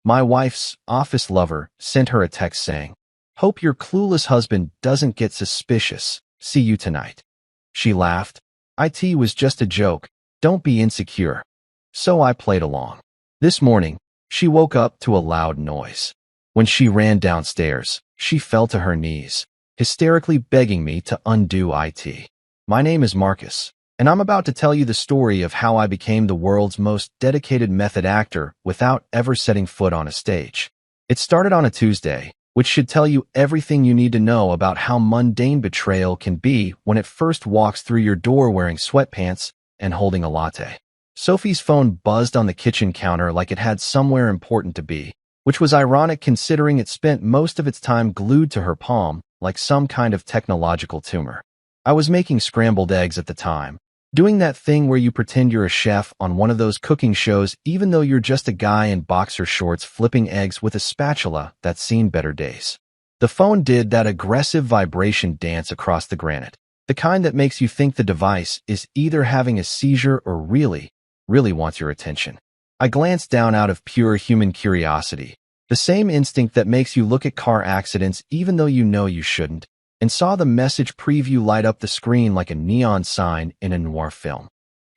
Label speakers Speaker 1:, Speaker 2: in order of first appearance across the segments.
Speaker 1: My wife's office lover sent her a text saying, "Hope your clueless husband doesn't get suspicious. See you tonight." She laughed. "It was just a joke. Don't be insecure." So I played along. This morning, she woke up to a loud noise. When she ran downstairs, she fell to her knees, hysterically begging me to undo it. My name is Marcus, and I'm about to tell you the story of how I became the world's most dedicated method actor without ever setting foot on a stage. It started on a Tuesday, which should tell you everything you need to know about how mundane betrayal can be when it first walks through your door wearing sweatpants and holding a latte. Sophie's phone buzzed on the kitchen counter like it had somewhere important to be, which was ironic considering it spent most of its time glued to her palm like some kind of technological tumor. I was making scrambled eggs at the time, doing that thing where you pretend you're a chef on one of those cooking shows even though you're just a guy in boxer shorts flipping eggs with a spatula that's seen better days. The phone did that aggressive vibration dance across the granite, the kind that makes you think the device is either having a seizure or really wants your attention. I glanced down out of pure human curiosity, the same instinct that makes you look at car accidents even though you know you shouldn't, and saw the message preview light up the screen like a neon sign in a noir film.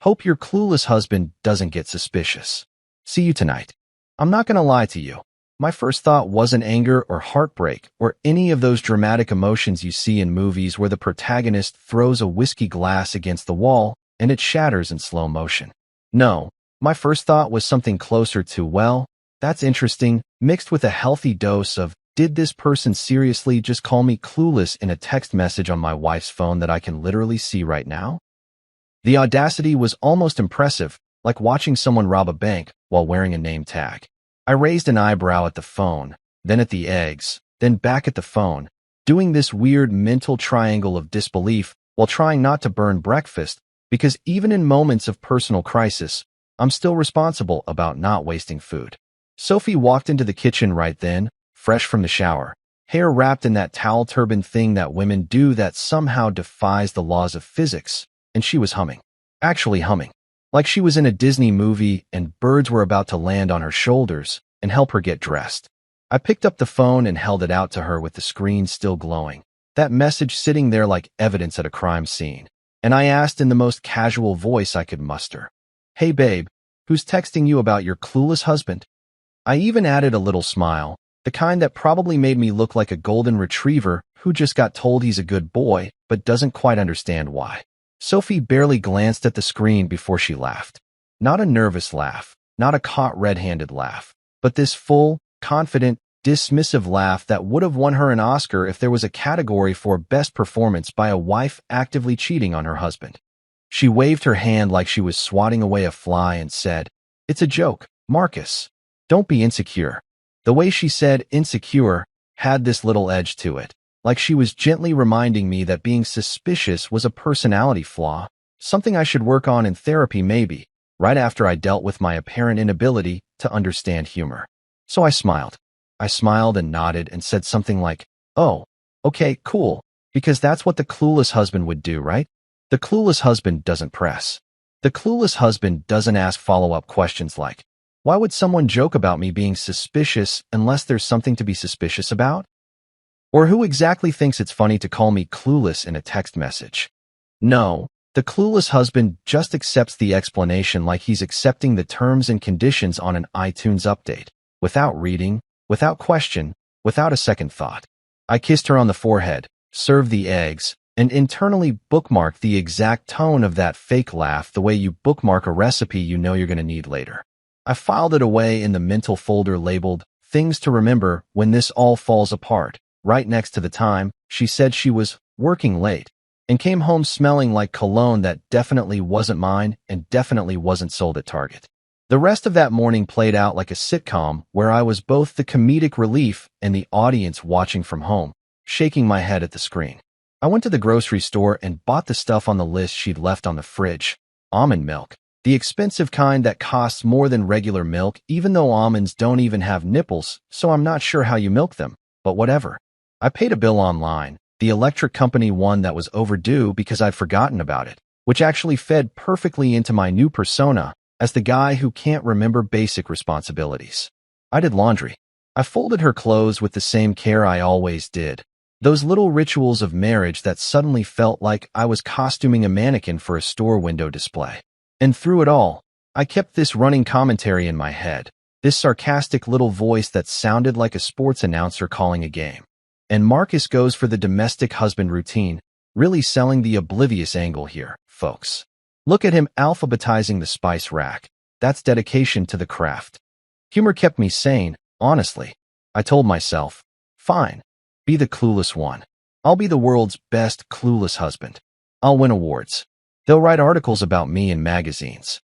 Speaker 1: Hope your clueless husband doesn't get suspicious. See you tonight. I'm not gonna lie to you. My first thought wasn't anger or heartbreak or any of those dramatic emotions you see in movies where the protagonist throws a whiskey glass against the wall and it shatters in slow motion. No, my first thought was something closer to, well, that's interesting, mixed with a healthy dose of, did this person seriously just call me clueless in a text message on my wife's phone that I can literally see right now? The audacity was almost impressive, like watching someone rob a bank while wearing a name tag. I raised an eyebrow at the phone, then at the eggs, then back at the phone, doing this weird mental triangle of disbelief while trying not to burn breakfast, because even in moments of personal crisis, I'm still responsible about not wasting food. Sophie walked into the kitchen right then, fresh from the shower, hair wrapped in that towel turban thing that women do that somehow defies the laws of physics, and she was humming. Actually humming. Like she was in a Disney movie and birds were about to land on her shoulders and help her get dressed. I picked up the phone and held it out to her with the screen still glowing, that message sitting there like evidence at a crime scene. And I asked in the most casual voice I could muster, "Hey babe, who's texting you about your clueless husband?" I even added a little smile, the kind that probably made me look like a golden retriever who just got told he's a good boy but doesn't quite understand why. Sophie barely glanced at the screen before she laughed. Not a nervous laugh, not a caught red-handed laugh, but this full, confident, dismissive laugh that would have won her an Oscar if there was a category for best performance by a wife actively cheating on her husband. She waved her hand like she was swatting away a fly and said, "It's a joke, Marcus. Don't be insecure." The way she said insecure had this little edge to it, like she was gently reminding me that being suspicious was a personality flaw, something I should work on in therapy maybe, right after I dealt with my apparent inability to understand humor. So I smiled. I smiled and nodded and said something like, "Oh, okay, cool, because that's what the clueless husband would do, right? The clueless husband doesn't press. The clueless husband doesn't ask follow-up questions like, why would someone joke about me being suspicious unless there's something to be suspicious about? Or who exactly thinks it's funny to call me clueless in a text message? No, the clueless husband just accepts the explanation like he's accepting the terms and conditions on an iTunes update, without reading, without question, without a second thought. I kissed her on the forehead, served the eggs, and internally bookmarked the exact tone of that fake laugh the way you bookmark a recipe you know you're going to need later. I filed it away in the mental folder labeled Things to Remember When This All Falls Apart, right next to the time she said she was working late and came home smelling like cologne that definitely wasn't mine and definitely wasn't sold at Target. The rest of that morning played out like a sitcom where I was both the comedic relief and the audience watching from home, shaking my head at the screen. I went to the grocery store and bought the stuff on the list she'd left on the fridge. Almond milk. The expensive kind that costs more than regular milk even though almonds don't even have nipples, so I'm not sure how you milk them, but whatever. I paid a bill online, the electric company one that was overdue because I'd forgotten about it, which actually fed perfectly into my new persona as the guy who can't remember basic responsibilities. I did laundry. I folded her clothes with the same care I always did. Those little rituals of marriage that suddenly felt like I was costuming a mannequin for a store window display. And through it all, I kept this running commentary in my head, this sarcastic little voice that sounded like a sports announcer calling a game. And Marcus goes for the domestic husband routine, really selling the oblivious angle here, folks. Look at him alphabetizing the spice rack. That's dedication to the craft. Humor kept me sane, honestly. I told myself, fine, be the clueless one. I'll be the world's best clueless husband. I'll win awards. They'll write articles about me in magazines.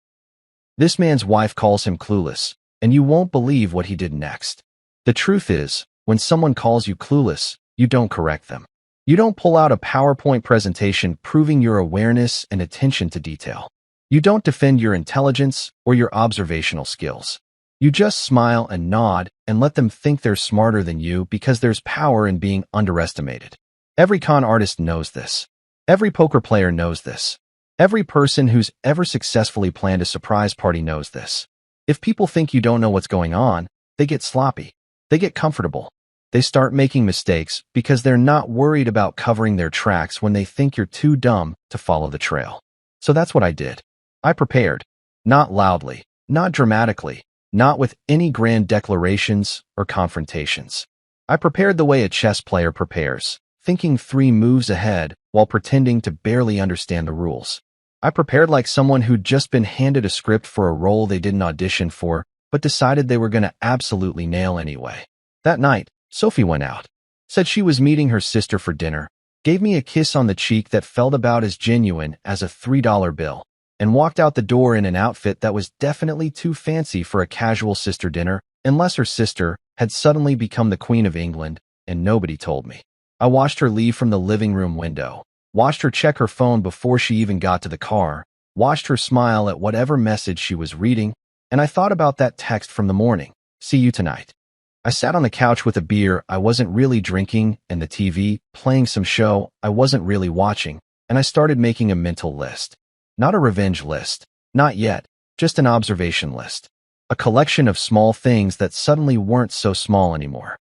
Speaker 1: This man's wife calls him clueless, and you won't believe what he did next. The truth is, when someone calls you clueless, you don't correct them. You don't pull out a PowerPoint presentation proving your awareness and attention to detail. You don't defend your intelligence or your observational skills. You just smile and nod and let them think they're smarter than you because there's power in being underestimated. Every con artist knows this. Every poker player knows this. Every person who's ever successfully planned a surprise party knows this. If people think you don't know what's going on, they get sloppy. They get comfortable. They start making mistakes because they're not worried about covering their tracks when they think you're too dumb to follow the trail. So that's what I did. I prepared. Not loudly, not dramatically, not with any grand declarations or confrontations. I prepared the way a chess player prepares, thinking 3 moves ahead while pretending to barely understand the rules. I prepared like someone who'd just been handed a script for a role they didn't audition for, but decided they were going to absolutely nail anyway. That night, Sophie went out, said she was meeting her sister for dinner, gave me a kiss on the cheek that felt about as genuine as a $3 bill, and walked out the door in an outfit that was definitely too fancy for a casual sister dinner, unless her sister had suddenly become the Queen of England, and nobody told me. I watched her leave from the living room window, watched her check her phone before she even got to the car, watched her smile at whatever message she was reading, and I thought about that text from the morning, "See you tonight." I sat on the couch with a beer I wasn't really drinking and the TV playing some show I wasn't really watching, and I started making a mental list. Not a revenge list, not yet, just an observation list. A collection of small things that suddenly weren't so small anymore.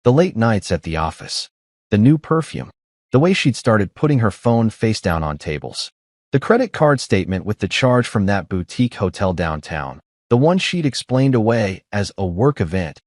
Speaker 1: The late nights at the office. The new perfume. The way she'd started putting her phone face down on tables. The credit card statement with the charge from that boutique hotel downtown. The one she'd explained away as a work event,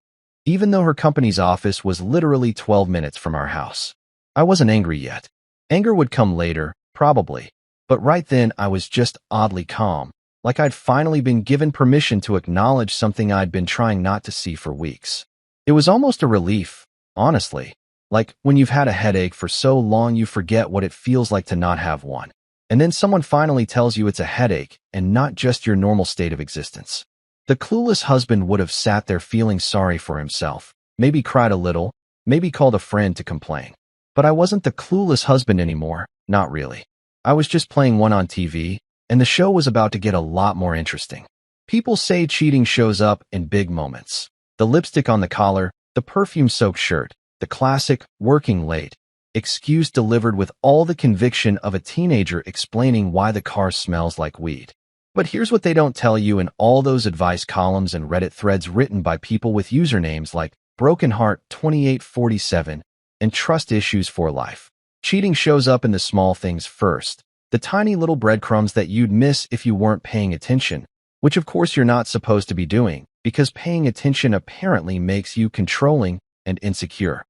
Speaker 1: even though her company's office was literally 12 minutes from our house. I wasn't angry yet. Anger would come later, probably. But right then I was just oddly calm, like I'd finally been given permission to acknowledge something I'd been trying not to see for weeks. It was almost a relief, honestly. Like when you've had a headache for so long you forget what it feels like to not have one. And then someone finally tells you it's a headache and not just your normal state of existence. The clueless husband would have sat there feeling sorry for himself, maybe cried a little, maybe called a friend to complain. But I wasn't the clueless husband anymore, not really. I was just playing one on TV, and the show was about to get a lot more interesting. People say cheating shows up in big moments. The lipstick on the collar, the perfume-soaked shirt, the classic working late excuse delivered with all the conviction of a teenager explaining why the car smells like weed. But here's what they don't tell you in all those advice columns and Reddit threads written by people with usernames like BrokenHeart2847 and Trust Issues for Life. Cheating shows up in the small things first, the tiny little breadcrumbs that you'd miss if you weren't paying attention, which of course you're not supposed to be doing, because paying attention apparently makes you controlling and insecure.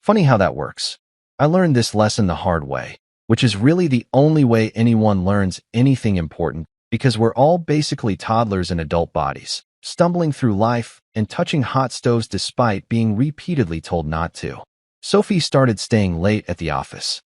Speaker 1: Funny how that works. I learned this lesson the hard way, which is really the only way anyone learns anything important, because we're all basically toddlers in adult bodies, stumbling through life and touching hot stoves despite being repeatedly told not to. Sophie started staying late at the office.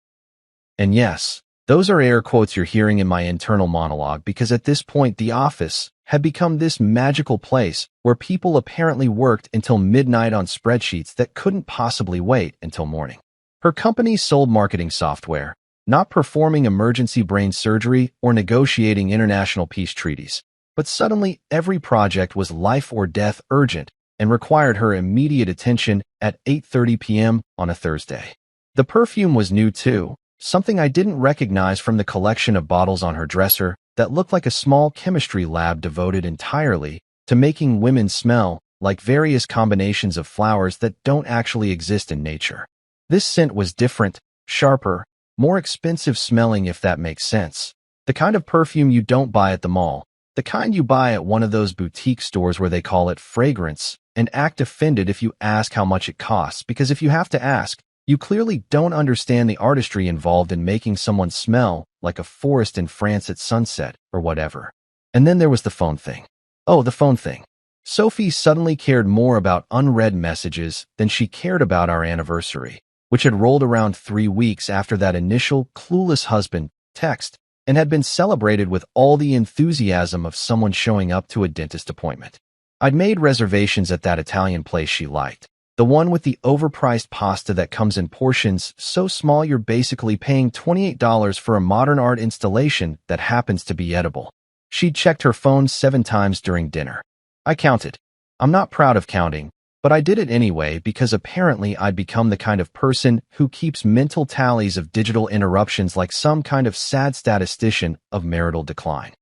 Speaker 1: And yes, those are air quotes you're hearing in my internal monologue because at this point the office had become this magical place where people apparently worked until midnight on spreadsheets that couldn't possibly wait until morning. Her company sold marketing software, not performing emergency brain surgery or negotiating international peace treaties. But suddenly every project was life or death urgent and required her immediate attention at 8:30 p.m. on a Thursday. The perfume was new too, something I didn't recognize from the collection of bottles on her dresser that looked like a small chemistry lab devoted entirely to making women smell like various combinations of flowers that don't actually exist in nature. This scent was different, sharper, more expensive smelling, if that makes sense. The kind of perfume you don't buy at the mall, the kind you buy at one of those boutique stores where they call it fragrance and act offended if you ask how much it costs, because if you have to ask, you clearly don't understand the artistry involved in making someone smell like a forest in France at sunset or whatever. And then there was the phone thing. Oh, the phone thing. Sophie suddenly cared more about unread messages than she cared about our anniversary, which had rolled around 3 weeks after that initial clueless husband text and had been celebrated with all the enthusiasm of someone showing up to a dentist appointment. I'd made reservations at that Italian place she liked, the one with the overpriced pasta that comes in portions so small you're basically paying $28 for a modern art installation that happens to be edible. She'd checked her phone 7 times during dinner. I counted. I'm not proud of counting, but I did it anyway because apparently I'd become the kind of person who keeps mental tallies of digital interruptions like some kind of sad statistician of marital decline.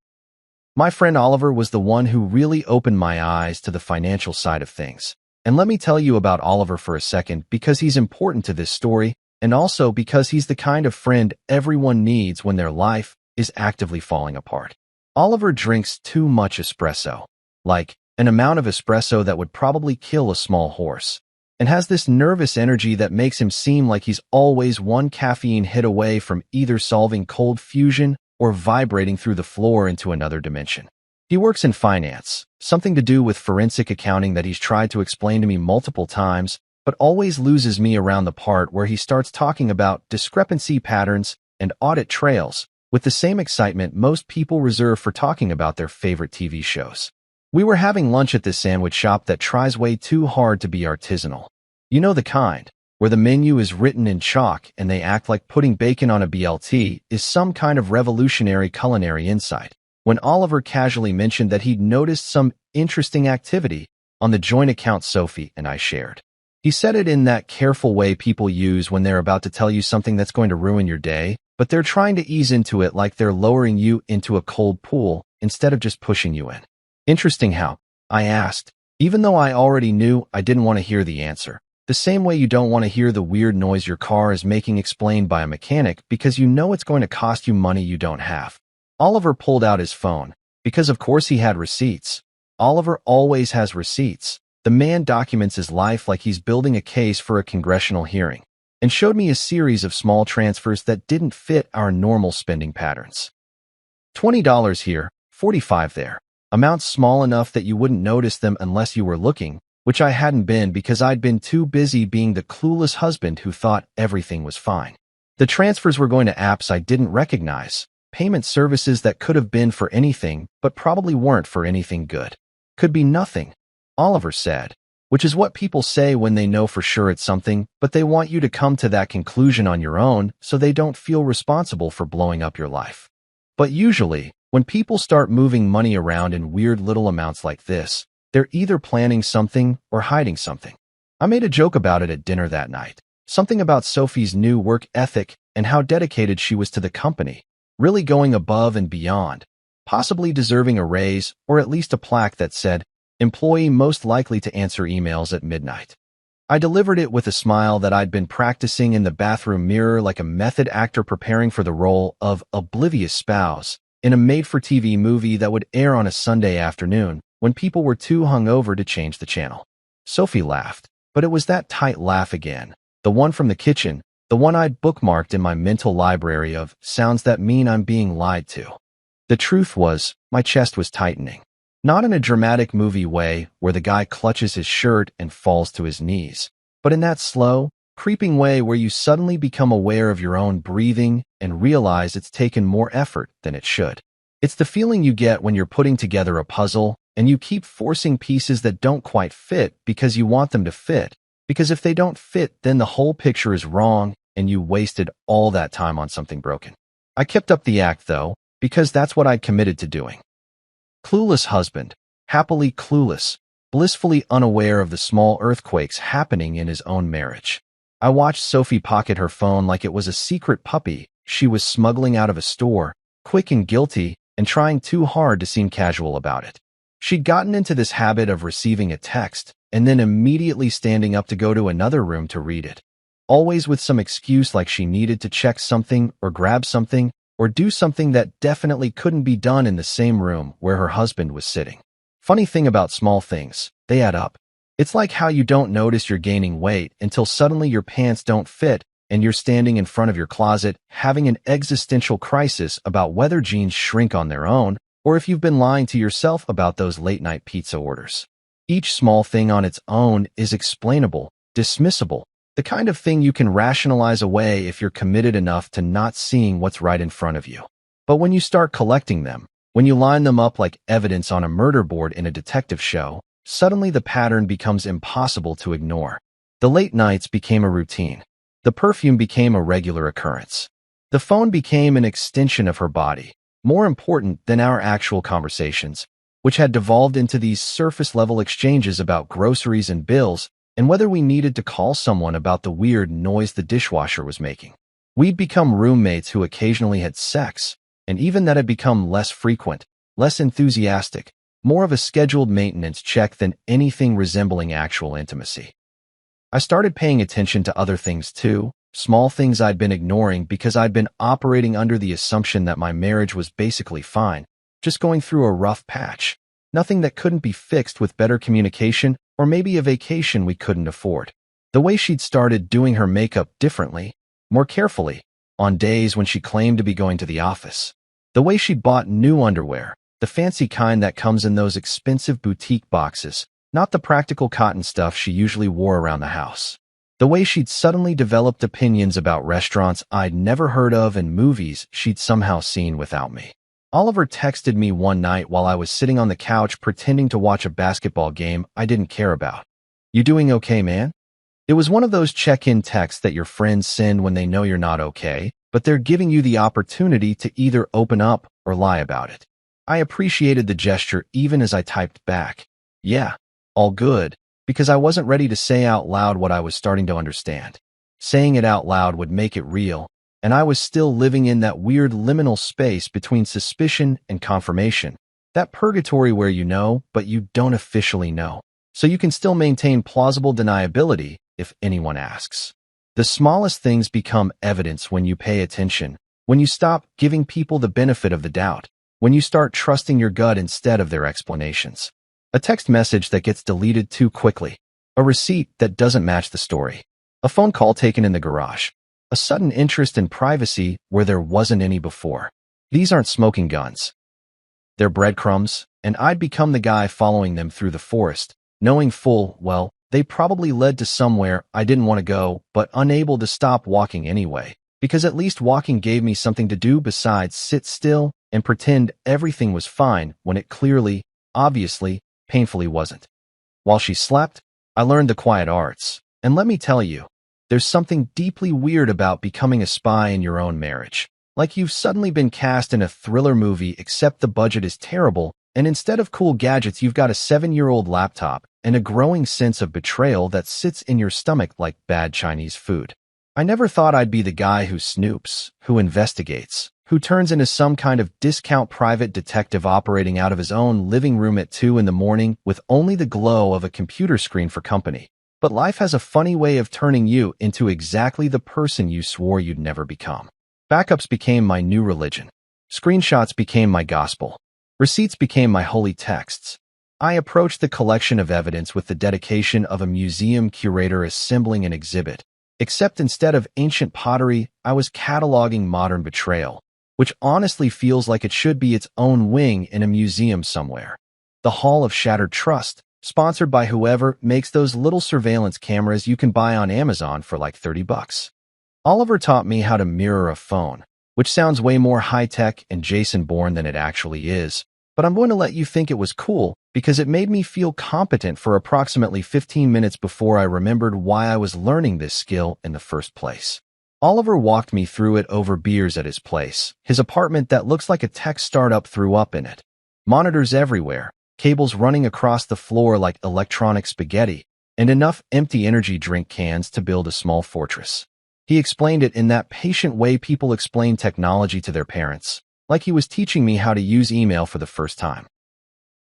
Speaker 1: My friend Oliver was the one who really opened my eyes to the financial side of things. And let me tell you about Oliver for a second because he's important to this story and also because he's the kind of friend everyone needs when their life is actively falling apart. Oliver drinks too much espresso, like an amount of espresso that would probably kill a small horse, and has this nervous energy that makes him seem like he's always one caffeine hit away from either solving cold fusion or vibrating through the floor into another dimension. He works in finance, something to do with forensic accounting that he's tried to explain to me multiple times, but always loses me around the part where he starts talking about discrepancy patterns and audit trails with the same excitement most people reserve for talking about their favorite TV shows. We were having lunch at this sandwich shop that tries way too hard to be artisanal. You know the kind, where the menu is written in chalk and they act like putting bacon on a BLT is some kind of revolutionary culinary insight. When Oliver casually mentioned that he'd noticed some interesting activity on the joint account Sophie and I shared. He said it in that careful way people use when they're about to tell you something that's going to ruin your day, but they're trying to ease into it like they're lowering you into a cold pool instead of just pushing you in. Interesting how, I asked, even though I already knew I didn't want to hear the answer. The same way you don't want to hear the weird noise your car is making explained by a mechanic because you know it's going to cost you money you don't have. Oliver pulled out his phone, because of course he had receipts. Oliver always has receipts. The man documents his life like he's building a case for a congressional hearing, and showed me a series of small transfers that didn't fit our normal spending patterns. $20 here, $45 there. Amounts small enough that you wouldn't notice them unless you were looking, which I hadn't been because I'd been too busy being the clueless husband who thought everything was fine. The transfers were going to apps I didn't recognize. Payment services that could have been for anything, but probably weren't for anything good. Could be nothing, Oliver said, which is what people say when they know for sure it's something, but they want you to come to that conclusion on your own so they don't feel responsible for blowing up your life. But usually, when people start moving money around in weird little amounts like this, they're either planning something or hiding something. I made a joke about it at dinner that night, something about Sophie's new work ethic and how dedicated she was to the company. Really going above and beyond, possibly deserving a raise or at least a plaque that said, employee most likely to answer emails at midnight. I delivered it with a smile that I'd been practicing in the bathroom mirror like a method actor preparing for the role of oblivious spouse in a made-for-TV movie that would air on a Sunday afternoon when people were too hungover to change the channel. Sophie laughed, but it was that tight laugh again, the one from the kitchen, the one I'd bookmarked in my mental library of sounds that mean I'm being lied to. The truth was, my chest was tightening. Not in a dramatic movie way where the guy clutches his shirt and falls to his knees, but in that slow, creeping way where you suddenly become aware of your own breathing and realize it's taken more effort than it should. It's the feeling you get when you're putting together a puzzle and you keep forcing pieces that don't quite fit because you want them to fit. Because if they don't fit, then the whole picture is wrong and you wasted all that time on something broken. I kept up the act, though, because that's what I'd committed to doing. Clueless husband, happily clueless, blissfully unaware of the small earthquakes happening in his own marriage. I watched Sophie pocket her phone like it was a secret puppy she was smuggling out of a store, quick and guilty, and trying too hard to seem casual about it. She'd gotten into this habit of receiving a text and then immediately standing up to go to another room to read it, always with some excuse like she needed to check something or grab something or do something that definitely couldn't be done in the same room where her husband was sitting. Funny thing about small things, they add up. It's like how you don't notice you're gaining weight until suddenly your pants don't fit and you're standing in front of your closet having an existential crisis about whether jeans shrink on their own or if you've been lying to yourself about those late-night pizza orders. Each small thing on its own is explainable, dismissible, the kind of thing you can rationalize away if you're committed enough to not seeing what's right in front of you. But when you start collecting them, when you line them up like evidence on a murder board in a detective show, suddenly the pattern becomes impossible to ignore. The late nights became a routine. The perfume became a regular occurrence. The phone became an extension of her body, more important than our actual conversations, which had devolved into these surface-level exchanges about groceries and bills and whether we needed to call someone about the weird noise the dishwasher was making. We'd become roommates who occasionally had sex, and even that had become less frequent, less enthusiastic, more of a scheduled maintenance check than anything resembling actual intimacy. I started paying attention to other things too, small things I'd been ignoring because I'd been operating under the assumption that my marriage was basically fine, just going through a rough patch, nothing that couldn't be fixed with better communication or maybe a vacation we couldn't afford. The way she'd started doing her makeup differently, more carefully, on days when she claimed to be going to the office. The way she'd bought new underwear, the fancy kind that comes in those expensive boutique boxes, not the practical cotton stuff she usually wore around the house. The way she'd suddenly developed opinions about restaurants I'd never heard of and movies she'd somehow seen without me. Oliver texted me one night while I was sitting on the couch pretending to watch a basketball game I didn't care about. "You doing okay, man?" It was one of those check-in texts that your friends send when they know you're not okay, but they're giving you the opportunity to either open up or lie about it. I appreciated the gesture even as I typed back, "Yeah, all good," because I wasn't ready to say out loud what I was starting to understand. Saying it out loud would make it real, and I was still living in that weird liminal space between suspicion and confirmation, that purgatory where you know, but you don't officially know, so you can still maintain plausible deniability if anyone asks. The smallest things become evidence when you pay attention, when you stop giving people the benefit of the doubt, when you start trusting your gut instead of their explanations. A text message that gets deleted too quickly, a receipt that doesn't match the story, a phone call taken in the garage, a sudden interest in privacy where there wasn't any before. These aren't smoking guns. They're breadcrumbs, and I'd become the guy following them through the forest, knowing full well they probably led to somewhere I didn't want to go, but unable to stop walking anyway, because at least walking gave me something to do besides sit still and pretend everything was fine when it clearly, obviously, painfully wasn't. While she slept, I learned the quiet arts, and let me tell you, there's something deeply weird about becoming a spy in your own marriage. Like you've suddenly been cast in a thriller movie except the budget is terrible, and instead of cool gadgets you've got a 7-year-old laptop and a growing sense of betrayal that sits in your stomach like bad Chinese food. I never thought I'd be the guy who snoops, who investigates, who turns into some kind of discount private detective operating out of his own living room at 2 in the morning with only the glow of a computer screen for company. But life has a funny way of turning you into exactly the person you swore you'd never become. Backups became my new religion. Screenshots became my gospel. Receipts became my holy texts. I approached the collection of evidence with the dedication of a museum curator assembling an exhibit, except instead of ancient pottery, I was cataloging modern betrayal, which honestly feels like it should be its own wing in a museum somewhere. The Hall of Shattered Trust, sponsored by whoever makes those little surveillance cameras you can buy on Amazon for like $30. Oliver taught me how to mirror a phone, which sounds way more high-tech and Jason Bourne than it actually is, but I'm going to let you think it was cool because it made me feel competent for approximately 15 minutes before I remembered why I was learning this skill in the first place. Oliver walked me through it over beers at his place, his apartment that looks like a tech startup threw up in it. Monitors everywhere, cables running across the floor like electronic spaghetti, and enough empty energy drink cans to build a small fortress. He explained it in that patient way people explain technology to their parents, like he was teaching me how to use email for the first time.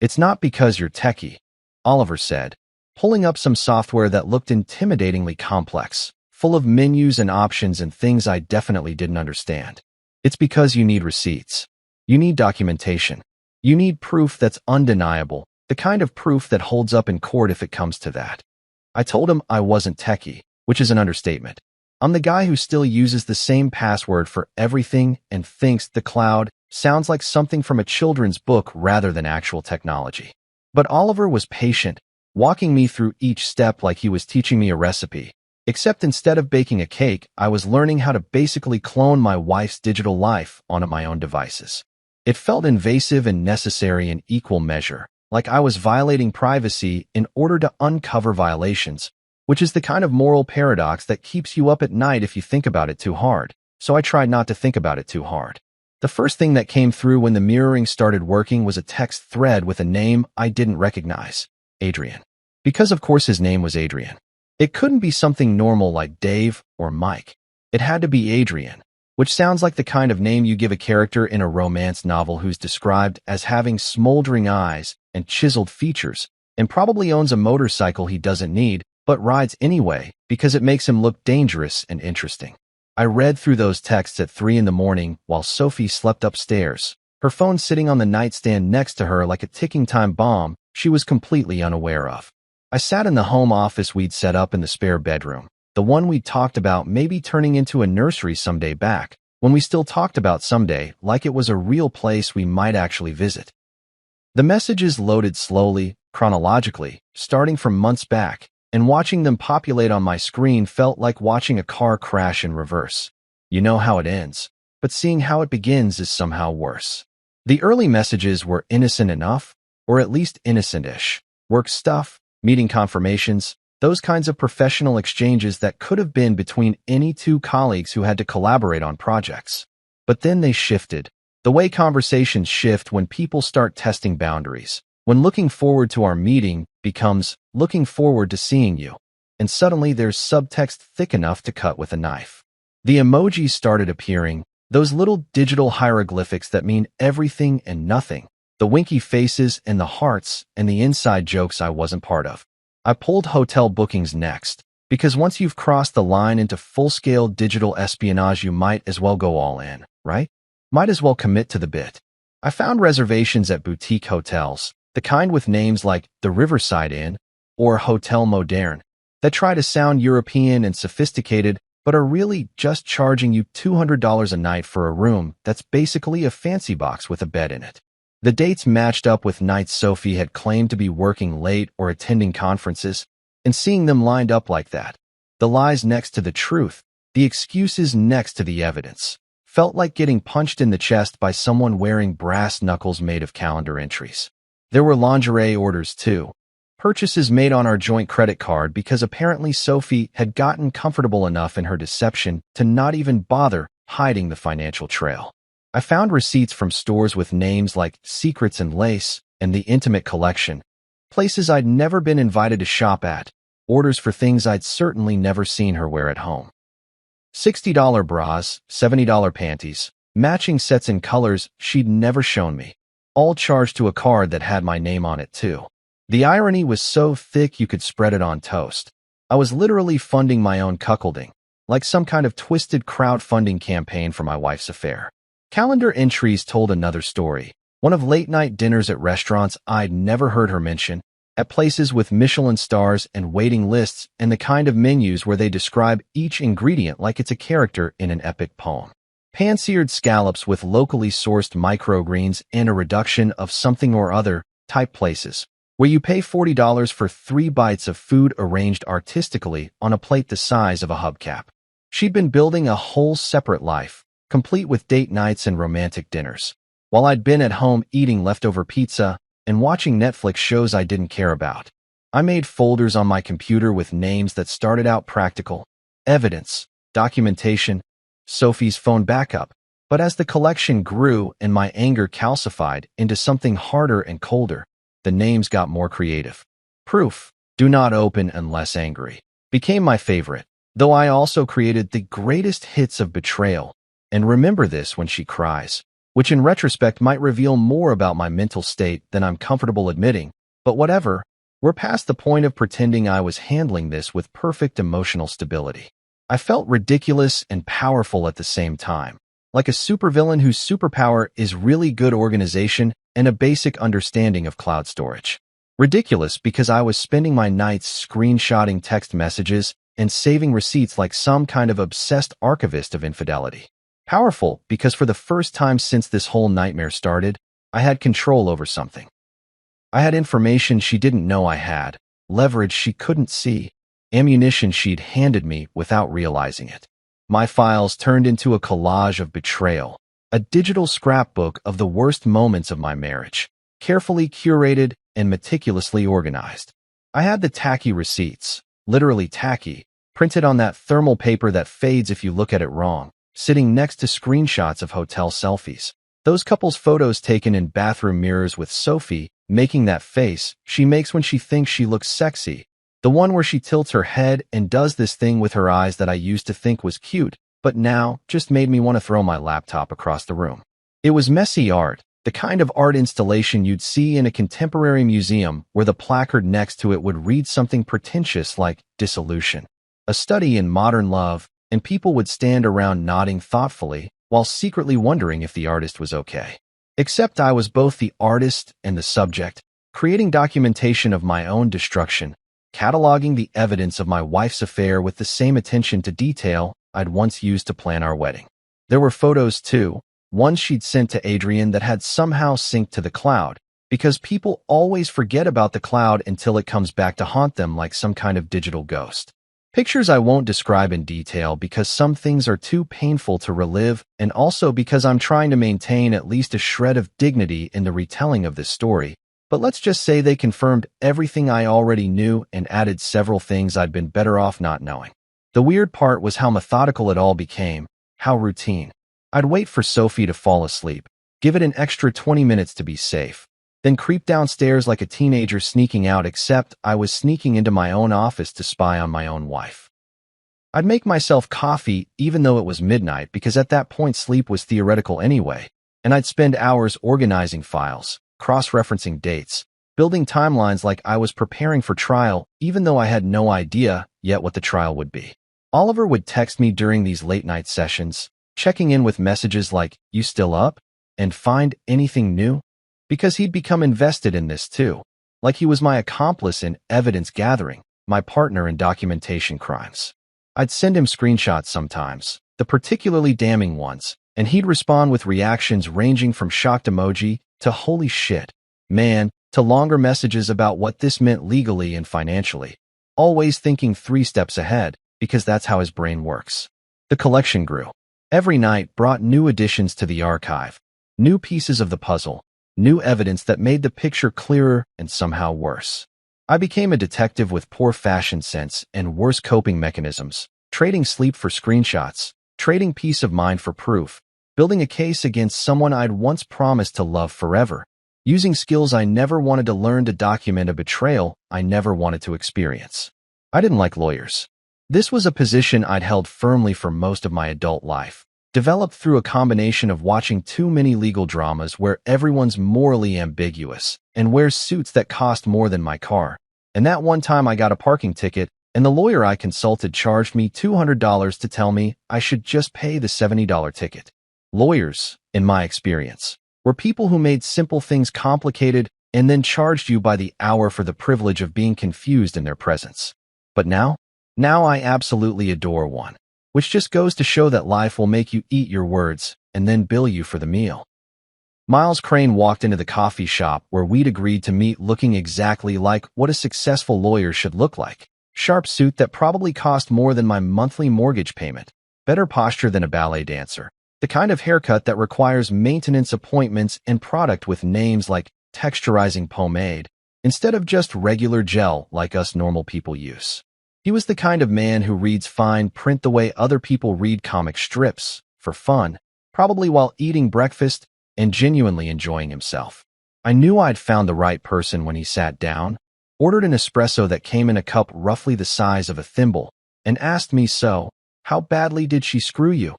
Speaker 1: It's not because you're techie, Oliver said, pulling up some software that looked intimidatingly complex, full of menus and options and things I definitely didn't understand. It's because you need receipts. You need documentation. You need proof that's undeniable, the kind of proof that holds up in court if it comes to that. I told him I wasn't techie, which is an understatement. I'm the guy who still uses the same password for everything and thinks the cloud sounds like something from a children's book rather than actual technology. But Oliver was patient, walking me through each step like he was teaching me a recipe. Except instead of baking a cake, I was learning how to basically clone my wife's digital life onto my own devices. It felt invasive and necessary in equal measure, like I was violating privacy in order to uncover violations, which is the kind of moral paradox that keeps you up at night if you think about it too hard. So I tried not to think about it too hard. The first thing that came through when the mirroring started working was a text thread with a name I didn't recognize, Adrian. Because of course his name was Adrian. It couldn't be something normal like Dave or Mike. It had to be Adrian, which sounds like the kind of name you give a character in a romance novel who's described as having smoldering eyes and chiseled features, and probably owns a motorcycle he doesn't need, but rides anyway because it makes him look dangerous and interesting. I read through those texts at 3 a.m. while Sophie slept upstairs, her phone sitting on the nightstand next to her like a ticking time bomb she was completely unaware of. I sat in the home office we'd set up in the spare bedroom, the one we'd talked about maybe turning into a nursery someday back, when we still talked about someday like it was a real place we might actually visit. The messages loaded slowly, chronologically, starting from months back, and watching them populate on my screen felt like watching a car crash in reverse. You know how it ends, but seeing how it begins is somehow worse. The early messages were innocent enough, or at least innocent-ish. Work stuff, meeting confirmations, those kinds of professional exchanges that could have been between any two colleagues who had to collaborate on projects. But then they shifted. The way conversations shift when people start testing boundaries. When looking forward to our meeting becomes looking forward to seeing you. And suddenly there's subtext thick enough to cut with a knife. The emojis started appearing, those little digital hieroglyphics that mean everything and nothing. The winky faces and the hearts and the inside jokes I wasn't part of. I pulled hotel bookings next, because once you've crossed the line into full-scale digital espionage, you might as well go all in, right? Might as well commit to the bit. I found reservations at boutique hotels, the kind with names like the Riverside Inn or Hotel Moderne, that try to sound European and sophisticated but are really just charging you $200 a night for a room that's basically a fancy box with a bed in it. The dates matched up with nights Sophie had claimed to be working late or attending conferences, and seeing them lined up like that, the lies next to the truth, the excuses next to the evidence, felt like getting punched in the chest by someone wearing brass knuckles made of calendar entries. There were lingerie orders too, purchases made on our joint credit card because apparently Sophie had gotten comfortable enough in her deception to not even bother hiding the financial trail. I found receipts from stores with names like Secrets and Lace and The Intimate Collection, places I'd never been invited to shop at, orders for things I'd certainly never seen her wear at home. $60 bras, $70 panties, matching sets in colors she'd never shown me, all charged to a card that had my name on it too. The irony was so thick you could spread it on toast. I was literally funding my own cuckolding, like some kind of twisted crowdfunding campaign for my wife's affair. Calendar entries told another story, one of late-night dinners at restaurants I'd never heard her mention, at places with Michelin stars and waiting lists, and the kind of menus where they describe each ingredient like it's a character in an epic poem. Pan-seared scallops with locally sourced microgreens and a reduction of something or other type places, where you pay $40 for 3 bites of food arranged artistically on a plate the size of a hubcap. She'd been building a whole separate life, complete with date nights and romantic dinners, while I'd been at home eating leftover pizza and watching Netflix shows I didn't care about. I made folders on my computer with names that started out practical, evidence, documentation, Sophie's phone backup, but as the collection grew and my anger calcified into something harder and colder, the names got more creative. Proof, do not open unless angry, became my favorite, though I also created the greatest hits of betrayal. And remember this when she cries. which in retrospect might reveal more about my mental state than I'm comfortable admitting, but whatever, we're past the point of pretending I was handling this with perfect emotional stability. I felt ridiculous and powerful at the same time, like a supervillain whose superpower is really good organization and a basic understanding of cloud storage. Ridiculous because I was spending my nights screenshotting text messages and saving receipts like some kind of obsessed archivist of infidelity. Powerful because for the first time since this whole nightmare started, I had control over something. I had information she didn't know I had, leverage she couldn't see, ammunition she'd handed me without realizing it. My files turned into a collage of betrayal, a digital scrapbook of the worst moments of my marriage, carefully curated and meticulously organized. I had the tacky receipts, literally tacky, printed on that thermal paper that fades if you look at it wrong, sitting next to screenshots of hotel selfies. Those couples' photos taken in bathroom mirrors with Sophie making that face she makes when she thinks she looks sexy. The one where she tilts her head and does this thing with her eyes that I used to think was cute, but now just made me want to throw my laptop across the room. It was messy art, the kind of art installation you'd see in a contemporary museum where the placard next to it would read something pretentious like dissolution, a study in modern love, and people would stand around nodding thoughtfully while secretly wondering if the artist was okay. Except I was both the artist and the subject, creating documentation of my own destruction, cataloging the evidence of my wife's affair with the same attention to detail I'd once used to plan our wedding. There were photos too, ones she'd sent to Adrian that had somehow synced to the cloud, because people always forget about the cloud until it comes back to haunt them like some kind of digital ghost. Pictures I won't describe in detail because some things are too painful to relive, and also because I'm trying to maintain at least a shred of dignity in the retelling of this story. But let's just say they confirmed everything I already knew and added several things I'd been better off not knowing. The weird part was how methodical it all became, how routine. I'd wait for Sophie to fall asleep, give it an extra 20 minutes to be safe, then creep downstairs like a teenager sneaking out, except I was sneaking into my own office to spy on my own wife. I'd make myself coffee even though it was midnight because at that point sleep was theoretical anyway, and I'd spend hours organizing files, cross-referencing dates, building timelines like I was preparing for trial even though I had no idea yet what the trial would be. Oliver would text me during these late-night sessions, checking in with messages like, "You still up?" and "Find anything new?" Because he'd become invested in this too, like he was my accomplice in evidence gathering, my partner in documentation crimes. I'd send him screenshots sometimes, the particularly damning ones, and he'd respond with reactions ranging from shocked emoji to "holy shit, man," to longer messages about what this meant legally and financially, always thinking 3 steps ahead, because that's how his brain works. The collection grew. Every night brought new additions to the archive, new pieces of the puzzle, new evidence that made the picture clearer and somehow worse. I became a detective with poor fashion sense and worse coping mechanisms, trading sleep for screenshots, trading peace of mind for proof, building a case against someone I'd once promised to love forever, using skills I never wanted to learn to document a betrayal I never wanted to experience. I didn't like lawyers. This was a position I'd held firmly for most of my adult life, developed through a combination of watching too many legal dramas where everyone's morally ambiguous and wears suits that cost more than my car. And that one time I got a parking ticket, and the lawyer I consulted charged me $200 to tell me I should just pay the $70 ticket. Lawyers, in my experience, were people who made simple things complicated and then charged you by the hour for the privilege of being confused in their presence. But now I absolutely adore one, which just goes to show that life will make you eat your words and then bill you for the meal. Miles Crane walked into the coffee shop where we'd agreed to meet looking exactly like what a successful lawyer should look like. Sharp suit that probably cost more than my monthly mortgage payment, better posture than a ballet dancer, the kind of haircut that requires maintenance appointments and product with names like texturizing pomade, instead of just regular gel like us normal people use. He was the kind of man who reads fine print the way other people read comic strips, for fun, probably while eating breakfast and genuinely enjoying himself. I knew I'd found the right person when he sat down, ordered an espresso that came in a cup roughly the size of a thimble, and asked me, "So, how badly did she screw you?"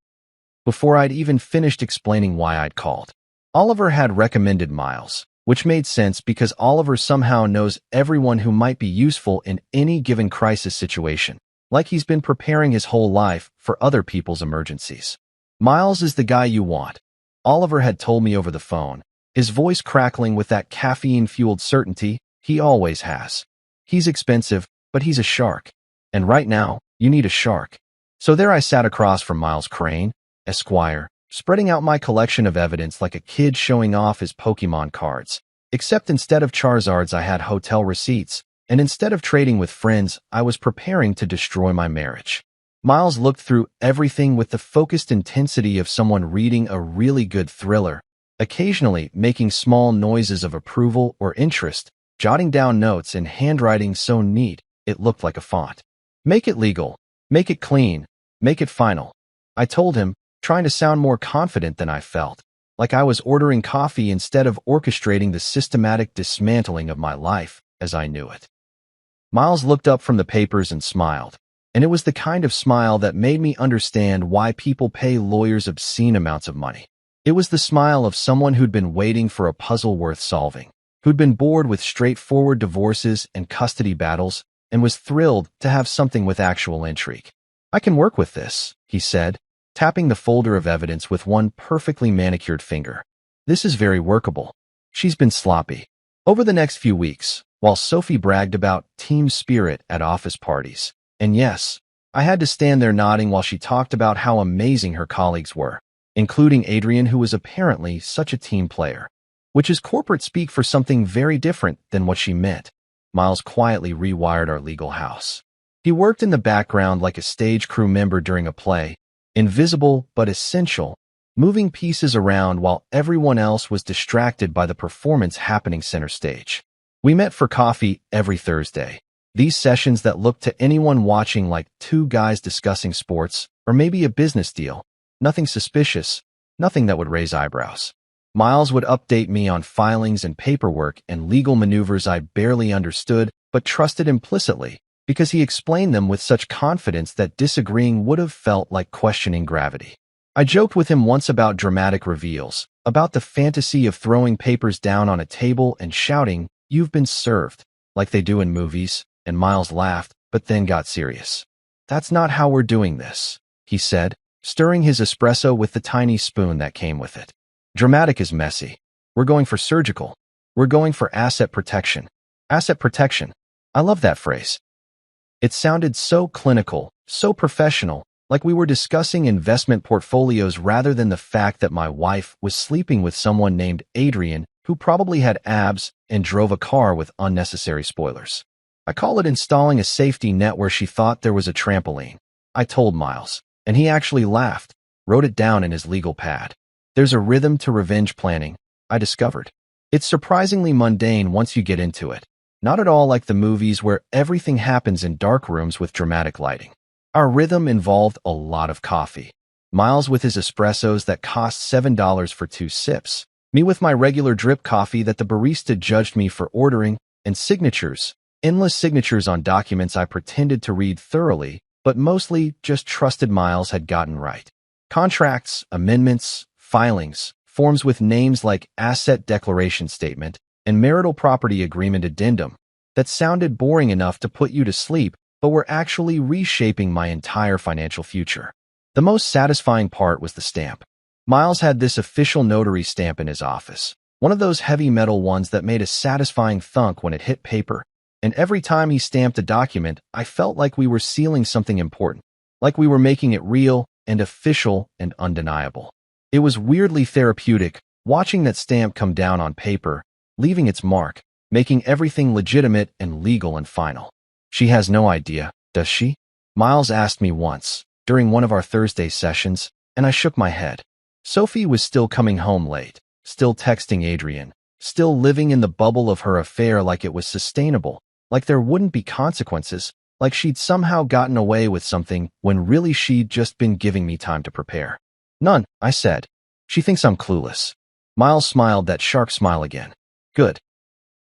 Speaker 1: before I'd even finished explaining why I'd called. Oliver had recommended Miles, which made sense because Oliver somehow knows everyone who might be useful in any given crisis situation, like he's been preparing his whole life for other people's emergencies. Miles is the guy you want, Oliver had told me over the phone, his voice crackling with that caffeine-fueled certainty he always has. He's expensive, but he's a shark. And right now, you need a shark. So there I sat across from Miles Crane, Esquire, spreading out my collection of evidence like a kid showing off his Pokemon cards. Except instead of Charizards I had hotel receipts, and instead of trading with friends, I was preparing to destroy my marriage. Miles looked through everything with the focused intensity of someone reading a really good thriller, occasionally making small noises of approval or interest, jotting down notes in handwriting so neat it looked like a font. Make it legal. Make it clean. Make it final. I told him, trying to sound more confident than I felt, like I was ordering coffee instead of orchestrating the systematic dismantling of my life as I knew it. Miles looked up from the papers and smiled, and it was the kind of smile that made me understand why people pay lawyers obscene amounts of money. It was the smile of someone who'd been waiting for a puzzle worth solving, who'd been bored with straightforward divorces and custody battles, and was thrilled to have something with actual intrigue. I can work with this, he said, tapping the folder of evidence with one perfectly manicured finger. This is very workable. She's been sloppy. Over the next few weeks, while Sophie bragged about team spirit at office parties, and yes, I had to stand there nodding while she talked about how amazing her colleagues were, including Adrian, who was apparently such a team player, which is corporate speak for something very different than what she meant. Miles quietly rewired our legal house. He worked in the background like a stage crew member during a play, invisible but essential, moving pieces around while everyone else was distracted by the performance happening center stage. We met for coffee every Thursday. These sessions that looked to anyone watching like two guys discussing sports or maybe a business deal. Nothing suspicious, nothing that would raise eyebrows. Miles would update me on filings and paperwork and legal maneuvers I barely understood but trusted implicitly because he explained them with such confidence that disagreeing would have felt like questioning gravity. I joked with him once about dramatic reveals, about the fantasy of throwing papers down on a table and shouting, "You've been served," like they do in movies, and Miles laughed, but then got serious. "That's not how we're doing this," he said, stirring his espresso with the tiny spoon that came with it. "Dramatic is messy. We're going for surgical. We're going for asset protection." Asset protection. I love that phrase. It sounded so clinical, so professional, like we were discussing investment portfolios rather than the fact that my wife was sleeping with someone named Adrian who probably had abs and drove a car with unnecessary spoilers. I call it installing a safety net where she thought there was a trampoline. I told Miles, and he actually laughed, wrote it down in his legal pad. There's a rhythm to revenge planning, I discovered. It's surprisingly mundane once you get into it. Not at all like the movies where everything happens in dark rooms with dramatic lighting. Our rhythm involved a lot of coffee. Miles with his espressos that cost $7 for 2 sips. Me with my regular drip coffee that the barista judged me for ordering, and signatures. Endless signatures on documents I pretended to read thoroughly, but mostly just trusted Miles had gotten right. Contracts, amendments, filings, forms with names like Asset Declaration Statement and Marital Property Agreement Addendum that sounded boring enough to put you to sleep, but were actually reshaping my entire financial future. The most satisfying part was the stamp. Miles had this official notary stamp in his office, one of those heavy metal ones that made a satisfying thunk when it hit paper, and every time he stamped a document, I felt like we were sealing something important, like we were making it real and official and undeniable. It was weirdly therapeutic, watching that stamp come down on paper, leaving its mark, making everything legitimate and legal and final. She has no idea, does she? Miles asked me once, during one of our Thursday sessions, and I shook my head. Sophie was still coming home late, still texting Adrian, still living in the bubble of her affair like it was sustainable, like there wouldn't be consequences, like she'd somehow gotten away with something when really she'd just been giving me time to prepare. None, I said. She thinks I'm clueless. Miles smiled that shark smile again. Good.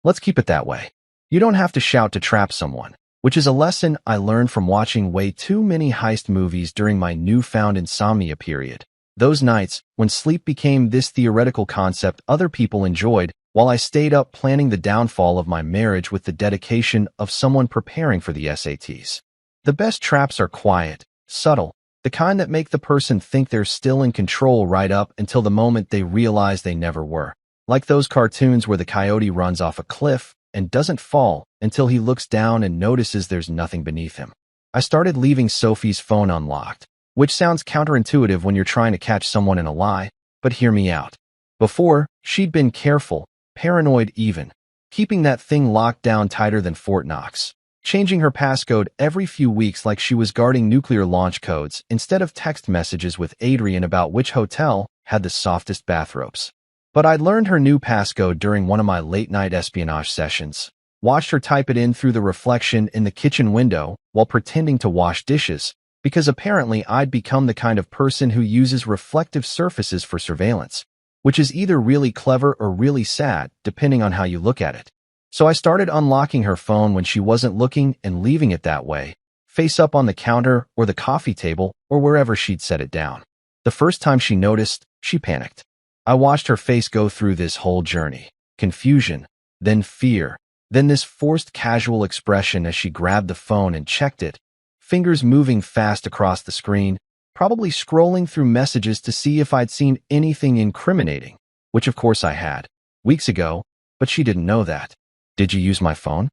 Speaker 1: Let's keep it that way. You don't have to shout to trap someone, which is a lesson I learned from watching way too many heist movies during my newfound insomnia period. Those nights, when sleep became this theoretical concept other people enjoyed, while I stayed up planning the downfall of my marriage with the dedication of someone preparing for the SATs. The best traps are quiet, subtle, the kind that make the person think they're still in control right up until the moment they realize they never were. Like those cartoons where the coyote runs off a cliff and doesn't fall until he looks down and notices there's nothing beneath him. I started leaving Sophie's phone unlocked, which sounds counterintuitive when you're trying to catch someone in a lie, but hear me out. Before, she'd been careful, paranoid even, keeping that thing locked down tighter than Fort Knox, changing her passcode every few weeks like she was guarding nuclear launch codes instead of text messages with Adrian about which hotel had the softest bathrobes. But I'd learned her new passcode during one of my late-night espionage sessions, watched her type it in through the reflection in the kitchen window while pretending to wash dishes, because apparently I'd become the kind of person who uses reflective surfaces for surveillance, which is either really clever or really sad, depending on how you look at it. So I started unlocking her phone when she wasn't looking and leaving it that way, face up on the counter or the coffee table or wherever she'd set it down. The first time she noticed, she panicked. I watched her face go through this whole journey. Confusion, then fear, then this forced casual expression as she grabbed the phone and checked it, fingers moving fast across the screen, probably scrolling through messages to see if I'd seen anything incriminating, which of course I had, weeks ago, but she didn't know that. "Did you use my phone?"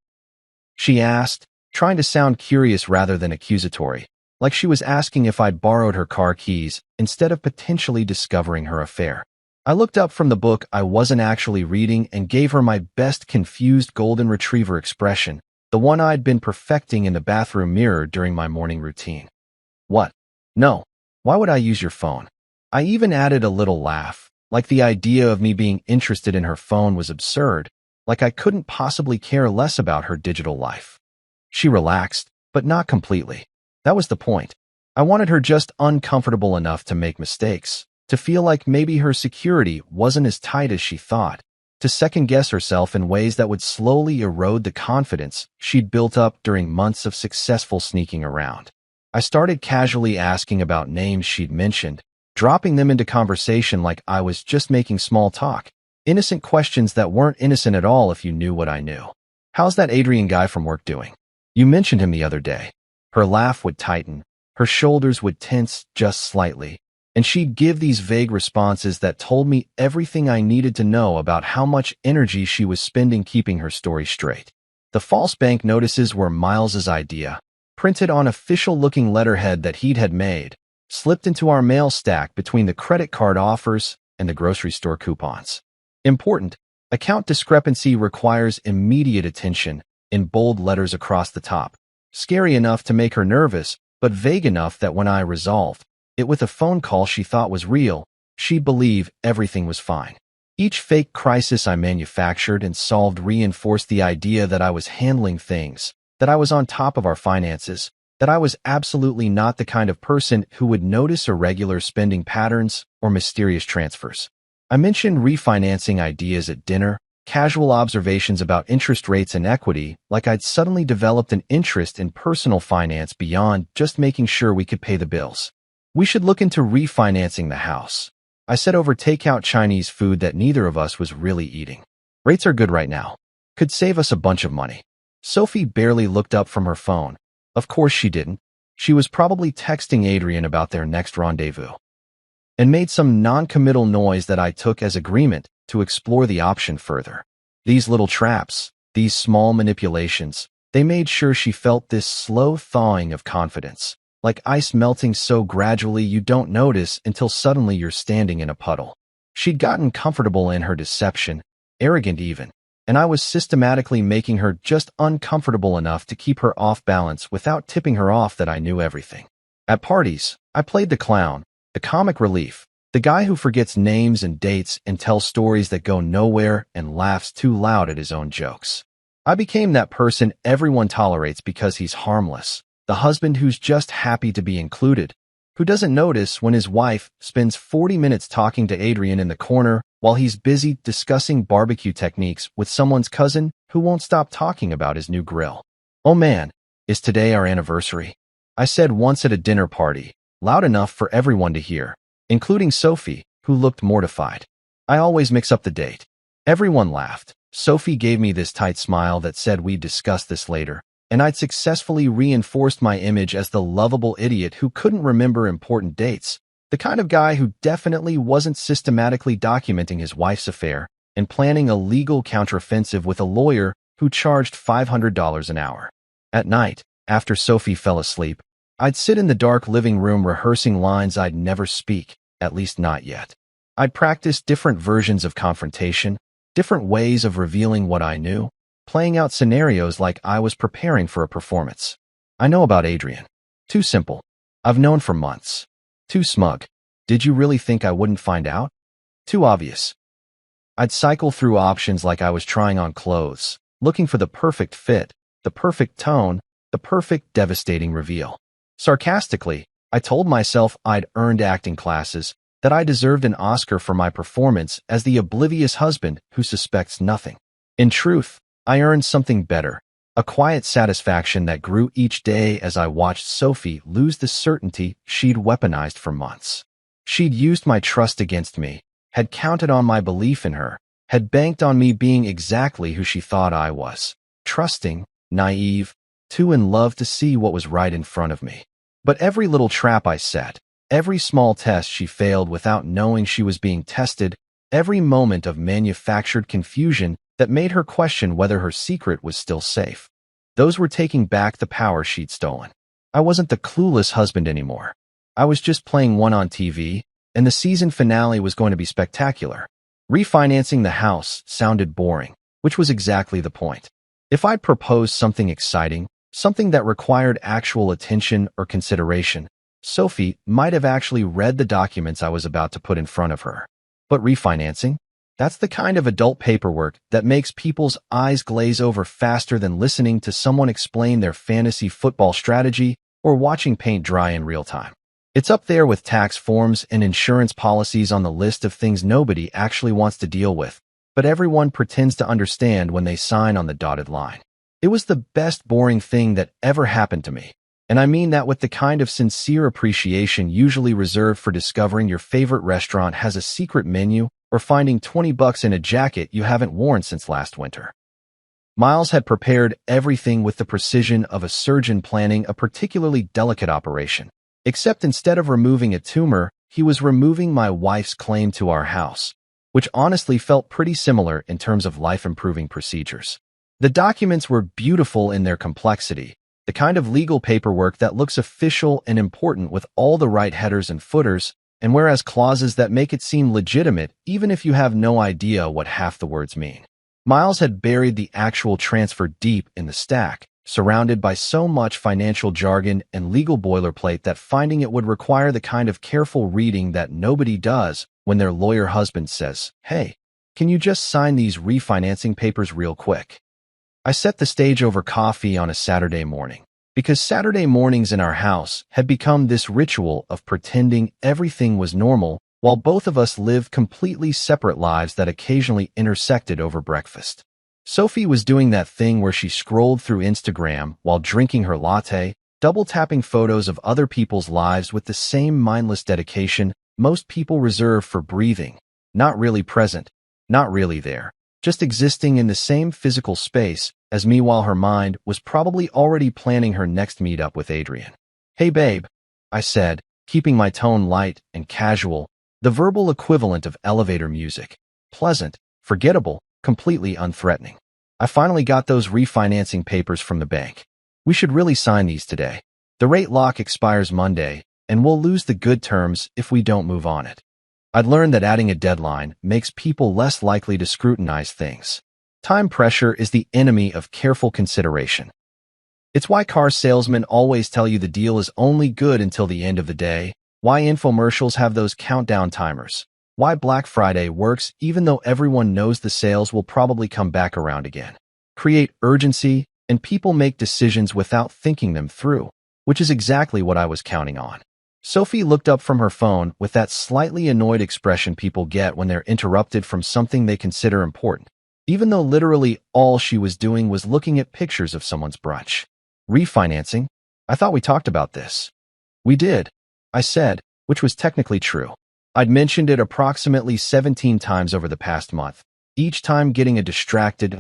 Speaker 1: she asked, trying to sound curious rather than accusatory, like she was asking if I'd borrowed her car keys instead of potentially discovering her affair. I looked up from the book I wasn't actually reading and gave her my best confused golden retriever expression, the one I'd been perfecting in the bathroom mirror during my morning routine. "What? No. Why would I use your phone?" I even added a little laugh, like the idea of me being interested in her phone was absurd, like I couldn't possibly care less about her digital life. She relaxed, but not completely. That was the point. I wanted her just uncomfortable enough to make mistakes, to feel like maybe her security wasn't as tight as she thought, to second-guess herself in ways that would slowly erode the confidence she'd built up during months of successful sneaking around. I started casually asking about names she'd mentioned, dropping them into conversation like I was just making small talk, innocent questions that weren't innocent at all if you knew what I knew. "How's that Adrian guy from work doing? You mentioned him the other day." Her laugh would tighten, her shoulders would tense just slightly, and she'd give these vague responses that told me everything I needed to know about how much energy she was spending keeping her story straight. The false bank notices were Miles's idea, printed on official-looking letterhead that he'd had made, slipped into our mail stack between the credit card offers and the grocery store coupons. Important, account discrepancy requires immediate attention, in bold letters across the top. Scary enough to make her nervous, but vague enough that when I resolved it with a phone call she thought was real, she'd believe everything was fine. Each fake crisis I manufactured and solved reinforced the idea that I was handling things, that I was on top of our finances, that I was absolutely not the kind of person who would notice irregular spending patterns or mysterious transfers. I mentioned refinancing ideas at dinner, casual observations about interest rates and equity, like I'd suddenly developed an interest in personal finance beyond just making sure we could pay the bills. "We should look into refinancing the house," I said over takeout Chinese food that neither of us was really eating. "Rates are good right now. Could save us a bunch of money." Sophie barely looked up from her phone. Of course she didn't. She was probably texting Adrian about their next rendezvous, and made some non-committal noise that I took as agreement to explore the option further. These little traps, these small manipulations, they made sure she felt this slow thawing of confidence, like ice melting so gradually you don't notice until suddenly you're standing in a puddle. She'd gotten comfortable in her deception, arrogant even, and I was systematically making her just uncomfortable enough to keep her off balance without tipping her off that I knew everything. At parties, I played the clown, the comic relief, the guy who forgets names and dates and tells stories that go nowhere and laughs too loud at his own jokes. I became that person everyone tolerates because he's harmless, the husband who's just happy to be included, who doesn't notice when his wife spends 40 minutes talking to Adrian in the corner while he's busy discussing barbecue techniques with someone's cousin who won't stop talking about his new grill. "Oh man, is today our anniversary?" I said once at a dinner party, loud enough for everyone to hear. including Sophie, who looked mortified. I always mix up the date. Everyone laughed. Sophie gave me this tight smile that said we'd discuss this later, and I'd successfully reinforced my image as the lovable idiot who couldn't remember important dates, the kind of guy who definitely wasn't systematically documenting his wife's affair and planning a legal counteroffensive with a lawyer who charged $500 an hour. At night, after Sophie fell asleep, I'd sit in the dark living room rehearsing lines I'd never speak, at least not yet. I'd practice different versions of confrontation, different ways of revealing what I knew, playing out scenarios like I was preparing for a performance. I know about Adrian. Too simple. I've known for months. Too smug. Did you really think I wouldn't find out? Too obvious. I'd cycle through options like I was trying on clothes, looking for the perfect fit, the perfect tone, the perfect devastating reveal. Sarcastically, I told myself I'd earned acting classes, that I deserved an Oscar for my performance as the oblivious husband who suspects nothing. In truth, I earned something better, a quiet satisfaction that grew each day as I watched Sophie lose the certainty she'd weaponized for months. She'd used my trust against me, had counted on my belief in her, had banked on me being exactly who she thought I was, trusting, naive, too in love to see what was right in front of me. But every little trap I set, every small test she failed without knowing she was being tested, every moment of manufactured confusion that made her question whether her secret was still safe. Those were taking back the power she'd stolen. I wasn't the clueless husband anymore. I was just playing one on TV, and the season finale was going to be spectacular. Refinancing the house sounded boring, which was exactly the point. If I'd proposed something exciting, something that required actual attention or consideration, Sophie might have actually read the documents I was about to put in front of her. But refinancing? That's the kind of adult paperwork that makes people's eyes glaze over faster than listening to someone explain their fantasy football strategy or watching paint dry in real time. It's up there with tax forms and insurance policies on the list of things nobody actually wants to deal with, but everyone pretends to understand when they sign on the dotted line. It was the best boring thing that ever happened to me, and I mean that with the kind of sincere appreciation usually reserved for discovering your favorite restaurant has a secret menu or finding $20 in a jacket you haven't worn since last winter. Miles had prepared everything with the precision of a surgeon planning a particularly delicate operation. Except instead of removing a tumor, he was removing my wife's claim to our house, which honestly felt pretty similar in terms of life-improving procedures. The documents were beautiful in their complexity, the kind of legal paperwork that looks official and important with all the right headers and footers, and whereas clauses that make it seem legitimate even if you have no idea what half the words mean. Miles had buried the actual transfer deep in the stack, surrounded by so much financial jargon and legal boilerplate that finding it would require the kind of careful reading that nobody does when their lawyer husband says, "Hey, can you just sign these refinancing papers real quick?" I set the stage over coffee on a Saturday morning, because Saturday mornings in our house had become this ritual of pretending everything was normal while both of us lived completely separate lives that occasionally intersected over breakfast. Sophie was doing that thing where she scrolled through Instagram while drinking her latte, double-tapping photos of other people's lives with the same mindless dedication most people reserve for breathing, not really present, not really there, just existing in the same physical space as me while her mind was probably already planning her next meetup with Adrian. "Hey babe," I said, keeping my tone light and casual, the verbal equivalent of elevator music, pleasant, forgettable, completely unthreatening. "I finally got those refinancing papers from the bank. We should really sign these today. The rate lock expires Monday, and we'll lose the good terms if we don't move on it." I'd learned that adding a deadline makes people less likely to scrutinize things. Time pressure is the enemy of careful consideration. It's why car salesmen always tell you the deal is only good until the end of the day, why infomercials have those countdown timers, why Black Friday works even though everyone knows the sales will probably come back around again. Create urgency, and people make decisions without thinking them through, which is exactly what I was counting on. Sophie looked up from her phone with that slightly annoyed expression people get when they're interrupted from something they consider important, even though literally all she was doing was looking at pictures of someone's brunch. "Refinancing? I thought we talked about this." "We did," I said, which was technically true. I'd mentioned it approximately 17 times over the past month, each time getting a distracted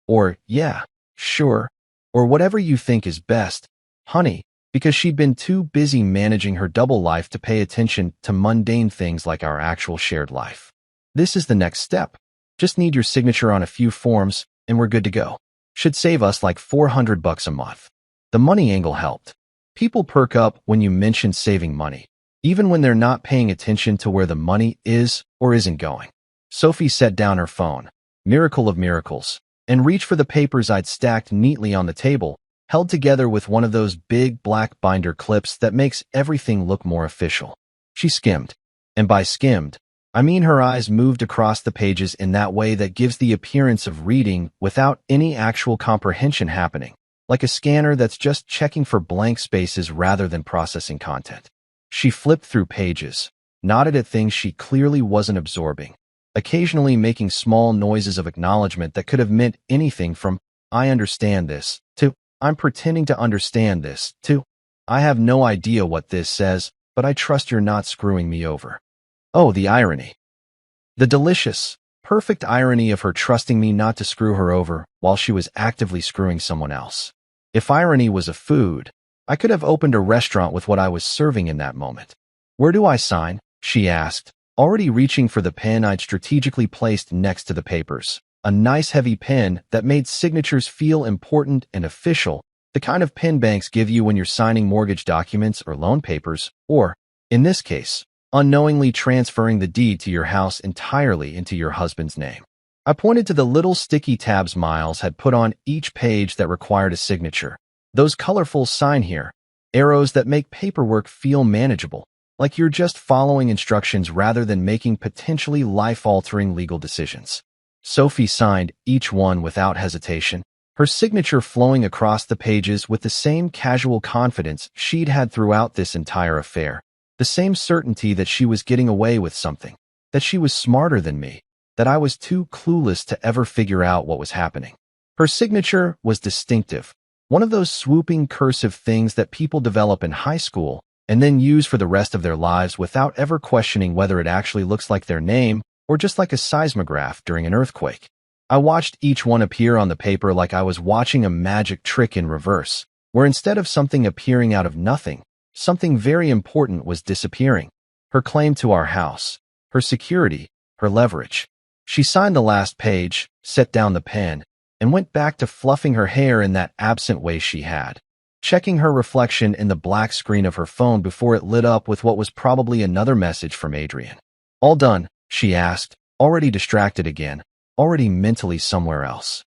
Speaker 1: or yeah, sure, or whatever you think is best, honey, because she'd been too busy managing her double life to pay attention to mundane things like our actual shared life. This is the next step. Just need your signature on a few forms, and we're good to go. Should save us like $400 a month. The money angle helped. People perk up when you mention saving money, even when they're not paying attention to where the money is or isn't going. Sophie set down her phone, miracle of miracles, and reached for the papers I'd stacked neatly on the table, held together with one of those big black binder clips that makes everything look more official. She skimmed, and by skimmed, I mean her eyes moved across the pages in that way that gives the appearance of reading without any actual comprehension happening, like a scanner that's just checking for blank spaces rather than processing content. She flipped through pages, nodded at things she clearly wasn't absorbing, occasionally making small noises of acknowledgement that could have meant anything from, I understand this, to, I'm pretending to understand this, to, I have no idea what this says, but I trust you're not screwing me over. Oh, the irony. The delicious, perfect irony of her trusting me not to screw her over while she was actively screwing someone else. If irony was a food, I could have opened a restaurant with what I was serving in that moment. Where do I sign? She asked, already reaching for the pen I'd strategically placed next to the papers. A nice heavy pen that made signatures feel important and official, the kind of pen banks give you when you're signing mortgage documents or loan papers, or, in this case, unknowingly transferring the deed to your house entirely into your husband's name. I pointed to the little sticky tabs Miles had put on each page that required a signature. Those colorful sign here, arrows that make paperwork feel manageable, like you're just following instructions rather than making potentially life-altering legal decisions. Sophie signed each one without hesitation, her signature flowing across the pages with the same casual confidence she'd had throughout this entire affair. The same certainty that she was getting away with something, that she was smarter than me, that I was too clueless to ever figure out what was happening. Her signature was distinctive, one of those swooping cursive things that people develop in high school and then use for the rest of their lives without ever questioning whether it actually looks like their name or just like a seismograph during an earthquake. I watched each one appear on the paper like I was watching a magic trick in reverse, where instead of something appearing out of nothing, something very important was disappearing. Her claim to our house, her security, her leverage. She signed the last page, set down the pen, and went back to fluffing her hair in that absent way she had, checking her reflection in the black screen of her phone before it lit up with what was probably another message from Adrian. All done, she asked, already distracted again, already mentally somewhere else.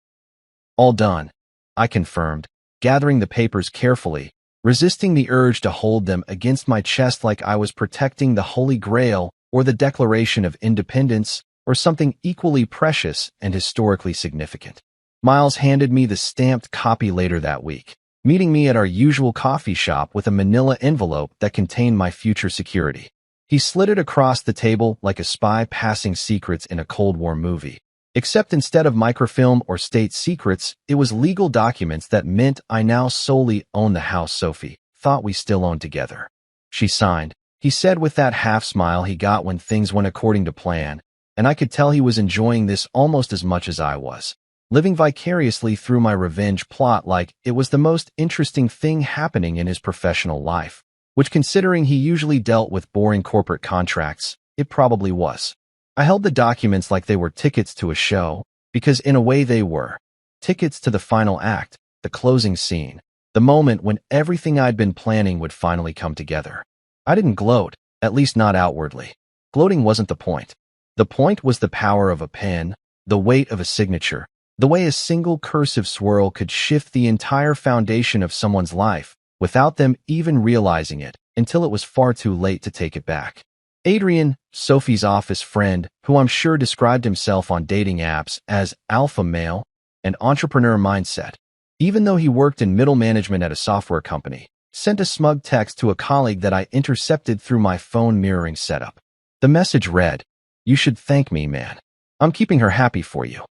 Speaker 1: All done, I confirmed, gathering the papers carefully, resisting the urge to hold them against my chest like I was protecting the Holy Grail or the Declaration of Independence or something equally precious and historically significant. Miles handed me the stamped copy later that week, meeting me at our usual coffee shop with a manila envelope that contained my future security. He slid it across the table like a spy passing secrets in a Cold War movie. Except instead of microfilm or state secrets, it was legal documents that meant I now solely own the house Sophie thought we still owned together. She signed, he said with that half-smile he got when things went according to plan, and I could tell he was enjoying this almost as much as I was, living vicariously through my revenge plot like it was the most interesting thing happening in his professional life, which considering he usually dealt with boring corporate contracts, it probably was. I held the documents like they were tickets to a show, because in a way they were. Tickets to the final act, the closing scene, the moment when everything I'd been planning would finally come together. I didn't gloat, at least not outwardly. Gloating wasn't the point. The point was the power of a pen, the weight of a signature, the way a single cursive swirl could shift the entire foundation of someone's life without them even realizing it until it was far too late to take it back. Adrian, Sophie's office friend, who I'm sure described himself on dating apps as alpha male and entrepreneur mindset, even though he worked in middle management at a software company, sent a smug text to a colleague that I intercepted through my phone mirroring setup. The message read, "You should thank me, man. I'm keeping her happy for you."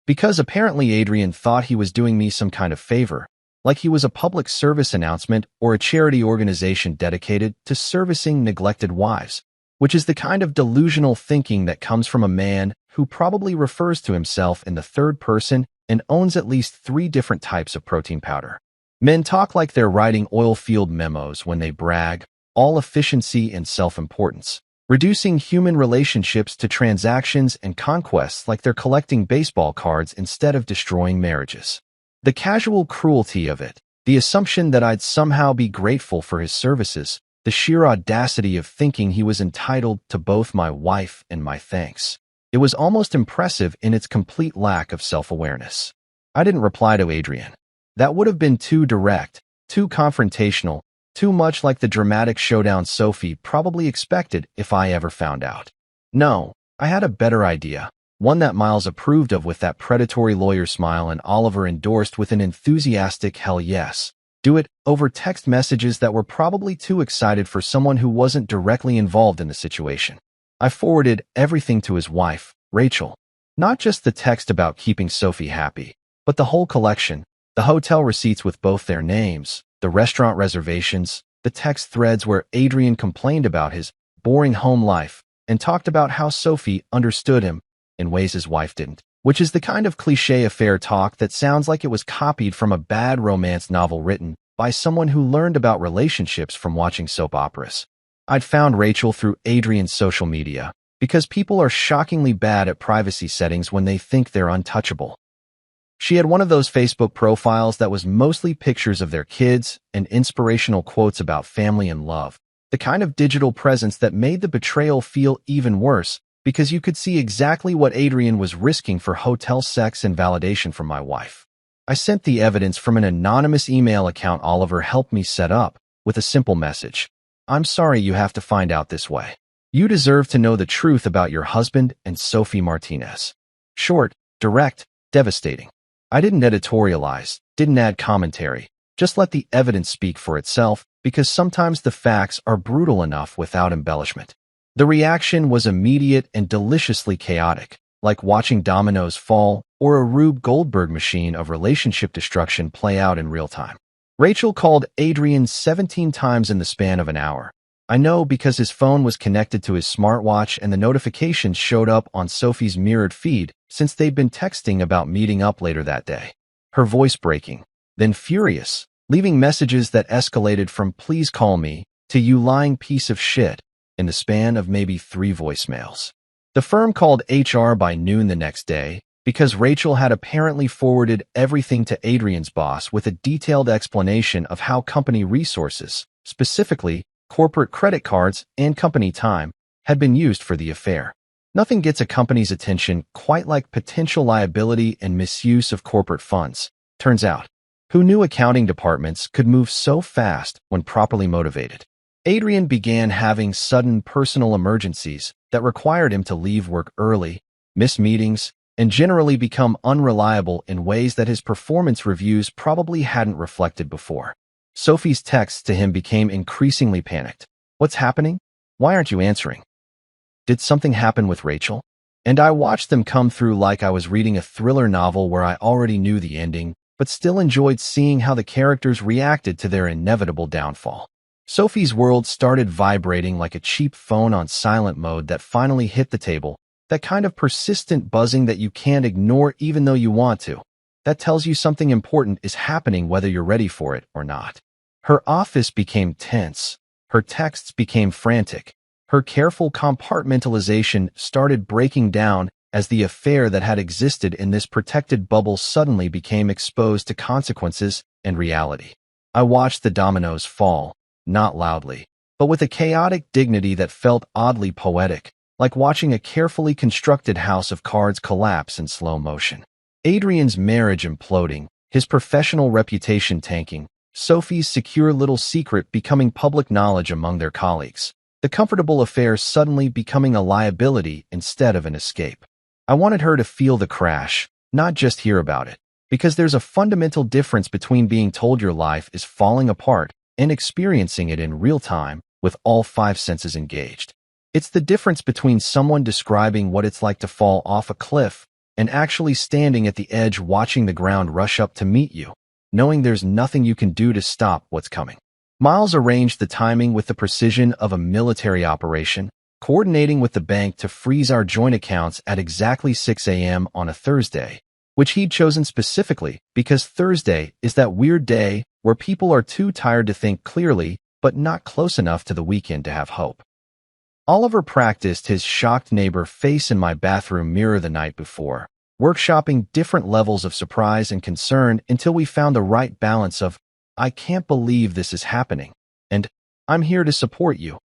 Speaker 1: Because apparently Adrian thought he was doing me some kind of favor, like he was a public service announcement or a charity organization dedicated to servicing neglected wives. which is the kind of delusional thinking that comes from a man who probably refers to himself in the third person and owns at least 3 different types of protein powder. Men talk like they're writing oil field memos when they brag, all efficiency and self-importance, reducing human relationships to transactions and conquests like they're collecting baseball cards instead of destroying marriages. The casual cruelty of it, the assumption that I'd somehow be grateful for his services, the sheer audacity of thinking he was entitled to both my wife and my thanks. It was almost impressive in its complete lack of self-awareness. I didn't reply to Adrian. That would have been too direct, too confrontational, too much like the dramatic showdown Sophie probably expected if I ever found out. No, I had a better idea, one that Miles approved of with that predatory lawyer smile and Oliver endorsed with an enthusiastic hell yes. Do it over text messages that were probably too excited for someone who wasn't directly involved in the situation. I forwarded everything to his wife, Rachel. Not just the text about keeping Sophie happy, but the whole collection, the hotel receipts with both their names, the restaurant reservations, the text threads where Adrian complained about his boring home life and talked about how Sophie understood him in ways his wife didn't, which is the kind of cliché affair talk that sounds like it was copied from a bad romance novel written by someone who learned about relationships from watching soap operas. I'd found Rachel through Adrian's social media because people are shockingly bad at privacy settings when they think they're untouchable. She had one of those Facebook profiles that was mostly pictures of their kids and inspirational quotes about family and love, the kind of digital presence that made the betrayal feel even worse because you could see exactly what Adrian was risking for hotel sex and validation from my wife. I sent the evidence from an anonymous email account Oliver helped me set up with a simple message. I'm sorry you have to find out this way. You deserve to know the truth about your husband and Sophie Martinez. Short, direct, devastating. I didn't editorialize, didn't add commentary, just let the evidence speak for itself because sometimes the facts are brutal enough without embellishment. The reaction was immediate and deliciously chaotic, like watching dominoes fall or a Rube Goldberg machine of relationship destruction play out in real time. Rachel called Adrian 17 times in the span of an hour. I know because his phone was connected to his smartwatch and the notifications showed up on Sophie's mirrored feed since they'd been texting about meeting up later that day. Her voice breaking, then furious, leaving messages that escalated from "please call me" to "you lying piece of shit" in the span of maybe 3 voicemails. The firm called HR by noon the next day because Rachel had apparently forwarded everything to Adrian's boss with a detailed explanation of how company resources, specifically corporate credit cards and company time, had been used for the affair. Nothing gets a company's attention quite like potential liability and misuse of corporate funds. Turns out, who knew accounting departments could move so fast when properly motivated? Adrian began having sudden personal emergencies that required him to leave work early, miss meetings, and generally become unreliable in ways that his performance reviews probably hadn't reflected before. Sophie's texts to him became increasingly panicked. What's happening? Why aren't you answering? Did something happen with Rachel? And I watched them come through like I was reading a thriller novel where I already knew the ending, but still enjoyed seeing how the characters reacted to their inevitable downfall. Sophie's world started vibrating like a cheap phone on silent mode that finally hit the table, that kind of persistent buzzing that you can't ignore even though you want to. That tells you something important is happening whether you're ready for it or not. Her office became tense. Her texts became frantic. Her careful compartmentalization started breaking down as the affair that had existed in this protected bubble suddenly became exposed to consequences and reality. I watched the dominoes fall, not loudly, but with a chaotic dignity that felt oddly poetic, like watching a carefully constructed house of cards collapse in slow motion. Adrian's marriage imploding, his professional reputation tanking, Sophie's secure little secret becoming public knowledge among their colleagues, the comfortable affair suddenly becoming a liability instead of an escape. I wanted her to feel the crash, not just hear about it, because there's a fundamental difference between being told your life is falling apart and experiencing it in real time with all 5 senses engaged. It's the difference between someone describing what it's like to fall off a cliff and actually standing at the edge watching the ground rush up to meet you, knowing there's nothing you can do to stop what's coming. Miles arranged the timing with the precision of a military operation, coordinating with the bank to freeze our joint accounts at exactly 6 a.m. on a Thursday, which he'd chosen specifically because Thursday is that weird day where people are too tired to think clearly but not close enough to the weekend to have hope. Oliver practiced his shocked neighbor face in my bathroom mirror the night before, workshopping different levels of surprise and concern until we found the right balance of, "I can't believe this is happening," and "I'm here to support you,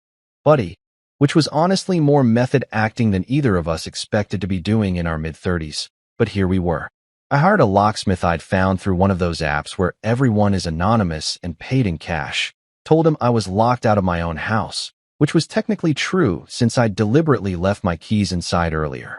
Speaker 1: buddy," which was honestly more method acting than either of us expected to be doing in our mid-30s. But here we were. I hired a locksmith I'd found through one of those apps where everyone is anonymous and paid in cash, told him I was locked out of my own house, which was technically true since I'd deliberately left my keys inside earlier.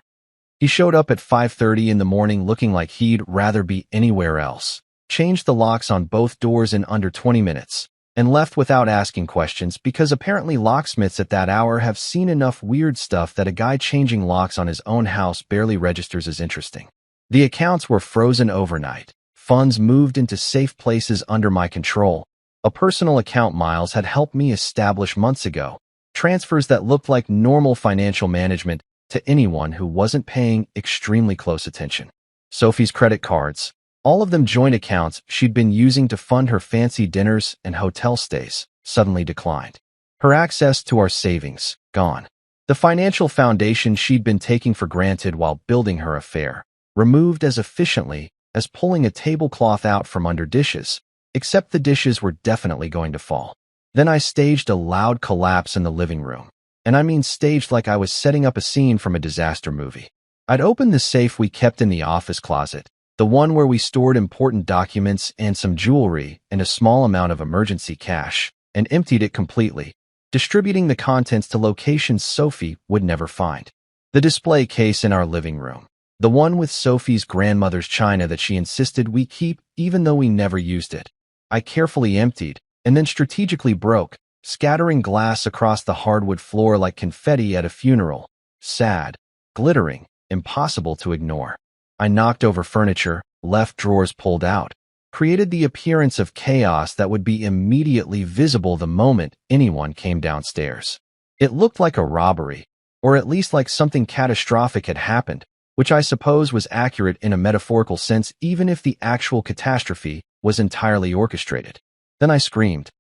Speaker 1: He showed up at 5:30 in the morning looking like he'd rather be anywhere else, changed the locks on both doors in under 20 minutes, and left without asking questions because apparently locksmiths at that hour have seen enough weird stuff that a guy changing locks on his own house barely registers as interesting. The accounts were frozen overnight, funds moved into safe places under my control, a personal account Miles had helped me establish months ago, transfers that looked like normal financial management to anyone who wasn't paying extremely close attention. Sophie's credit cards, all of them joint accounts she'd been using to fund her fancy dinners and hotel stays, suddenly declined. Her access to our savings, gone. The financial foundation she'd been taking for granted while building her affair, removed as efficiently as pulling a tablecloth out from under dishes, except the dishes were definitely going to fall. Then I staged a loud collapse in the living room. And I mean staged like I was setting up a scene from a disaster movie. I'd opened the safe we kept in the office closet, the one where we stored important documents and some jewelry and a small amount of emergency cash, and emptied it completely, distributing the contents to locations Sophie would never find. The display case in our living room, the one with Sophie's grandmother's china that she insisted we keep even though we never used it, I carefully emptied, and then strategically broke, scattering glass across the hardwood floor like confetti at a funeral. Sad, glittering, impossible to ignore. I knocked over furniture, left drawers pulled out, created the appearance of chaos that would be immediately visible the moment anyone came downstairs. It looked like a robbery, or at least like something catastrophic had happened, which I suppose was accurate in a metaphorical sense even if the actual catastrophe was entirely orchestrated. Then I screamed.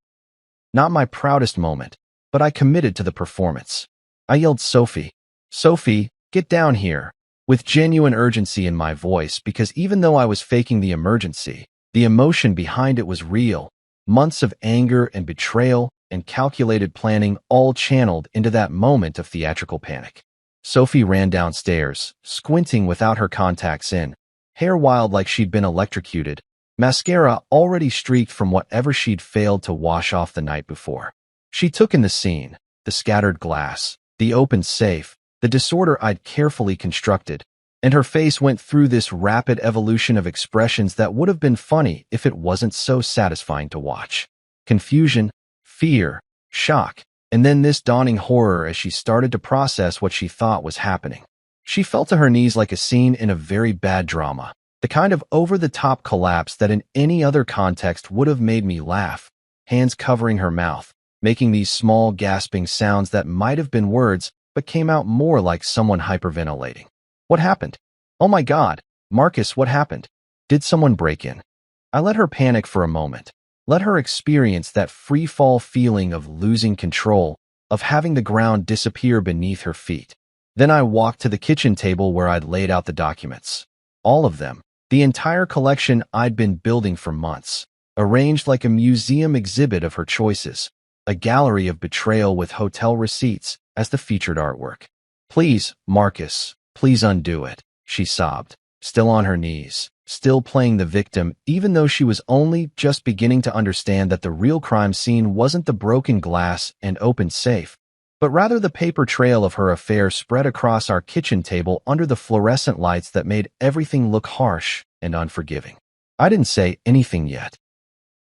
Speaker 1: Not my proudest moment, but I committed to the performance. I yelled, "Sophie, Sophie, get down here," with genuine urgency in my voice because even though I was faking the emergency, the emotion behind it was real. Months of anger and betrayal and calculated planning all channeled into that moment of theatrical panic. Sophie ran downstairs, squinting without her contacts in, hair wild like she'd been electrocuted, mascara already streaked from whatever she'd failed to wash off the night before. She took in the scene, the scattered glass, the open safe, the disorder I'd carefully constructed, and her face went through this rapid evolution of expressions that would have been funny if it wasn't so satisfying to watch. Confusion, fear, shock, and then this dawning horror as she started to process what she thought was happening. She fell to her knees like a scene in a very bad drama, the kind of over-the-top collapse that in any other context would have made me laugh, hands covering her mouth, making these small gasping sounds that might have been words but came out more like someone hyperventilating. What happened? Oh my God, Marcus, what happened? Did someone break in? I let her panic for a moment, let her experience that free-fall feeling of losing control, of having the ground disappear beneath her feet. Then I walked to the kitchen table where I'd laid out the documents. All of them, the entire collection I'd been building for months, arranged like a museum exhibit of her choices, a gallery of betrayal with hotel receipts as the featured artwork. "Please, Marcus, please undo it," she sobbed, still on her knees, still playing the victim even though she was only just beginning to understand that the real crime scene wasn't the broken glass and open safe, but rather the paper trail of her affair spread across our kitchen table under the fluorescent lights that made everything look harsh and unforgiving. I didn't say anything yet.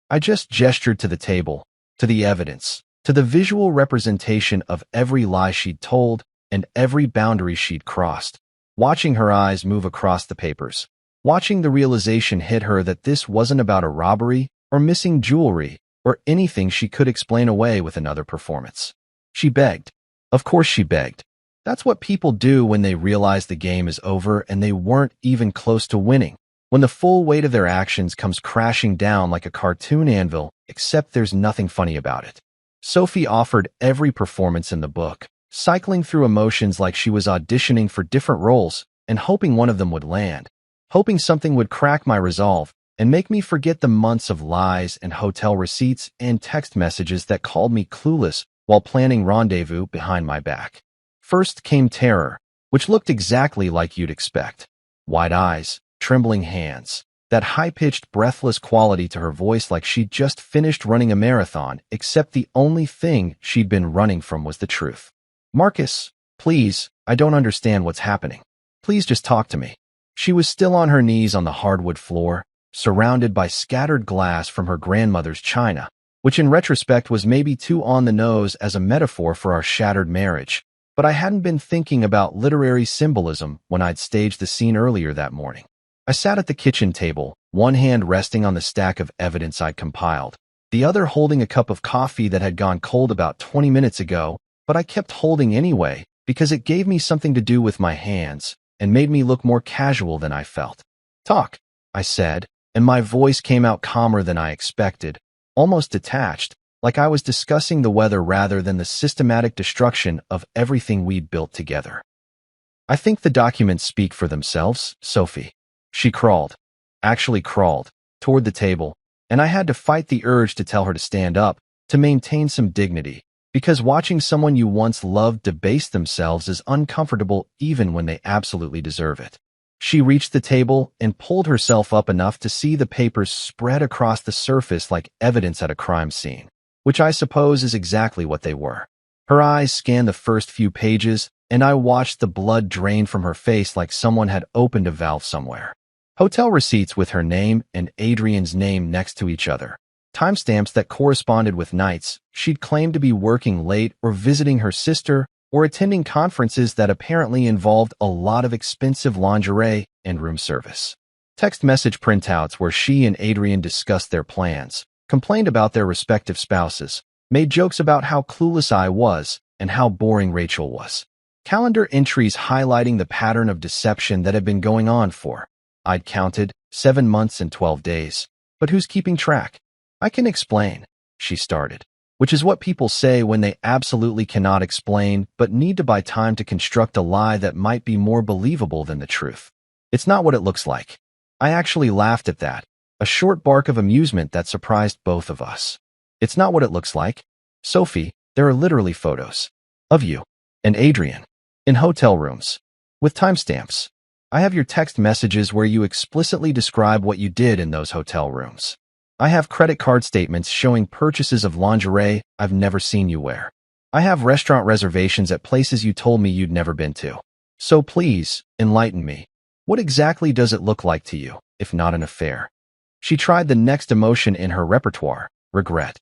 Speaker 1: I just gestured to the table, to the evidence, to the visual representation of every lie she'd told and every boundary she'd crossed, watching her eyes move across the papers, watching the realization hit her that this wasn't about a robbery or missing jewelry or anything she could explain away with another performance. She begged, Of course she begged. That's what people do when they realize the game is over and they weren't even close to winning. When the full weight of their actions comes crashing down like a cartoon anvil, except there's nothing funny about it. Sophie offered every performance in the book, cycling through emotions like she was auditioning for different roles and hoping one of them would land, hoping something would crack my resolve and make me forget the months of lies and hotel receipts and text messages that called me clueless while planning rendezvous behind my back. First came terror, which looked exactly like you'd expect. Wide eyes, trembling hands, that high-pitched, breathless quality to her voice like she'd just finished running a marathon, except the only thing she'd been running from was the truth. Marcus, please, I don't understand what's happening. Please just talk to me. She was still on her knees on the hardwood floor, surrounded by scattered glass from her grandmother's china, which in retrospect was maybe too on the nose as a metaphor for our shattered marriage. But I hadn't been thinking about literary symbolism when I'd staged the scene earlier that morning. I sat at the kitchen table, one hand resting on the stack of evidence I'd compiled, the other holding a cup of coffee that had gone cold about 20 minutes ago, but I kept holding anyway because it gave me something to do with my hands and made me look more casual than I felt. Talk, I said, and my voice came out calmer than I expected, almost detached, like I was discussing the weather rather than the systematic destruction of everything we'd built together. I think the documents speak for themselves, Sophie. She actually crawled, toward the table, and I had to fight the urge to tell her to stand up, to maintain some dignity, because watching someone you once loved debase themselves is uncomfortable even when they absolutely deserve it. She reached the table and pulled herself up enough to see the papers spread across the surface like evidence at a crime scene, which I suppose is exactly what they were. Her eyes scanned the first few pages, and I watched the blood drain from her face like someone had opened a valve somewhere. Hotel receipts with her name and Adrian's name next to each other. Timestamps that corresponded with nights she'd claimed to be working late or visiting her sister or attending conferences that apparently involved a lot of expensive lingerie and room service. Text message printouts where she and Adrian discussed their plans, complained about their respective spouses, made jokes about how clueless I was and how boring Rachel was. Calendar entries highlighting the pattern of deception that had been going on for, I'd counted, 7 months and 12 days. But who's keeping track? I can explain, she started, which is what people say when they absolutely cannot explain but need to buy time to construct a lie that might be more believable than the truth. It's not what it looks like. I actually laughed at that, a short bark of amusement that surprised both of us. It's not what it looks like. Sophie, there are literally photos of you and Adrian in hotel rooms with timestamps. I have your text messages where you explicitly describe what you did in those hotel rooms. I have credit card statements showing purchases of lingerie I've never seen you wear. I have restaurant reservations at places you told me you'd never been to. So please, enlighten me. What exactly does it look like to you, if not an affair? She tried the next emotion in her repertoire, regret.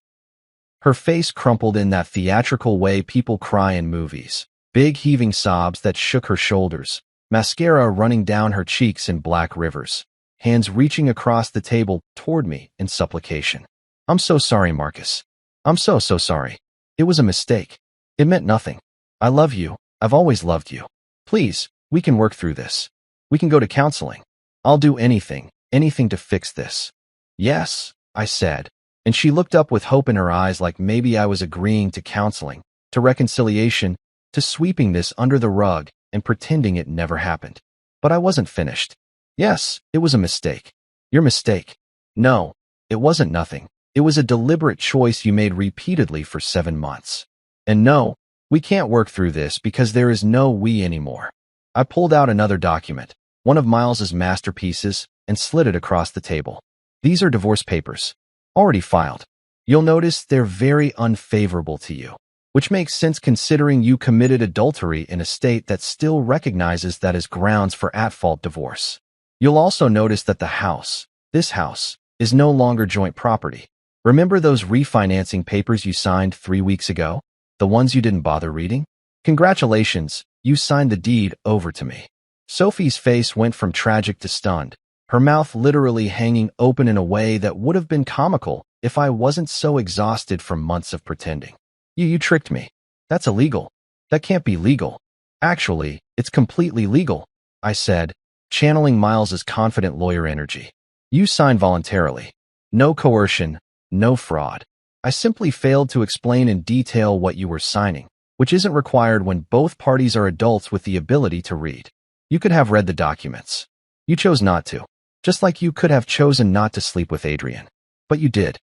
Speaker 1: Her face crumpled in that theatrical way people cry in movies, big heaving sobs that shook her shoulders, mascara running down her cheeks in black rivers, hands reaching across the table toward me in supplication. I'm so sorry, Marcus. I'm so sorry. It was a mistake. It meant nothing. I love you. I've always loved you. Please, we can work through this. We can go to counseling. I'll do anything to fix this. Yes, I said, and she looked up with hope in her eyes like maybe I was agreeing to counseling, to reconciliation, to sweeping this under the rug and pretending it never happened. But I wasn't finished. Yes, it was a mistake. Your mistake. No, it wasn't nothing. It was a deliberate choice you made repeatedly for 7 months. And no, we can't work through this because there is no we anymore. I pulled out another document, one of Miles's masterpieces, and slid it across the table. These are divorce papers, already filed. You'll notice they're very unfavorable to you, which makes sense considering you committed adultery in a state that still recognizes that as grounds for at-fault divorce. You'll also notice that this house, is no longer joint property. Remember those refinancing papers you signed 3 weeks ago? The ones you didn't bother reading? Congratulations, you signed the deed over to me. Sophie's face went from tragic to stunned, her mouth literally hanging open in a way that would have been comical if I wasn't so exhausted from months of pretending. You tricked me. That's illegal. That can't be legal. Actually, it's completely legal, I said, channeling Miles's confident lawyer energy. You signed voluntarily. No coercion, no fraud. I simply failed to explain in detail what you were signing, which isn't required when both parties are adults with the ability to read. You could have read the documents. You chose not to, just like you could have chosen not to sleep with Adrian. But you did.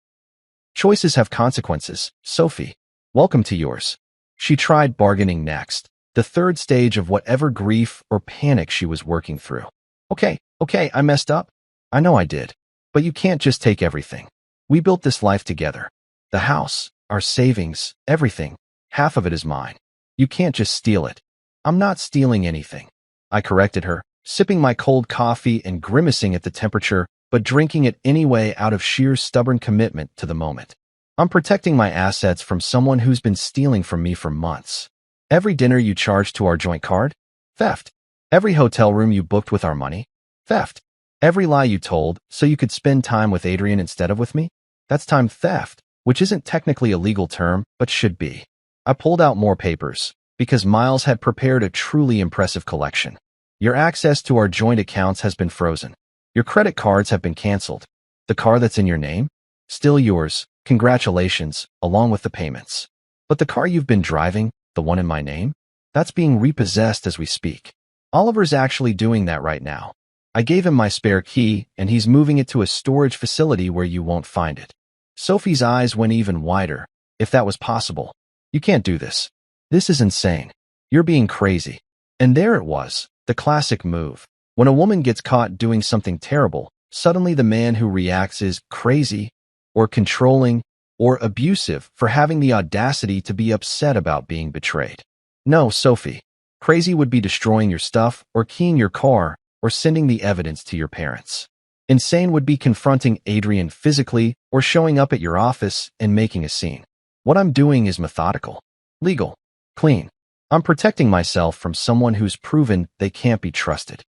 Speaker 1: Choices have consequences, Sophie. Welcome to yours. She tried bargaining next, the third stage of whatever grief or panic she was working through. Okay, I messed up. I know I did. But you can't just take everything. We built this life together. The house, our savings, everything. Half of it is mine. You can't just steal it. I'm not stealing anything. I corrected her, sipping my cold coffee and grimacing at the temperature, but drinking it anyway out of sheer stubborn commitment to the moment. I'm protecting my assets from someone who's been stealing from me for months. Every dinner you charged to our joint card? Theft. Every hotel room you booked with our money? Theft. Every lie you told so you could spend time with Adrian instead of with me? That's time theft, which isn't technically a legal term, but should be. I pulled out more papers, because Miles had prepared a truly impressive collection. Your access to our joint accounts has been frozen. Your credit cards have been canceled. The car that's in your name? Still yours. Congratulations, along with the payments. But the car you've been driving, the one in my name? That's being repossessed as we speak. Oliver's actually doing that right now. I gave him my spare key, and he's moving it to a storage facility where you won't find it. Sophie's eyes went even wider. If that was possible. You can't do this. This is insane. You're being crazy. And there it was, the classic move. When a woman gets caught doing something terrible, suddenly the man who reacts is crazy, or controlling, or abusive for having the audacity to be upset about being betrayed. No, Sophie. Crazy would be destroying your stuff, or keying your car, or sending the evidence to your parents. Insane would be confronting Adrian physically, or showing up at your office and making a scene. What I'm doing is methodical, legal, clean. I'm protecting myself from someone who's proven they can't be trusted.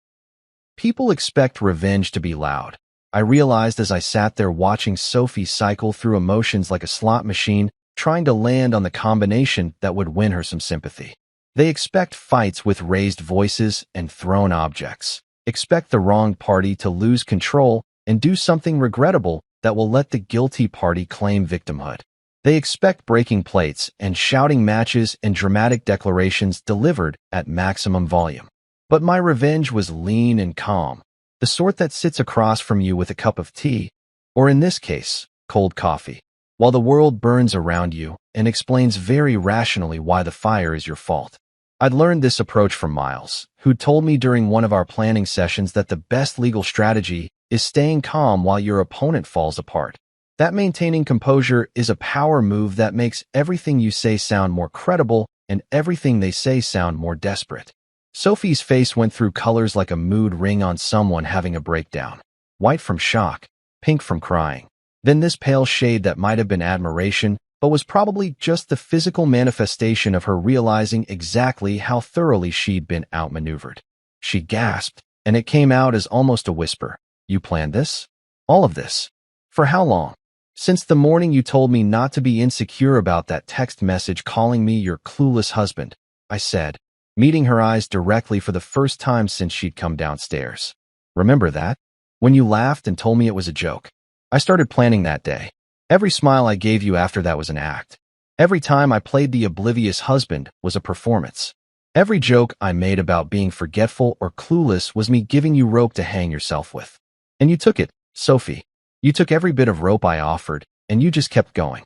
Speaker 1: People expect revenge to be loud. I realized as I sat there watching Sophie cycle through emotions like a slot machine, trying to land on the combination that would win her some sympathy. They expect fights with raised voices and thrown objects. Expect the wrong party to lose control and do something regrettable that will let the guilty party claim victimhood. They expect breaking plates and shouting matches and dramatic declarations delivered at maximum volume. But my revenge was lean and calm, the sort that sits across from you with a cup of tea, or in this case, cold coffee, while the world burns around you and explains very rationally why the fire is your fault. I'd learned this approach from Miles, who told me during one of our planning sessions that the best legal strategy is staying calm while your opponent falls apart. That maintaining composure is a power move that makes everything you say sound more credible and everything they say sound more desperate. Sophie's face went through colors like a mood ring on someone having a breakdown. White from shock, pink from crying. Then this pale shade that might have been admiration, but was probably just the physical manifestation of her realizing exactly how thoroughly she'd been outmaneuvered. She gasped, and it came out as almost a whisper. You planned this? All of this? For how long? Since the morning you told me not to be insecure about that text message calling me your clueless husband, I said, meeting her eyes directly for the first time since she'd come downstairs. Remember that? When you laughed and told me it was a joke. I started planning that day. Every smile I gave you after that was an act. Every time I played the oblivious husband was a performance. Every joke I made about being forgetful or clueless was me giving you rope to hang yourself with. And you took it, Sophie. You took every bit of rope I offered, and you just kept going.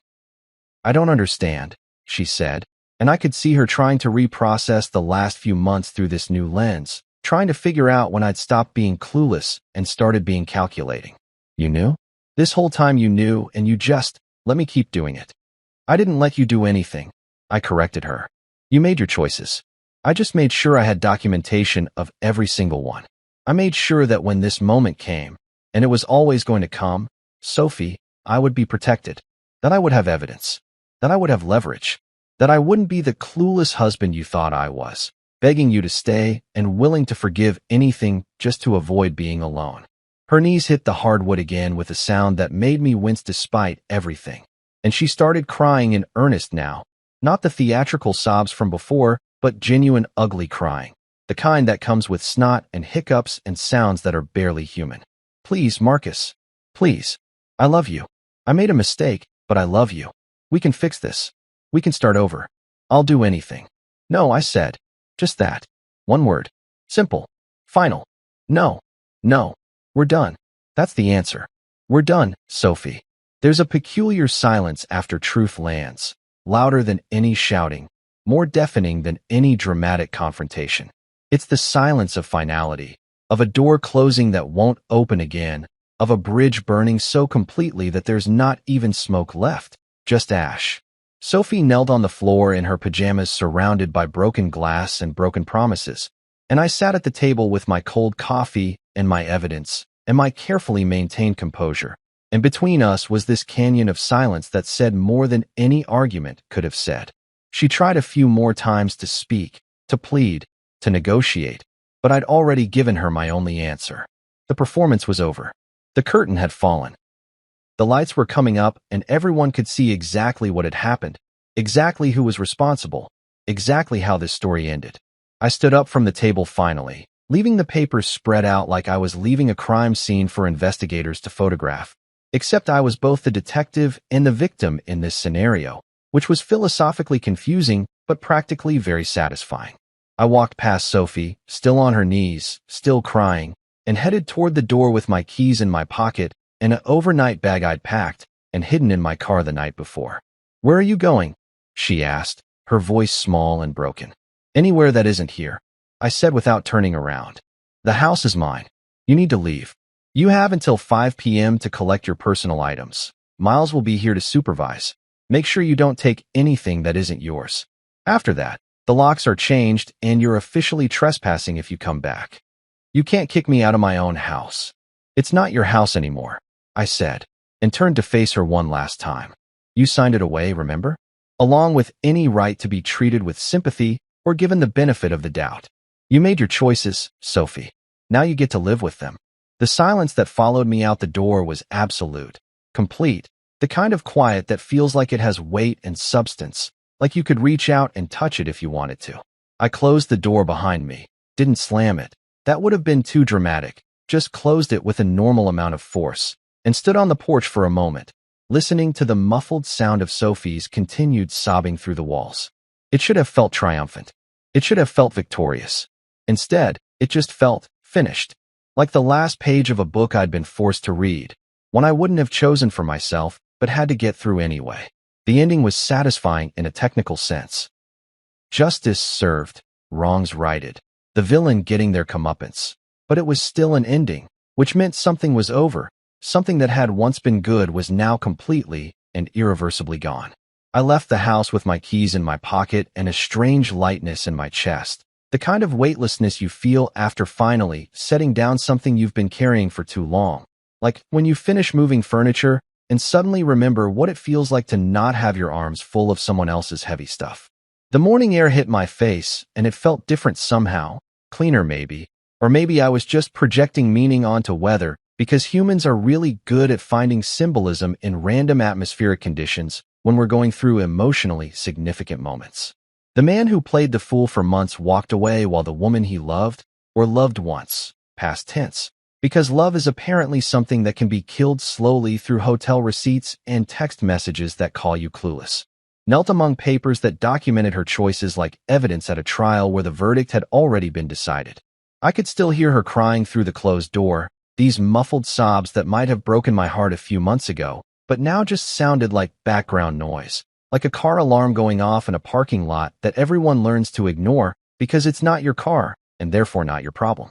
Speaker 1: I don't understand, she said, and I could see her trying to reprocess the last few months through this new lens, trying to figure out when I'd stopped being clueless and started being calculating. You knew? This whole time you knew, and you just let me keep doing it. I didn't let you do anything. I corrected her. You made your choices. I just made sure I had documentation of every single one. I made sure that when this moment came, and it was always going to come, Sophie, I would be protected, that I would have evidence, that I would have leverage, that I wouldn't be the clueless husband you thought I was, begging you to stay and willing to forgive anything just to avoid being alone. Her knees hit the hardwood again with a sound that made me wince despite everything, and she started crying in earnest now, not the theatrical sobs from before, but genuine ugly crying. The kind that comes with snot and hiccups and sounds that are barely human. Please, Marcus. Please. I love you. I made a mistake, but I love you. We can fix this. We can start over. I'll do anything. No, I said. Just that. One word. Simple. Final. No. No. We're done. That's the answer. We're done, Sophie. There's a peculiar silence after truth lands, louder than any shouting, more deafening than any dramatic confrontation. It's the silence of finality, of a door closing that won't open again, of a bridge burning so completely that there's not even smoke left, just ash. Sophie knelt on the floor in her pajamas surrounded by broken glass and broken promises, and I sat at the table with my cold coffee and my evidence and my carefully maintained composure. And between us was this canyon of silence that said more than any argument could have said. She tried a few more times to speak, to plead, to negotiate, but I'd already given her my only answer. The performance was over. The curtain had fallen. The lights were coming up and everyone could see exactly what had happened, exactly who was responsible, exactly how this story ended. I stood up from the table finally, leaving the papers spread out like I was leaving a crime scene for investigators to photograph. Except I was both the detective and the victim in this scenario, which was philosophically confusing but practically very satisfying. I walked past Sophie, still on her knees, still crying, and headed toward the door with my keys in my pocket and an overnight bag I'd packed and hidden in my car the night before. "Where are you going?" she asked, her voice small and broken. "Anywhere that isn't here," I said without turning around. "The house is mine. You need to leave. You have until 5 p.m. to collect your personal items. Miles will be here to supervise. Make sure you don't take anything that isn't yours. After that, the locks are changed and you're officially trespassing if you come back. You can't kick me out of my own house. It's not your house anymore," I said, and turned to face her one last time. "You signed it away, remember? Along with any right to be treated with sympathy or given the benefit of the doubt. You made your choices, Sophie. Now you get to live with them." The silence that followed me out the door was absolute, complete, the kind of quiet that feels like it has weight and substance, like you could reach out and touch it if you wanted to. I closed the door behind me, didn't slam it. That would have been too dramatic, just closed it with a normal amount of force, and stood on the porch for a moment, listening to the muffled sound of Sophie's continued sobbing through the walls. It should have felt triumphant. It should have felt victorious. Instead, it just felt finished. Like the last page of a book I'd been forced to read, one I wouldn't have chosen for myself, but had to get through anyway. The ending was satisfying in a technical sense. Justice served, wrongs righted, the villain getting their comeuppance. But it was still an ending, which meant something was over, something that had once been good was now completely and irreversibly gone. I left the house with my keys in my pocket and a strange lightness in my chest. The kind of weightlessness you feel after finally setting down something you've been carrying for too long. Like when you finish moving furniture and suddenly remember what it feels like to not have your arms full of someone else's heavy stuff. The morning air hit my face and it felt different somehow, cleaner maybe, or maybe I was just projecting meaning onto weather because humans are really good at finding symbolism in random atmospheric conditions when we're going through emotionally significant moments. The man who played the fool for months walked away while the woman he loved, or loved once, past tense, because love is apparently something that can be killed slowly through hotel receipts and text messages that call you clueless, knelt among papers that documented her choices like evidence at a trial where the verdict had already been decided. I could still hear her crying through the closed door, these muffled sobs that might have broken my heart a few months ago, but now just sounded like background noise. Like a car alarm going off in a parking lot that everyone learns to ignore because it's not your car and therefore not your problem.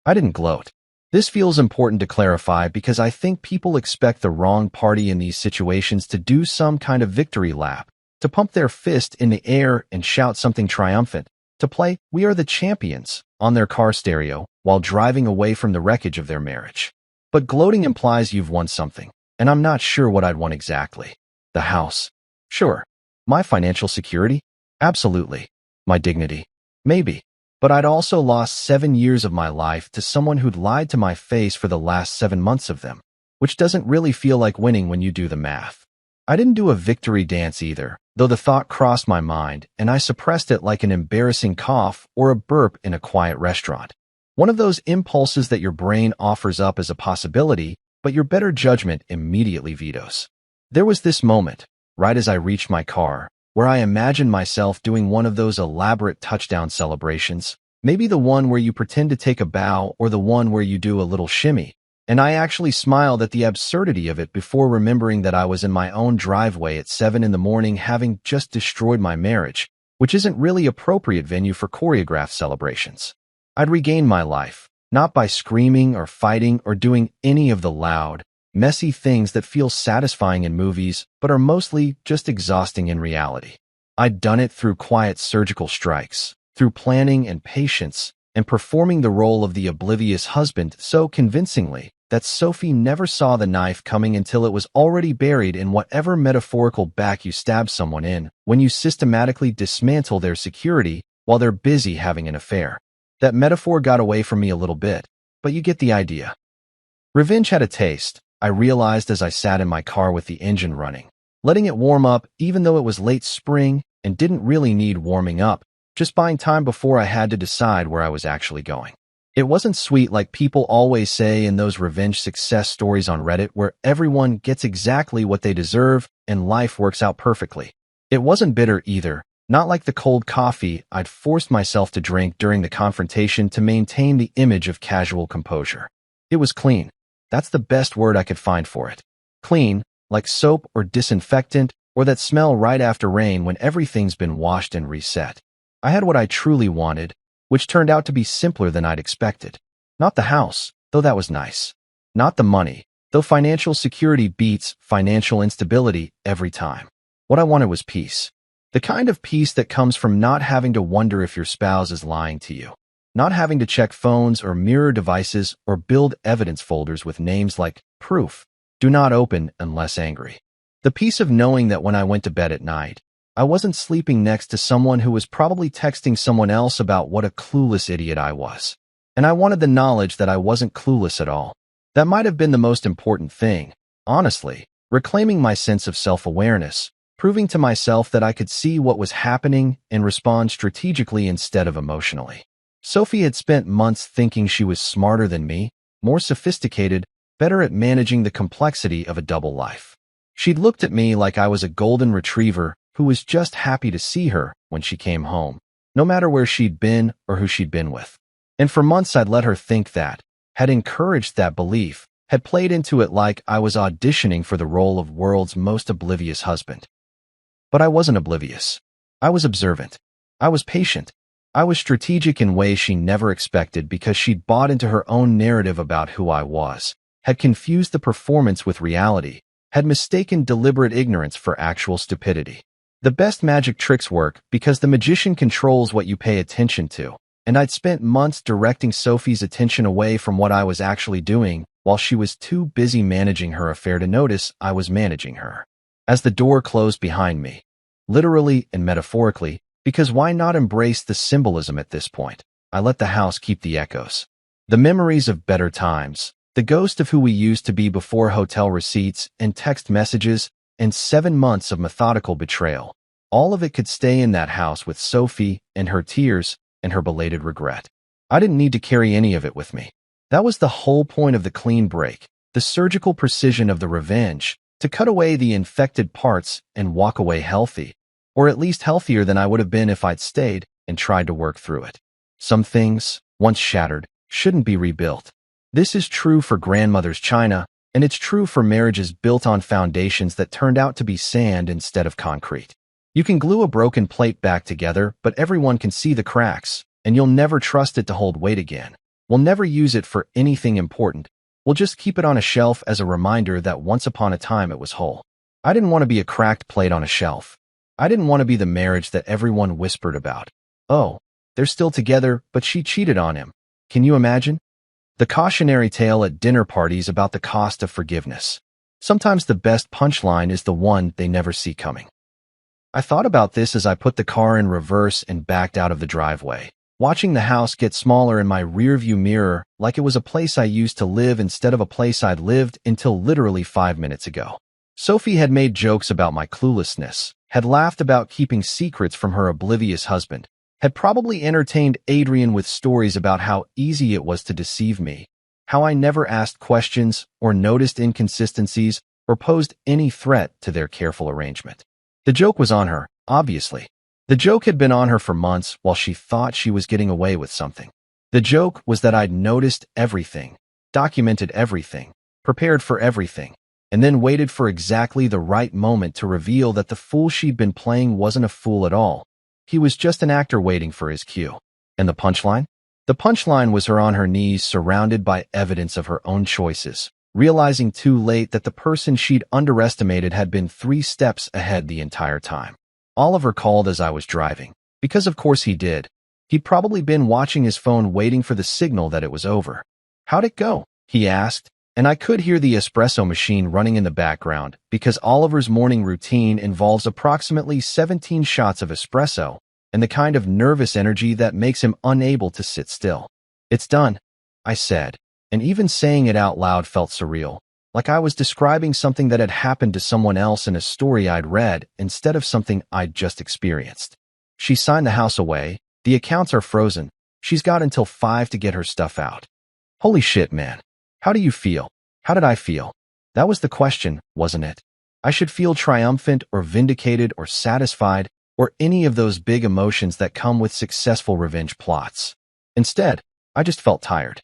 Speaker 1: I didn't gloat. This feels important to clarify because I think people expect the wrong party in these situations to do some kind of victory lap, to pump their fist in the air and shout something triumphant, to play "We Are the Champions" on their car stereo while driving away from the wreckage of their marriage. But gloating implies you've won something, and I'm not sure what I'd won exactly. The house. Sure. My financial security? Absolutely. My dignity? Maybe. But I'd also lost 7 years of my life to someone who'd lied to my face for the last 7 months of them, which doesn't really feel like winning when you do the math. I didn't do a victory dance either, though the thought crossed my mind, and I suppressed it like an embarrassing cough or a burp in a quiet restaurant. One of those impulses that your brain offers up as a possibility, but your better judgment immediately vetoes. There was this moment, right as I reached my car, where I imagined myself doing one of those elaborate touchdown celebrations, maybe the one where you pretend to take a bow or the one where you do a little shimmy. And I actually smiled at the absurdity of it before remembering that I was in my own driveway at 7 in the morning having just destroyed my marriage, which isn't really appropriate venue for choreographed celebrations. I'd regained my life, not by screaming or fighting or doing any of the loud, messy things that feel satisfying in movies but are mostly just exhausting in reality. I'd done it through quiet surgical strikes, through planning and patience, and performing the role of the oblivious husband so convincingly that Sophie never saw the knife coming until it was already buried in whatever metaphorical back you stab someone in when you systematically dismantle their security while they're busy having an affair. That metaphor got away from me a little bit, but you get the idea. Revenge had a taste, I realized as I sat in my car with the engine running, letting it warm up even though it was late spring and didn't really need warming up, just buying time before I had to decide where I was actually going. It wasn't sweet like people always say in those revenge success stories on Reddit where everyone gets exactly what they deserve and life works out perfectly. It wasn't bitter either, not like the cold coffee I'd forced myself to drink during the confrontation to maintain the image of casual composure. It was clean. That's the best word I could find for it. Clean, like soap or disinfectant, or that smell right after rain when everything's been washed and reset. I had what I truly wanted, which turned out to be simpler than I'd expected. Not the house, though that was nice. Not the money, though financial security beats financial instability every time. What I wanted was peace. The kind of peace that comes from not having to wonder if your spouse is lying to you. Not having to check phones or mirror devices or build evidence folders with names like proof. Do not open unless angry. The peace of knowing that when I went to bed at night, I wasn't sleeping next to someone who was probably texting someone else about what a clueless idiot I was. And I wanted the knowledge that I wasn't clueless at all. That might have been the most important thing, honestly, reclaiming my sense of self-awareness, proving to myself that I could see what was happening and respond strategically instead of emotionally. Sophie had spent months thinking she was smarter than me, more sophisticated, better at managing the complexity of a double life. She'd looked at me like I was a golden retriever who was just happy to see her when she came home, no matter where she'd been or who she'd been with. And for months I'd let her think that, had encouraged that belief, had played into it like I was auditioning for the role of world's most oblivious husband. But I wasn't oblivious. I was observant. I was patient. I was strategic in ways she never expected because she'd bought into her own narrative about who I was, had confused the performance with reality, had mistaken deliberate ignorance for actual stupidity. The best magic tricks work because the magician controls what you pay attention to, and I'd spent months directing Sophie's attention away from what I was actually doing while she was too busy managing her affair to notice I was managing her. As the door closed behind me, literally and metaphorically, because why not embrace the symbolism at this point? I let the house keep the echoes. The memories of better times, the ghost of who we used to be before hotel receipts and text messages, and 7 months of methodical betrayal. All of it could stay in that house with Sophie and her tears and her belated regret. I didn't need to carry any of it with me. That was the whole point of the clean break, the surgical precision of the revenge, to cut away the infected parts and walk away healthy, or at least healthier than I would have been if I'd stayed and tried to work through it. Some things, once shattered, shouldn't be rebuilt. This is true for grandmother's china, and it's true for marriages built on foundations that turned out to be sand instead of concrete. You can glue a broken plate back together, but everyone can see the cracks, and you'll never trust it to hold weight again. We'll never use it for anything important. We'll just keep it on a shelf as a reminder that once upon a time it was whole. I didn't want to be a cracked plate on a shelf. I didn't want to be the marriage that everyone whispered about. Oh, they're still together, but she cheated on him. Can you imagine? The cautionary tale at dinner parties about the cost of forgiveness. Sometimes the best punchline is the one they never see coming. I thought about this as I put the car in reverse and backed out of the driveway, watching the house get smaller in my rearview mirror like it was a place I used to live instead of a place I'd lived until literally 5 minutes ago. Sophie had made jokes about my cluelessness, had laughed about keeping secrets from her oblivious husband, had probably entertained Adrian with stories about how easy it was to deceive me, how I never asked questions or noticed inconsistencies or posed any threat to their careful arrangement. The joke was on her, obviously. The joke had been on her for months while she thought she was getting away with something. The joke was that I'd noticed everything, documented everything, prepared for everything, and then waited for exactly the right moment to reveal that the fool she'd been playing wasn't a fool at all. He was just an actor waiting for his cue. And the punchline? The punchline was her on her knees, surrounded by evidence of her own choices, realizing too late that the person she'd underestimated had been 3 steps ahead the entire time. Oliver called as I was driving, because of course he did. He'd probably been watching his phone waiting for the signal that it was over. "How'd it go?" he asked, and I could hear the espresso machine running in the background because Oliver's morning routine involves approximately 17 shots of espresso and the kind of nervous energy that makes him unable to sit still. "It's done," I said, and even saying it out loud felt surreal, like I was describing something that had happened to someone else in a story I'd read instead of something I'd just experienced. "She signed the house away. The accounts are frozen. She's got until 5 to get her stuff out." Holy shit, man. How do you feel? How did I feel? That was the question, wasn't it? I should feel triumphant or vindicated or satisfied or any of those big emotions that come with successful revenge plots. Instead, I just felt tired.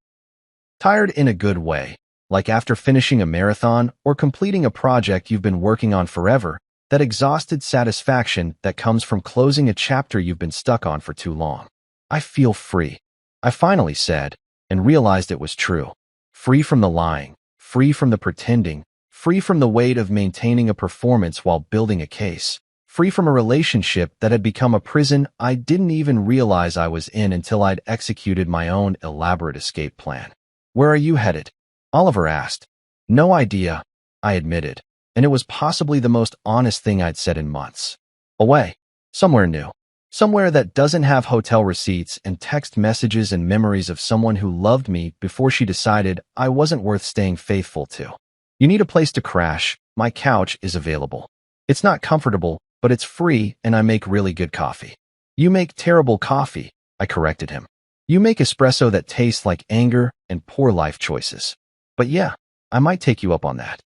Speaker 1: Tired in a good way, like after finishing a marathon or completing a project you've been working on forever, that exhausted satisfaction that comes from closing a chapter you've been stuck on for too long. I feel free, I finally said, and realized it was true. Free from the lying, free from the pretending, free from the weight of maintaining a performance while building a case, free from a relationship that had become a prison I didn't even realize I was in until I'd executed my own elaborate escape plan. "Where are you headed?" Oliver asked. "No idea," I admitted, and it was possibly the most honest thing I'd said in months. "Away. Somewhere new. Somewhere that doesn't have hotel receipts and text messages and memories of someone who loved me before she decided I wasn't worth staying faithful to. You need a place to crash. My couch is available. It's not comfortable, but it's free and I make really good coffee." "You make terrible coffee," I corrected him. "You make espresso that tastes like anger and poor life choices. But yeah, I might take you up on that."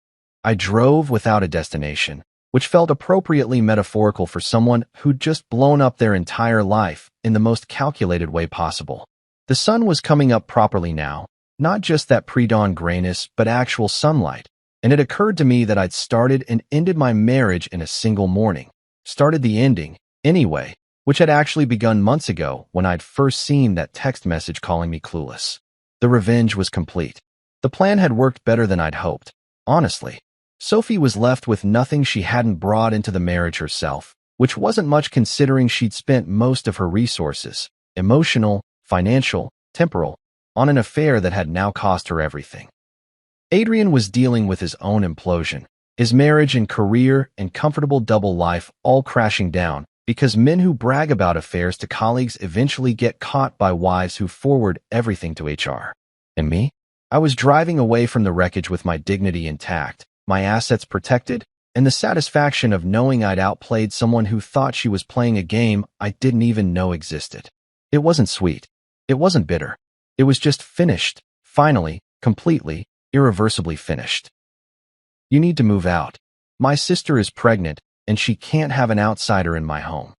Speaker 1: I drove without a destination, which felt appropriately metaphorical for someone who'd just blown up their entire life in the most calculated way possible. The sun was coming up properly now, not just that pre-dawn grayness, but actual sunlight, and it occurred to me that I'd started and ended my marriage in a single morning. Started the ending, anyway, which had actually begun months ago when I'd first seen that text message calling me clueless. The revenge was complete. The plan had worked better than I'd hoped, honestly. Sophie was left with nothing she hadn't brought into the marriage herself, which wasn't much considering she'd spent most of her resources, emotional, financial, temporal, on an affair that had now cost her everything. Adrian was dealing with his own implosion, his marriage and career and comfortable double life all crashing down because men who brag about affairs to colleagues eventually get caught by wives who forward everything to HR. And me? I was driving away from the wreckage with my dignity intact, my assets protected, and the satisfaction of knowing I'd outplayed someone who thought she was playing a game I didn't even know existed. It wasn't sweet. It wasn't bitter. It was just finished, finally, completely, irreversibly finished. "You need to move out. My sister is pregnant, and she can't have an outsider in my home."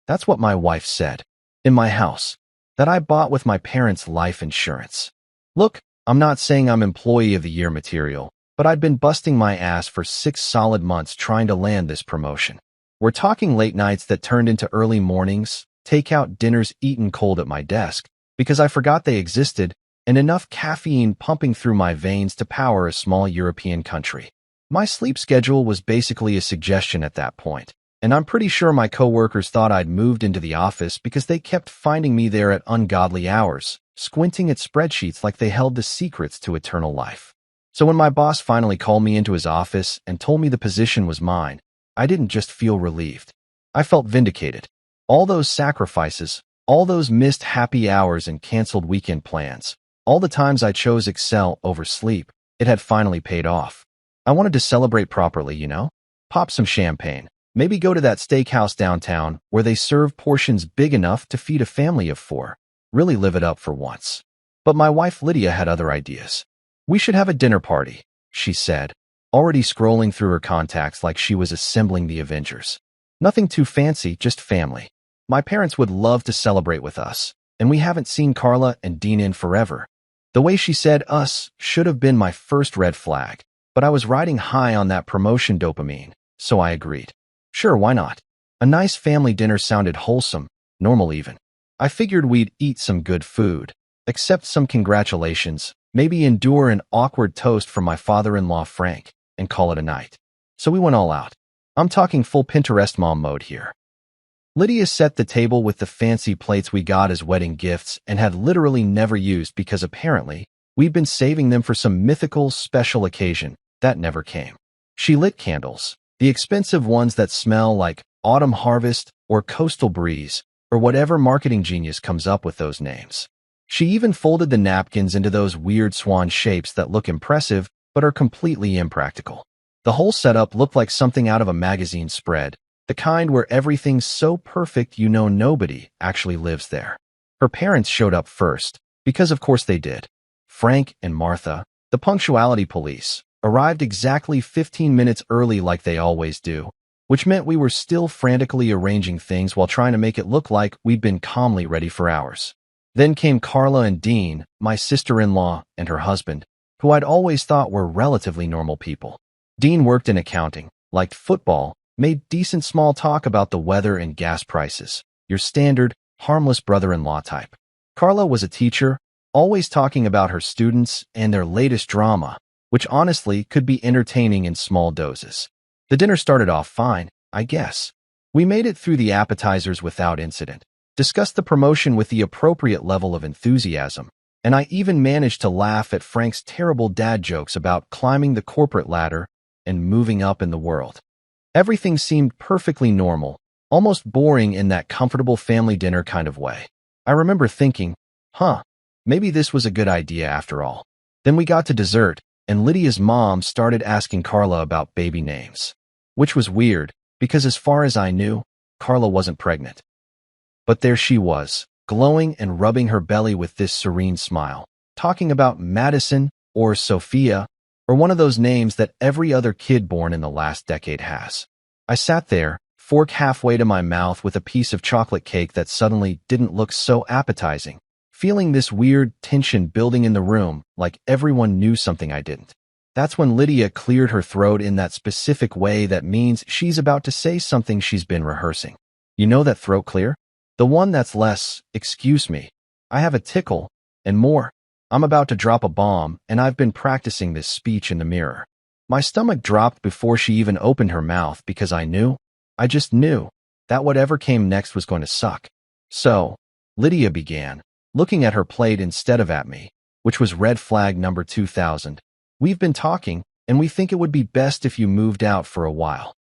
Speaker 1: That's what my wife said. In my house. That I bought with my parents' life insurance. Look, I'm not saying I'm employee of the year material, but I'd been busting my ass for 6 solid months trying to land this promotion. We're talking late nights that turned into early mornings, takeout dinners eaten cold at my desk, because I forgot they existed, and enough caffeine pumping through my veins to power a small European country. My sleep schedule was basically a suggestion at that point, and I'm pretty sure my coworkers thought I'd moved into the office because they kept finding me there at ungodly hours, squinting at spreadsheets like they held the secrets to eternal life. So when my boss finally called me into his office and told me the position was mine, I didn't just feel relieved. I felt vindicated. All those sacrifices, all those missed happy hours and canceled weekend plans, all the times I chose Excel over sleep, it had finally paid off. I wanted to celebrate properly, you know? Pop some champagne. Maybe go to that steakhouse downtown where they serve portions big enough to feed a family of 4. Really live it up for once. But my wife Lydia had other ideas. We should have a dinner party, she said, already scrolling through her contacts like she was assembling the Avengers. Nothing too fancy, just family. My parents would love to celebrate with us, and we haven't seen Carla and Dean in forever. The way she said us should have been my first red flag, but I was riding high on that promotion dopamine, so I agreed. Sure, why not? A nice family dinner sounded wholesome, normal even. I figured we'd eat some good food, accept some congratulations, maybe endure an awkward toast from my father-in-law Frank, and call it a night. So we went all out. I'm talking full Pinterest mom mode here. Lydia set the table with the fancy plates we got as wedding gifts and had literally never used because apparently we'd been saving them for some mythical special occasion that never came. She lit candles, the expensive ones that smell like autumn harvest or coastal breeze or whatever marketing genius comes up with those names. She even folded the napkins into those weird swan shapes that look impressive but are completely impractical. The whole setup looked like something out of a magazine spread, the kind where everything's so perfect you know nobody actually lives there. Her parents showed up first, because of course they did. Frank and Martha, the punctuality police, arrived exactly 15 minutes early like they always do, which meant we were still frantically arranging things while trying to make it look like we'd been calmly ready for hours. Then came Carla and Dean, my sister-in-law and her husband, who I'd always thought were relatively normal people. Dean worked in accounting, liked football, made decent small talk about the weather and gas prices, your standard, harmless brother-in-law type. Carla was a teacher, always talking about her students and their latest drama, which honestly could be entertaining in small doses. The dinner started off fine, I guess. We made it through the appetizers without incident, discussed the promotion with the appropriate level of enthusiasm, and I even managed to laugh at Frank's terrible dad jokes about climbing the corporate ladder and moving up in the world. Everything seemed perfectly normal, almost boring in that comfortable family dinner kind of way. I remember thinking, maybe this was a good idea after all. Then we got to dessert, and Lydia's mom started asking Carla about baby names, which was weird, because as far as I knew, Carla wasn't pregnant. But there she was, glowing and rubbing her belly with this serene smile, talking about Madison or Sophia, or one of those names that every other kid born in the last decade has. I sat there, fork halfway to my mouth with a piece of chocolate cake that suddenly didn't look so appetizing, feeling this weird tension building in the room like everyone knew something I didn't. That's when Lydia cleared her throat in that specific way that means she's about to say something she's been rehearsing. You know that throat clear? The one that's less, excuse me, I have a tickle, and more. I'm about to drop a bomb, and I've been practicing this speech in the mirror. My stomach dropped before she even opened her mouth because I just knew, that whatever came next was going to suck. So, Lydia began, looking at her plate instead of at me, which was red flag number 2000. We've been talking, and we think it would be best if you moved out for a while.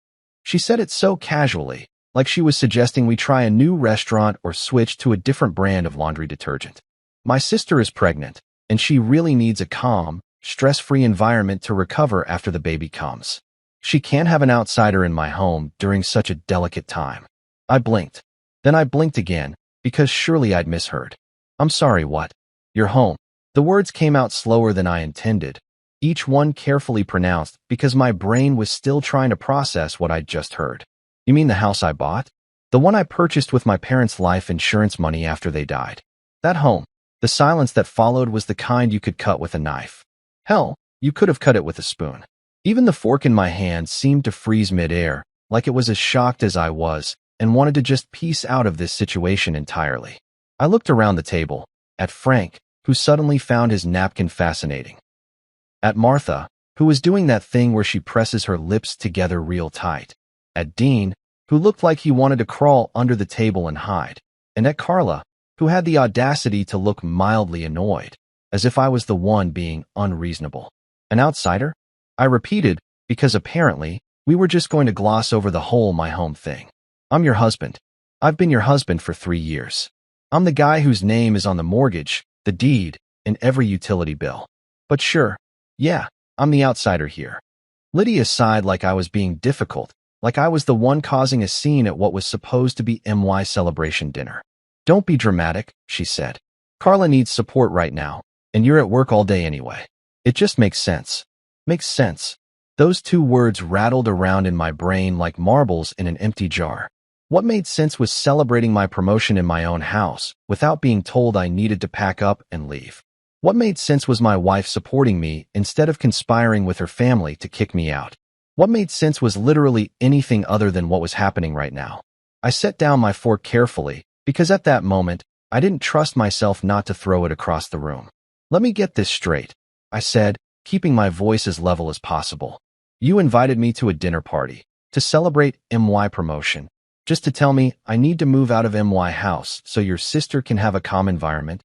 Speaker 1: She said it so casually, like she was suggesting we try a new restaurant or switch to a different brand of laundry detergent. My sister is pregnant, and she really needs a calm, stress-free environment to recover after the baby comes. She can't have an outsider in my home during such a delicate time. I blinked. Then I blinked again, because surely I'd misheard. I'm sorry, what? You're home. The words came out slower than I intended, each one carefully pronounced because my brain was still trying to process what I'd just heard. You mean the house I bought? The one I purchased with my parents' life insurance money after they died. That home. The silence that followed was the kind you could cut with a knife. Hell, you could have cut it with a spoon. Even the fork in my hand seemed to freeze midair, like it was as shocked as I was, and wanted to just piece out of this situation entirely. I looked around the table, at Frank, who suddenly found his napkin fascinating. At Martha, who was doing that thing where she presses her lips together real tight. At Dean, who looked like he wanted to crawl under the table and hide. And at Carla, who had the audacity to look mildly annoyed, as if I was the one being unreasonable. An outsider? I repeated, because apparently, we were just going to gloss over the whole my home thing. I'm your husband. I've been your husband for 3 years. I'm the guy whose name is on the mortgage, the deed, and every utility bill. But sure, yeah, I'm the outsider here. Lydia sighed like I was being difficult, like I was the one causing a scene at what was supposed to be MY celebration dinner. Don't be dramatic, she said. Carla needs support right now, and you're at work all day anyway. It just makes sense. Makes sense. Those two words rattled around in my brain like marbles in an empty jar. What made sense was celebrating my promotion in my own house, without being told I needed to pack up and leave. What made sense was my wife supporting me instead of conspiring with her family to kick me out. What made sense was literally anything other than what was happening right now. I set down my fork carefully, because at that moment, I didn't trust myself not to throw it across the room. Let me get this straight, I said, keeping my voice as level as possible. You invited me to a dinner party, to celebrate MY promotion, just to tell me I need to move out of MY house so your sister can have a calm environment?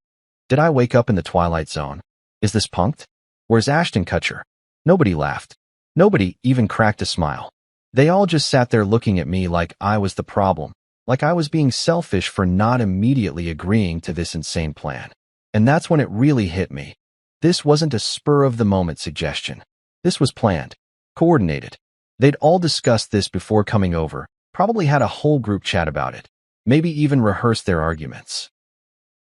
Speaker 1: Did I wake up in the Twilight Zone? Is this punked? Where's Ashton Kutcher? Nobody laughed. Nobody even cracked a smile. They all just sat there looking at me like I was the problem, like I was being selfish for not immediately agreeing to this insane plan. And that's when it really hit me. This wasn't a spur-of-the-moment suggestion. This was planned, coordinated. They'd all discussed this before coming over, probably had a whole group chat about it, maybe even rehearsed their arguments.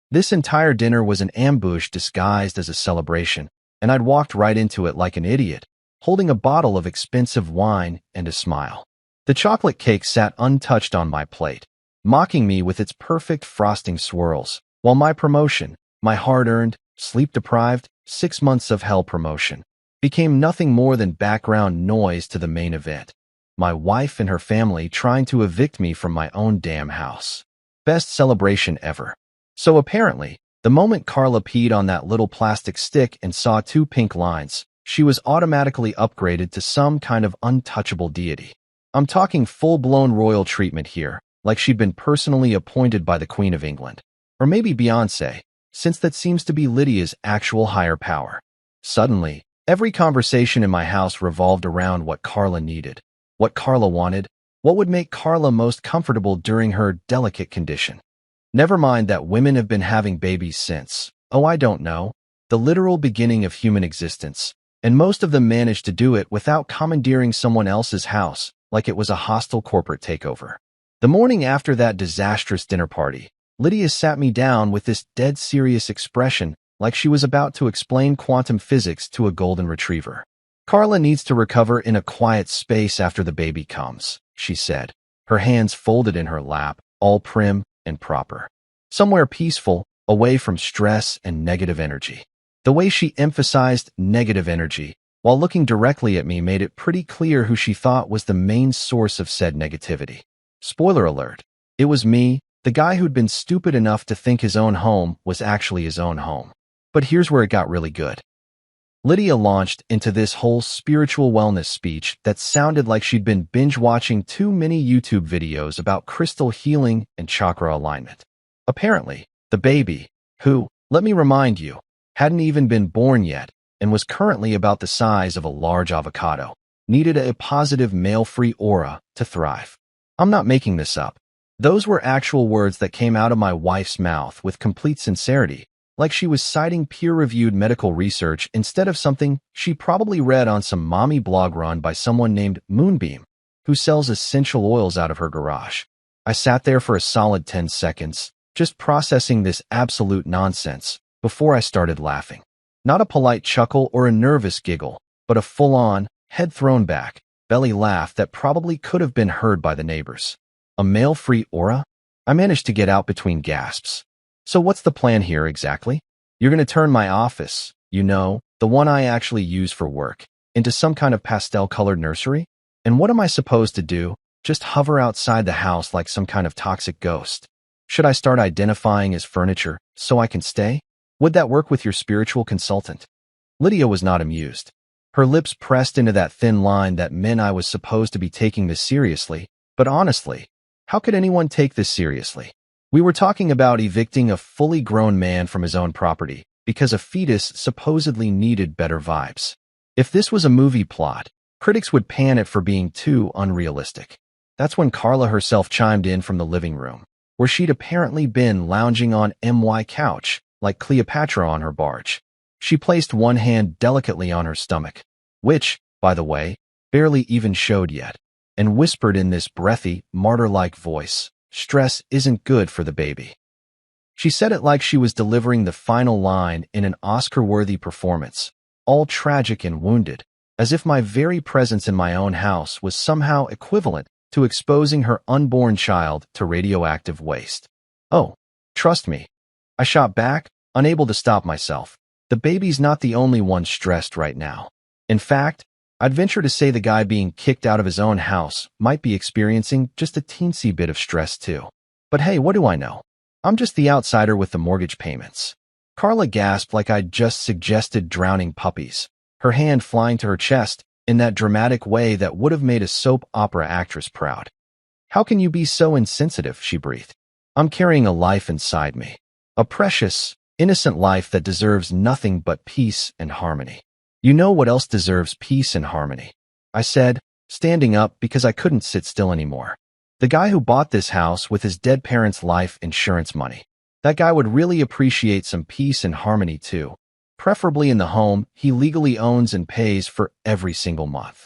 Speaker 1: This entire dinner was an ambush disguised as a celebration, and I'd walked right into it like an idiot, holding a bottle of expensive wine and a smile. The chocolate cake sat untouched on my plate, mocking me with its perfect frosting swirls, while my promotion, my hard-earned, sleep-deprived, 6 months of hell promotion, became nothing more than background noise to the main event. My wife and her family trying to evict me from my own damn house. Best celebration ever. So apparently, the moment Carla peed on that little plastic stick and saw 2 pink lines, she was automatically upgraded to some kind of untouchable deity. I'm talking full-blown royal treatment here, like she'd been personally appointed by the Queen of England. Or maybe Beyoncé, since that seems to be Lydia's actual higher power. Suddenly, every conversation in my house revolved around what Carla needed, what Carla wanted, what would make Carla most comfortable during her delicate condition. Never mind that women have been having babies since, oh I don't know, the literal beginning of human existence, and most of them managed to do it without commandeering someone else's house, like it was a hostile corporate takeover. The morning after that disastrous dinner party, Lydia sat me down with this dead serious expression like she was about to explain quantum physics to a golden retriever. Carla needs to recover in a quiet space after the baby comes, she said, her hands folded in her lap, all prim and proper. Somewhere peaceful, away from stress and negative energy. The way she emphasized negative energy, while looking directly at me, made it pretty clear who she thought was the main source of said negativity. Spoiler alert, it was me, the guy who'd been stupid enough to think his own home was actually his own home. But here's where it got really good. Lydia launched into this whole spiritual wellness speech that sounded like she'd been binge-watching too many YouTube videos about crystal healing and chakra alignment. Apparently, the baby, who, let me remind you, hadn't even been born yet and was currently about the size of a large avocado, needed a positive male-free aura to thrive. I'm not making this up. Those were actual words that came out of my wife's mouth with complete sincerity, like she was citing peer-reviewed medical research instead of something she probably read on some mommy blog run by someone named Moonbeam, who sells essential oils out of her garage. I sat there for a solid 10 seconds, just processing this absolute nonsense, before I started laughing. Not a polite chuckle or a nervous giggle, but a full-on, head thrown back, belly laugh that probably could have been heard by the neighbors. A male-free aura? I managed to get out between gasps. So what's the plan here exactly? You're going to turn my office, you know, the one I actually use for work, into some kind of pastel-colored nursery? And what am I supposed to do? Just hover outside the house like some kind of toxic ghost? Should I start identifying as furniture so I can stay? Would that work with your spiritual consultant? Lydia was not amused. Her lips pressed into that thin line that meant I was supposed to be taking this seriously, but honestly, how could anyone take this seriously? We were talking about evicting a fully grown man from his own property because a fetus supposedly needed better vibes. If this was a movie plot, critics would pan it for being too unrealistic. That's when Carla herself chimed in from the living room, where she'd apparently been lounging on MY couch, like Cleopatra on her barge. She placed one hand delicately on her stomach, which, by the way, barely even showed yet, and whispered in this breathy, martyr-like voice, "Stress isn't good for the baby." She said it like she was delivering the final line in an Oscar-worthy performance, all tragic and wounded, as if my very presence in my own house was somehow equivalent to exposing her unborn child to radioactive waste. "Oh, trust me," I shot back, unable to stop myself. "The baby's not the only one stressed right now. In fact, I'd venture to say the guy being kicked out of his own house might be experiencing just a teensy bit of stress too. But hey, what do I know? I'm just the outsider with the mortgage payments." Carla gasped like I'd just suggested drowning puppies, her hand flying to her chest in that dramatic way that would have made a soap opera actress proud. "How can you be so insensitive?" she breathed. "I'm carrying a life inside me. A precious, innocent life that deserves nothing but peace and harmony." "You know what else deserves peace and harmony?" I said, standing up because I couldn't sit still anymore. "The guy who bought this house with his dead parents' life insurance money. That guy would really appreciate some peace and harmony too, preferably in the home he legally owns and pays for every single month."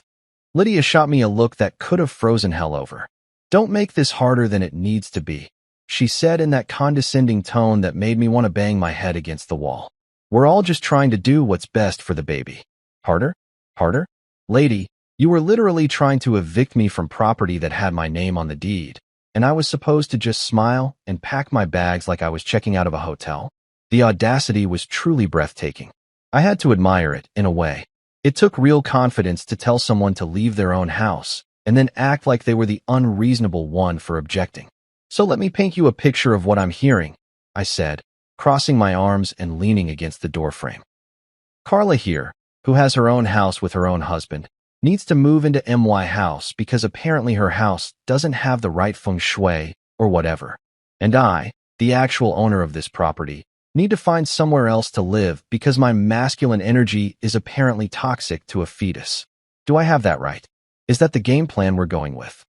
Speaker 1: Lydia shot me a look that could have frozen hell over. "Don't make this harder than it needs to be," she said in that condescending tone that made me want to bang my head against the wall. "We're all just trying to do what's best for the baby." "Harder? Harder? Lady, you were literally trying to evict me from property that had my name on the deed, and I was supposed to just smile and pack my bags like I was checking out of a hotel?" The audacity was truly breathtaking. I had to admire it, in a way. It took real confidence to tell someone to leave their own house and then act like they were the unreasonable one for objecting. "So let me paint you a picture of what I'm hearing," I said, crossing my arms and leaning against the doorframe. "Carla here, who has her own house with her own husband, needs to move into MY house because apparently her house doesn't have the right feng shui or whatever. And I, the actual owner of this property, need to find somewhere else to live because my masculine energy is apparently toxic to a fetus. Do I have that right? Is that the game plan we're going with?"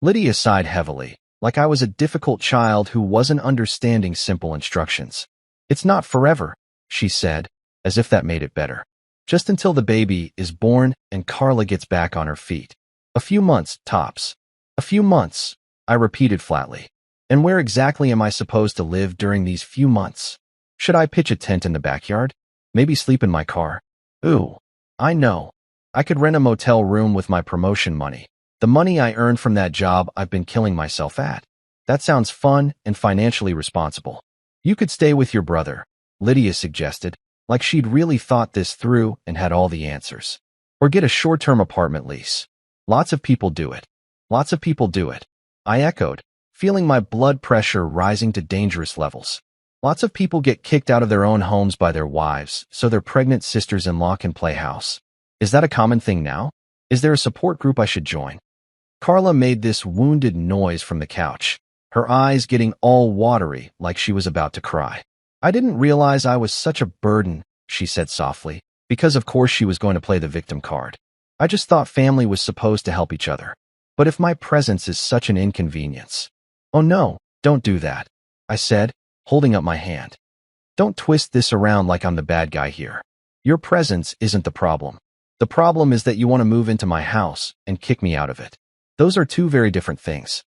Speaker 1: Lydia sighed heavily, like I was a difficult child who wasn't understanding simple instructions. "It's not forever," she said, as if that made it better. "Just until the baby is born and Carla gets back on her feet. A few months, tops." "A few months," I repeated flatly. "And where exactly am I supposed to live during these few months? Should I pitch a tent in the backyard? Maybe sleep in my car? Ooh, I know. I could rent a motel room with my promotion money, the money I earned from that job I've been killing myself at. That sounds fun and financially responsible." "You could stay with your brother," Lydia suggested, like she'd really thought this through and had all the answers. "Or get a short-term apartment lease. Lots of people do it. Lots of people do it," I echoed, feeling my blood pressure rising to dangerous levels. "Lots of people get kicked out of their own homes by their wives so their pregnant sisters-in-law can play house. Is that a common thing now? Is there a support group I should join?" Carla made this wounded noise from the couch, her eyes getting all watery like she was about to cry. "I didn't realize I was such a burden," she said softly, because of course she was going to play the victim card. "I just thought family was supposed to help each other. But if my presence is such an inconvenience—" "Oh no, don't do that," I said, holding up my hand. "Don't twist this around like I'm the bad guy here. Your presence isn't the problem. The problem is that you want to move into my house and kick me out of it. Those are two very different things.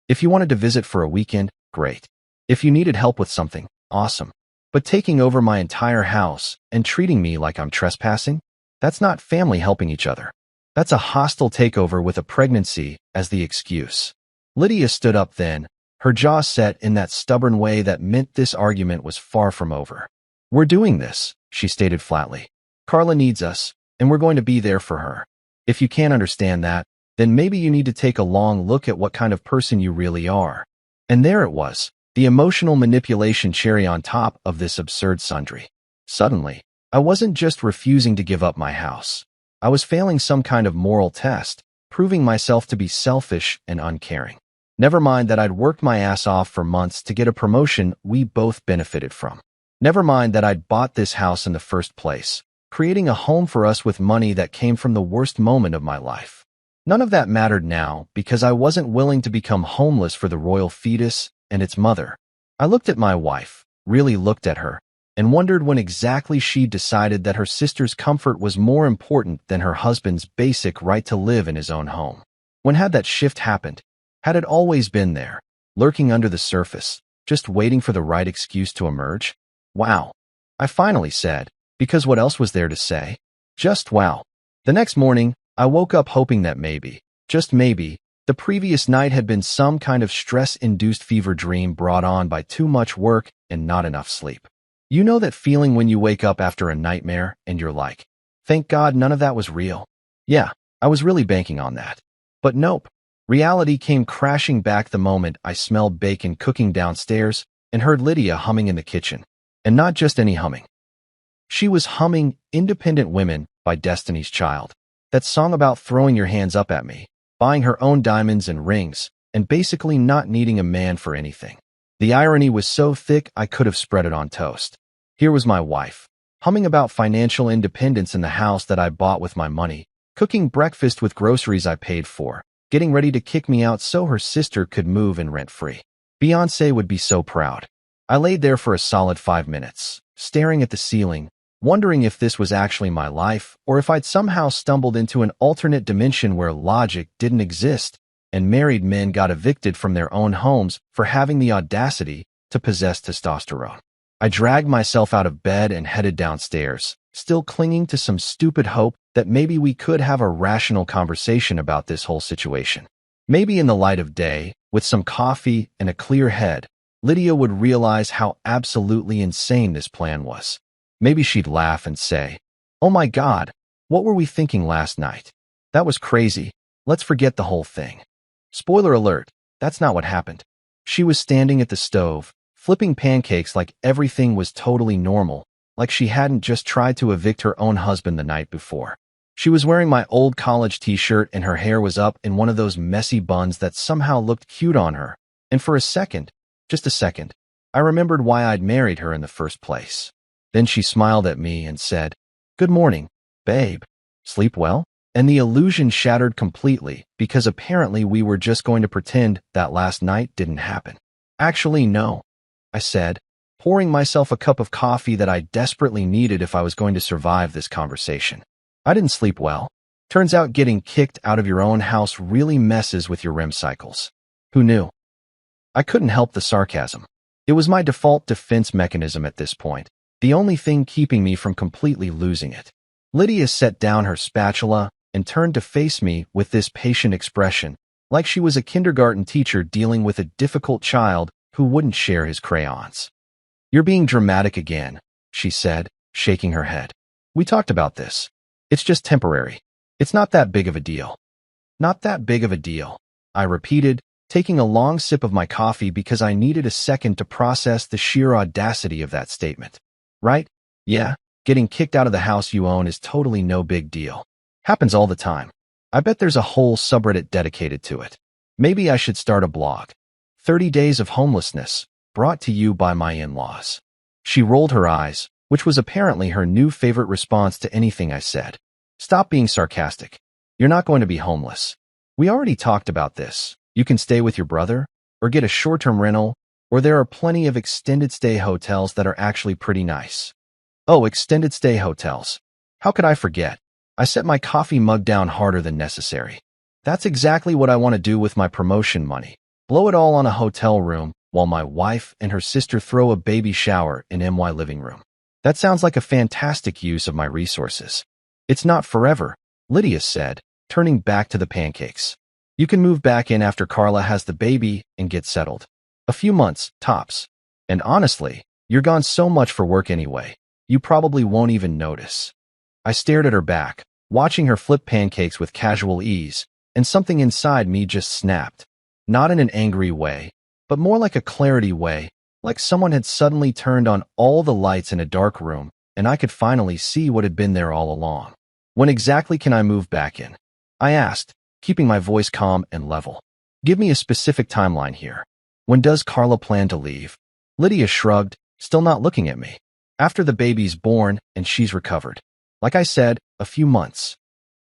Speaker 1: If you wanted to visit for a weekend, great. If you needed help with something, awesome. But taking over my entire house and treating me like I'm trespassing? That's not family helping each other. That's a hostile takeover with a pregnancy as the excuse." Lydia stood up then, her jaw set in that stubborn way that meant this argument was far from over. "We're doing this," she stated flatly. "Carla needs us, and we're going to be there for her. If you can't understand that, then maybe you need to take a long look at what kind of person you really are." And there it was, the emotional manipulation cherry on top of this absurd sundry. Suddenly, I wasn't just refusing to give up my house. I was failing some kind of moral test, proving myself to be selfish and uncaring. Never mind that I'd worked my ass off for months to get a promotion we both benefited from. Never mind that I'd bought this house in the first place, creating a home for us with money that came from the worst moment of my life. None of that mattered now because I wasn't willing to become homeless for the royal fetus and its mother. I looked at my wife, really looked at her, and wondered when exactly she decided that her sister's comfort was more important than her husband's basic right to live in his own home. When had that shift happened? Had it always been there, lurking under the surface, just waiting for the right excuse to emerge? Wow, I finally said, because what else was there to say? Just wow. The next morning, I woke up hoping that maybe, just maybe, the previous night had been some kind of stress-induced fever dream brought on by too much work and not enough sleep. You know that feeling when you wake up after a nightmare and you're like, thank God none of that was real. Yeah, I was really banking on that. But nope. Reality came crashing back the moment I smelled bacon cooking downstairs and heard Lydia humming in the kitchen. And not just any humming. She was humming Independent Women by Destiny's Child. That song about throwing your hands up at me, buying her own diamonds and rings, and basically not needing a man for anything. The irony was so thick I could have spread it on toast. Here was my wife, humming about financial independence in the house that I bought with my money, cooking breakfast with groceries I paid for, getting ready to kick me out so her sister could move in rent-free. Beyoncé would be so proud. I laid there for a solid 5 minutes, staring at the ceiling, wondering if this was actually my life or if I'd somehow stumbled into an alternate dimension where logic didn't exist and married men got evicted from their own homes for having the audacity to possess testosterone. I dragged myself out of bed and headed downstairs, still clinging to some stupid hope that maybe we could have a rational conversation about this whole situation. Maybe in the light of day, with some coffee and a clear head, Lydia would realize how absolutely insane this plan was. Maybe she'd laugh and say, "Oh my God, what were we thinking last night? That was crazy. Let's forget the whole thing." Spoiler alert, that's not what happened. She was standing at the stove, flipping pancakes like everything was totally normal, like she hadn't just tried to evict her own husband the night before. She was wearing my old college t-shirt and her hair was up in one of those messy buns that somehow looked cute on her. And for a second, just a second, I remembered why I'd married her in the first place. Then she smiled at me and said, "Good morning, babe. Sleep well?" And the illusion shattered completely because apparently we were just going to pretend that last night didn't happen. "Actually, no," I said, pouring myself a cup of coffee that I desperately needed if I was going to survive this conversation. "I didn't sleep well. Turns out getting kicked out of your own house really messes with your REM cycles. Who knew?" I couldn't help the sarcasm. It was my default defense mechanism at this point, the only thing keeping me from completely losing it. Lydia set down her spatula and turned to face me with this patient expression, like she was a kindergarten teacher dealing with a difficult child who wouldn't share his crayons. "You're being dramatic again," she said, shaking her head. "We talked about this. It's just temporary. It's not that big of a deal." "Not that big of a deal," I repeated, taking a long sip of my coffee because I needed a second to process the sheer audacity of that statement. "Right? Yeah, getting kicked out of the house you own is totally no big deal. Happens all the time. I bet there's a whole subreddit dedicated to it. Maybe I should start a blog. 30 Days of Homelessness, brought to you by my in-laws." She rolled her eyes, which was apparently her new favorite response to anything I said. "Stop being sarcastic. You're not going to be homeless. We already talked about this. You can stay with your brother, or get a short-term rental, or there are plenty of extended stay hotels that are actually pretty nice." "Oh, extended stay hotels. How could I forget?" I set my coffee mug down harder than necessary. "That's exactly what I want to do with my promotion money. Blow it all on a hotel room while my wife and her sister throw a baby shower in my living room. That sounds like a fantastic use of my resources." "It's not forever," Lydia said, turning back to the pancakes. "You can move back in after Carla has the baby and get settled. A few months, tops. And honestly, you're gone so much for work anyway, you probably won't even notice." I stared at her back, watching her flip pancakes with casual ease, and something inside me just snapped. Not in an angry way, but more like a clarity way, like someone had suddenly turned on all the lights in a dark room, and I could finally see what had been there all along. "When exactly can I move back in?" I asked, keeping my voice calm and level. "Give me a specific timeline here. When does Carla plan to leave?" Lydia shrugged, still not looking at me. "After the baby's born and she's recovered. Like I said, a few months."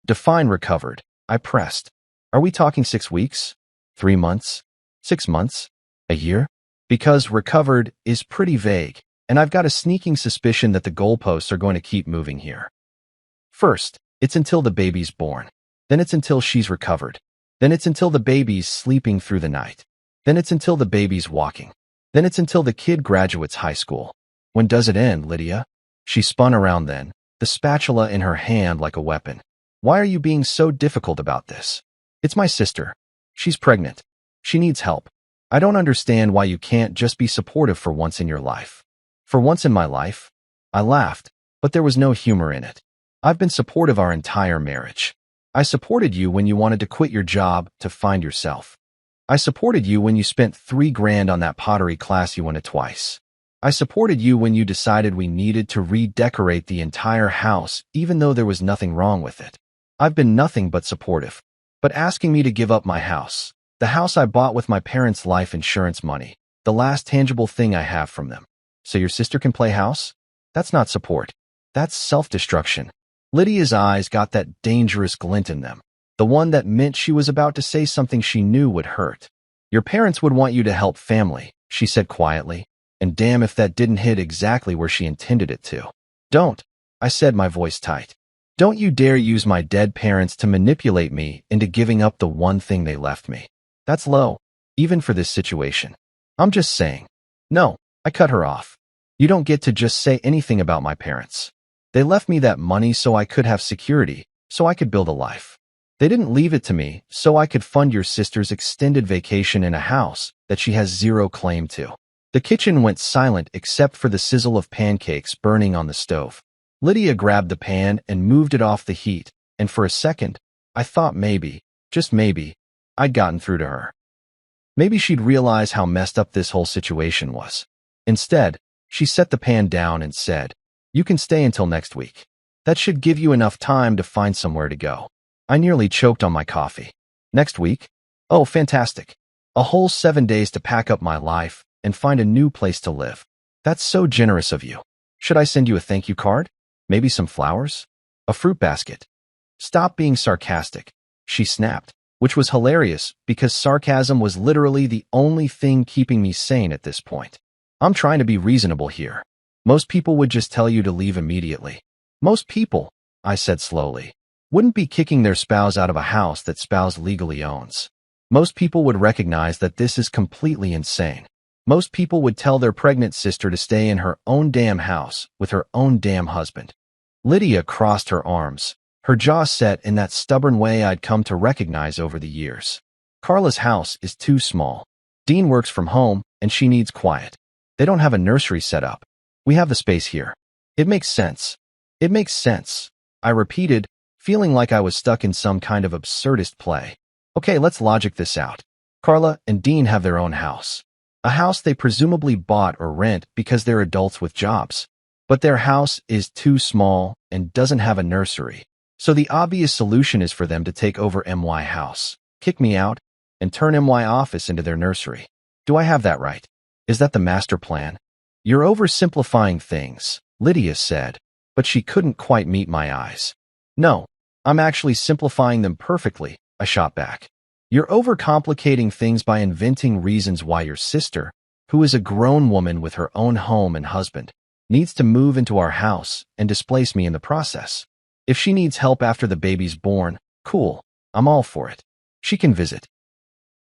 Speaker 1: "Define recovered," I pressed. "Are we talking 6 weeks? 3 months? 6 months? A year?" Because recovered is pretty vague, And I've got a sneaking suspicion that the goalposts are going to keep moving here. First, it's until the baby's born. Then it's until she's recovered. Then it's until the baby's sleeping through the night. Then it's until the baby's walking. Then it's until the kid graduates high school. When does it end, Lydia? She spun around then, the spatula in her hand like a weapon. Why are you being so difficult about this? It's my sister. She's pregnant. She needs help. I don't understand why you can't just be supportive for once in your life. For once in my life? I laughed, but there was no humor in it. I've been supportive our entire marriage. I supported you when you wanted to quit your job to find yourself. I supported you when you spent $3,000 on that pottery class you went to twice. I supported you when you decided we needed to redecorate the entire house even though there was nothing wrong with it. I've been nothing but supportive. But asking me to give up my house, the house I bought with my parents' life insurance money, the last tangible thing I have from them, so your sister can play house? That's not support. That's self-destruction. Lydia's eyes got that dangerous glint in them, the one that meant she was about to say something she knew would hurt. Your parents would want you to help family, she said quietly, and damn if that didn't hit exactly where she intended it to. Don't, I said, my voice tight. Don't you dare use my dead parents to manipulate me into giving up the one thing they left me. That's low, even for this situation. I'm just saying. No, I cut her off. You don't get to just say anything about my parents. They left me that money so I could have security, so I could build a life. They didn't leave it to me so I could fund your sister's extended vacation in a house that she has zero claim to. The kitchen went silent except for the sizzle of pancakes burning on the stove. Lydia grabbed the pan and moved it off the heat, and for a second, I thought maybe, just maybe, I'd gotten through to her. Maybe she'd realize how messed up this whole situation was. Instead, she set the pan down and said, "You can stay until next week. That should give you enough time to find somewhere to go." I nearly choked on my coffee. Next week? Oh, fantastic. A whole 7 days to pack up my life and find a new place to live. That's so generous of you. Should I send you a thank you card? Maybe some flowers? A fruit basket? Stop being sarcastic, she snapped, which was hilarious because sarcasm was literally the only thing keeping me sane at this point. I'm trying to be reasonable here. Most people would just tell you to leave immediately. Most people, I said slowly, wouldn't be kicking their spouse out of a house that spouse legally owns. Most people would recognize that this is completely insane. Most people would tell their pregnant sister to stay in her own damn house with her own damn husband. Lydia crossed her arms, her jaw set in that stubborn way I'd come to recognize over the years. Carla's house is too small. Dean works from home, and she needs quiet. They don't have a nursery set up. We have the space here. It makes sense. It makes sense, I repeated, feeling like I was stuck in some kind of absurdist play. Okay, let's logic this out. Carla and Dean have their own house. A house they presumably bought or rent because they're adults with jobs. But their house is too small and doesn't have a nursery. So the obvious solution is for them to take over MY house, kick me out, and turn MY office into their nursery. Do I have that right? Is that the master plan? You're oversimplifying things, Lydia said, but she couldn't quite meet my eyes. No, I'm actually simplifying them perfectly, I shot back. You're overcomplicating things by inventing reasons why your sister, who is a grown woman with her own home and husband, needs to move into our house and displace me in the process. If she needs help after the baby's born, cool, I'm all for it. She can visit.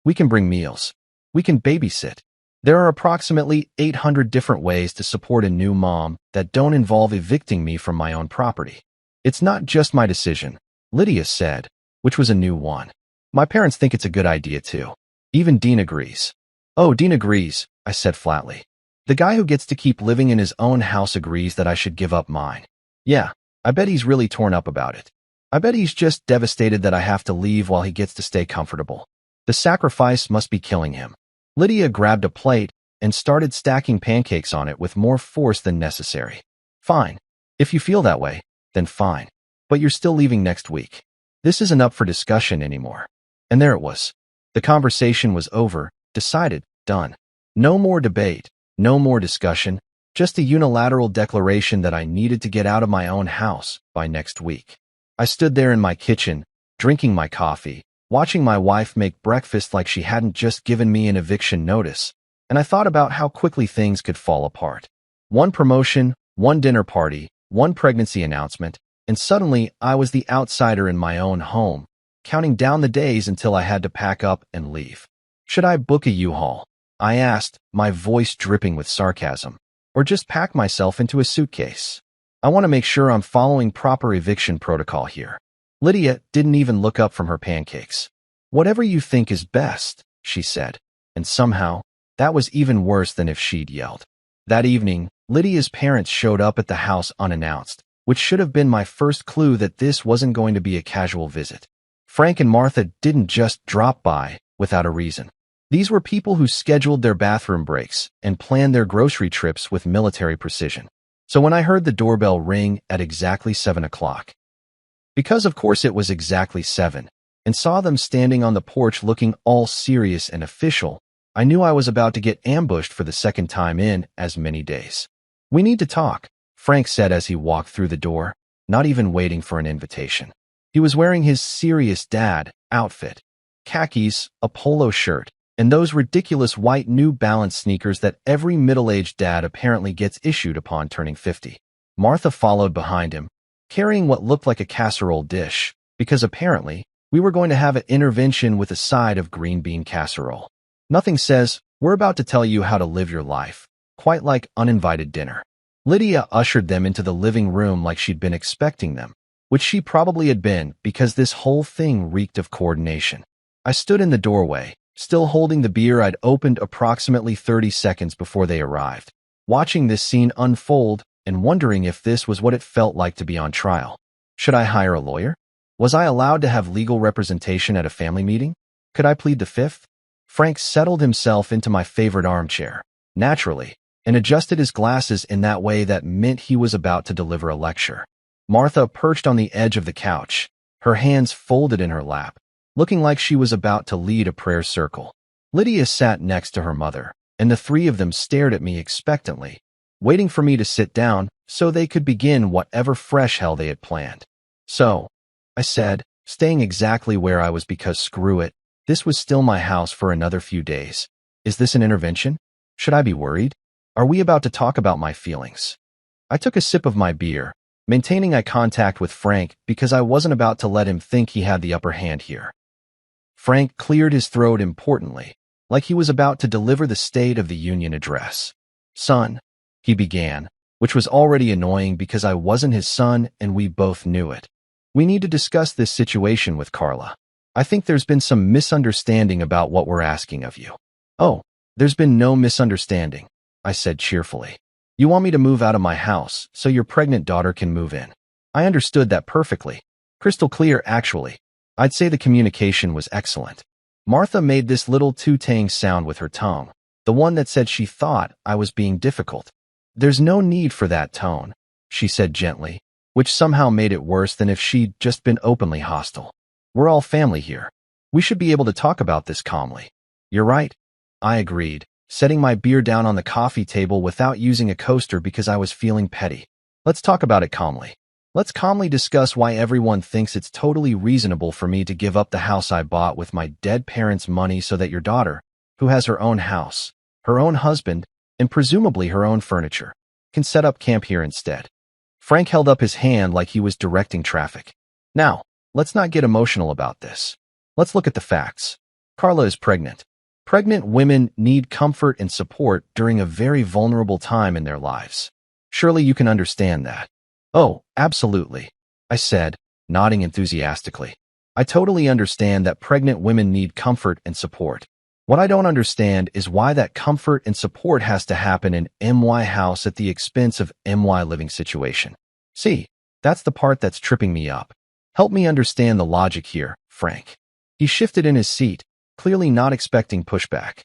Speaker 1: We can bring meals. We can babysit. There are approximately 800 different ways to support a new mom that don't involve evicting me from my own property. It's not just my decision, Lydia said, which was a new one. My parents think it's a good idea too. Even Dean agrees. Oh, Dean agrees, I said flatly. The guy who gets to keep living in his own house agrees that I should give up mine. Yeah, I bet he's really torn up about it. I bet he's just devastated that I have to leave while he gets to stay comfortable. The sacrifice must be killing him. Lydia grabbed a plate and started stacking pancakes on it with more force than necessary. Fine. If you feel that way, then fine. But you're still leaving next week. This isn't up for discussion anymore. And there it was. The conversation was over, decided, done. No more debate, no more discussion, just a unilateral declaration that I needed to get out of my own house by next week. I stood there in my kitchen, drinking my coffee, watching my wife make breakfast like she hadn't just given me an eviction notice, and I thought about how quickly things could fall apart. One promotion, one dinner party, one pregnancy announcement, and suddenly I was the outsider in my own home, counting down the days until I had to pack up and leave. Should I book a U-Haul? I asked, my voice dripping with sarcasm. Or just pack myself into a suitcase? I want to make sure I'm following proper eviction protocol here. Lydia didn't even look up from her pancakes. Whatever you think is best, she said. And somehow, that was even worse than if she'd yelled. That evening, Lydia's parents showed up at the house unannounced, which should have been my first clue that this wasn't going to be a casual visit. Frank and Martha didn't just drop by without a reason. These were people who scheduled their bathroom breaks and planned their grocery trips with military precision. So when I heard the doorbell ring at exactly 7 o'clock, because of course it was exactly 7, and saw them standing on the porch looking all serious and official, I knew I was about to get ambushed for the second time in as many days. We need to talk, Frank said as he walked through the door, not even waiting for an invitation. He was wearing his serious dad outfit, khakis, a polo shirt, and those ridiculous white New Balance sneakers that every middle-aged dad apparently gets issued upon turning 50. Martha followed behind him, carrying what looked like a casserole dish, because apparently we were going to have an intervention with a side of green bean casserole. Nothing says, we're about to tell you how to live your life, quite like uninvited dinner. Lydia ushered them into the living room like she'd been expecting them, which she probably had been because this whole thing reeked of coordination. I stood in the doorway, still holding the beer I'd opened approximately 30 seconds before they arrived, watching this scene unfold and wondering if this was what it felt like to be on trial. Should I hire a lawyer? Was I allowed to have legal representation at a family meeting? Could I plead the fifth? Frank settled himself into my favorite armchair, naturally, and adjusted his glasses in that way that meant he was about to deliver a lecture. Martha perched on the edge of the couch, her hands folded in her lap, looking like she was about to lead a prayer circle. Lydia sat next to her mother, and the three of them stared at me expectantly, waiting for me to sit down so they could begin whatever fresh hell they had planned. So, I said, staying exactly where I was because screw it, this was still my house for another few days. Is this an intervention? Should I be worried? Are we about to talk about my feelings? I took a sip of my beer, maintaining eye contact with Frank because I wasn't about to let him think he had the upper hand here. Frank cleared his throat importantly, like he was about to deliver the State of the Union address. Son, he began, which was already annoying because I wasn't his son and we both knew it. We need to discuss this situation with Carla. I think there's been some misunderstanding about what we're asking of you. Oh, there's been no misunderstanding, I said cheerfully. You want me to move out of my house so your pregnant daughter can move in. I understood that perfectly. Crystal clear, actually. I'd say the communication was excellent. Martha made this little tootang sound with her tongue, the one that said she thought I was being difficult. There's no need for that tone, she said gently, which somehow made it worse than if she'd just been openly hostile. We're all family here. We should be able to talk about this calmly. You're right, I agreed, setting my beer down on the coffee table without using a coaster because I was feeling petty. Let's talk about it calmly. Let's calmly discuss why everyone thinks it's totally reasonable for me to give up the house I bought with my dead parents' money so that your daughter, who has her own house, her own husband, and presumably her own furniture, can set up camp here instead. Frank held up his hand like he was directing traffic. Now, let's not get emotional about this. Let's look at the facts. Carla is pregnant. Pregnant women need comfort and support during a very vulnerable time in their lives. Surely you can understand that. Oh, absolutely, I said, nodding enthusiastically. I totally understand that pregnant women need comfort and support. What I don't understand is why that comfort and support has to happen in MY house at the expense of MY living situation. See, that's the part that's tripping me up. Help me understand the logic here, Frank. He shifted in his seat, clearly not expecting pushback.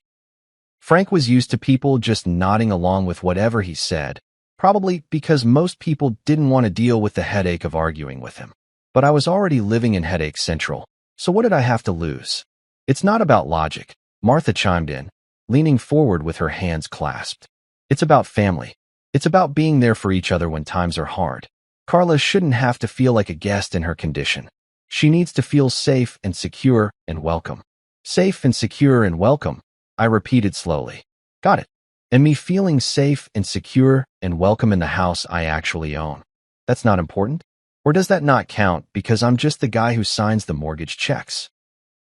Speaker 1: Frank was used to people just nodding along with whatever he said, probably because most people didn't want to deal with the headache of arguing with him. But I was already living in Headache Central, so what did I have to lose? It's not about logic, Martha chimed in, leaning forward with her hands clasped. It's about family. It's about being there for each other when times are hard. Carla shouldn't have to feel like a guest in her condition. She needs to feel safe and secure and welcome. Safe and secure and welcome, I repeated slowly. Got it. and me feeling safe and secure and welcome in the house I actually own. That's not important? Or does that not count because I'm just the guy who signs the mortgage checks?